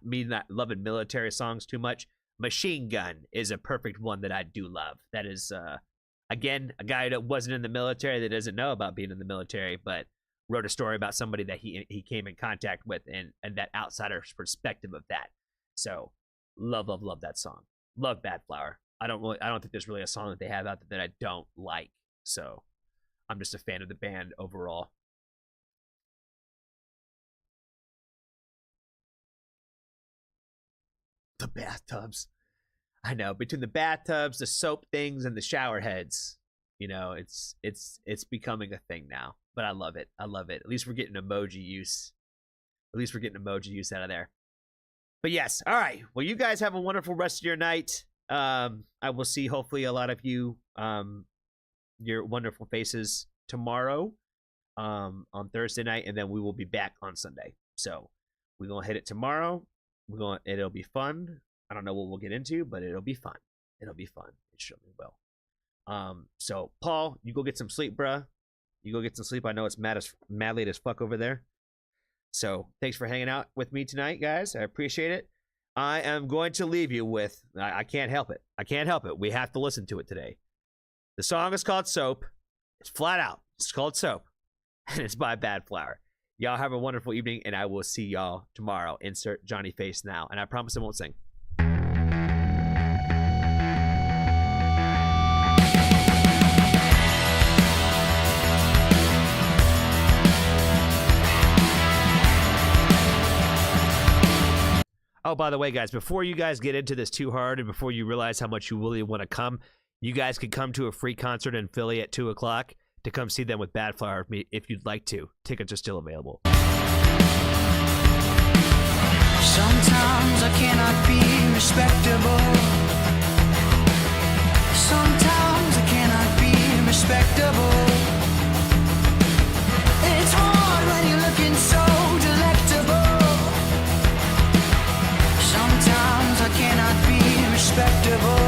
loving military songs too much? Machine Gun is a perfect one that I do love. That is again a guy that wasn't in the military, that doesn't know about being in the military, but wrote a story about somebody that he came in contact with, and that outsider's perspective of that. So love that song. Love Bad Flower. I don't think there's really a song that they have out there that I don't like. So I'm just a fan of the band overall. The bathtubs. I know, between the bathtubs, the soap things, and the shower heads, you know, it's becoming a thing now. But I love it. At least we're getting emoji use. Out of there. But yes, all right. Well, you guys have a wonderful rest of your night. I will see hopefully a lot of you, your wonderful faces tomorrow, on Thursday night, and then we will be back on Sunday. So we're gonna hit it tomorrow. It'll be fun. I don't know what we'll get into, but it'll be fun. It surely will. So Paul, you go get some sleep, bruh. You go get some sleep. I know it's mad late as fuck over there. So thanks for hanging out with me tonight, guys. I appreciate it. I am going to leave you with, I can't help it. We have to listen to it today. The song is called Soap. It's flat out. It's called Soap. And it's by Bad Flower. Y'all have a wonderful evening, and I will see y'all tomorrow. Insert Johnny face now. And I promise I won't sing. Oh, by the way, guys, before you guys get into this too hard and before you realize how much you really want to come, you guys could come to a free concert in Philly at 2 o'clock to come see them with Bad Flower if you'd like to. Tickets are still available. Sometimes I cannot be respectable. Sometimes I cannot be respectable. It's hard when you're looking so delectable. Sometimes I cannot be respectable.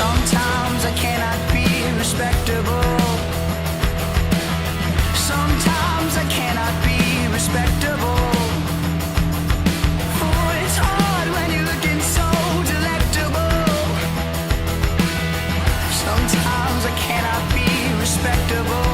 Sometimes I cannot be respectable. Sometimes I cannot be respectable. Oh, it's hard when you're looking so delectable. Sometimes I cannot be respectable.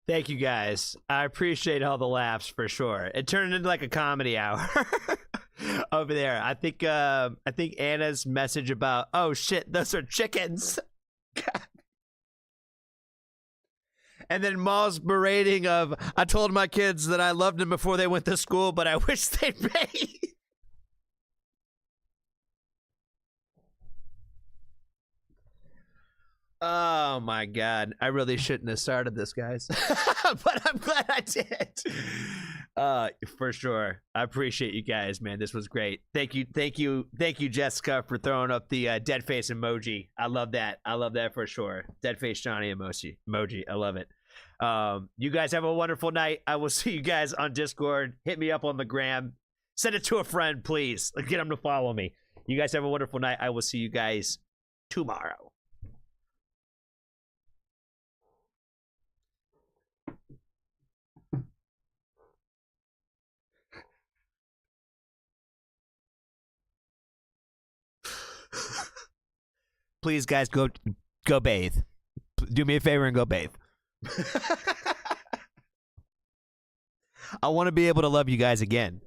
Thank you guys. I appreciate all the laughs for sure. It turned into like a comedy hour over there. I think Anna's message about, oh shit, those are chickens. And then Maul's berating of, I told my kids that I loved them before they went to school, but I wish they'd pay. Oh my god, I really shouldn't have started this, guys. But I'm glad I did. For sure. I appreciate you guys, man. This was great. Thank you, Jessica, for throwing up the dead face emoji. I love that. I love that for sure. Dead face Johnny emoji. I love it. You guys have a wonderful night. I will see you guys on Discord. Hit me up on the gram. Send it to a friend, please. Get them to follow me. You guys have a wonderful night. I will see you guys tomorrow. Please, guys, go bathe. Do me a favor and go bathe. I want to be able to love you guys again.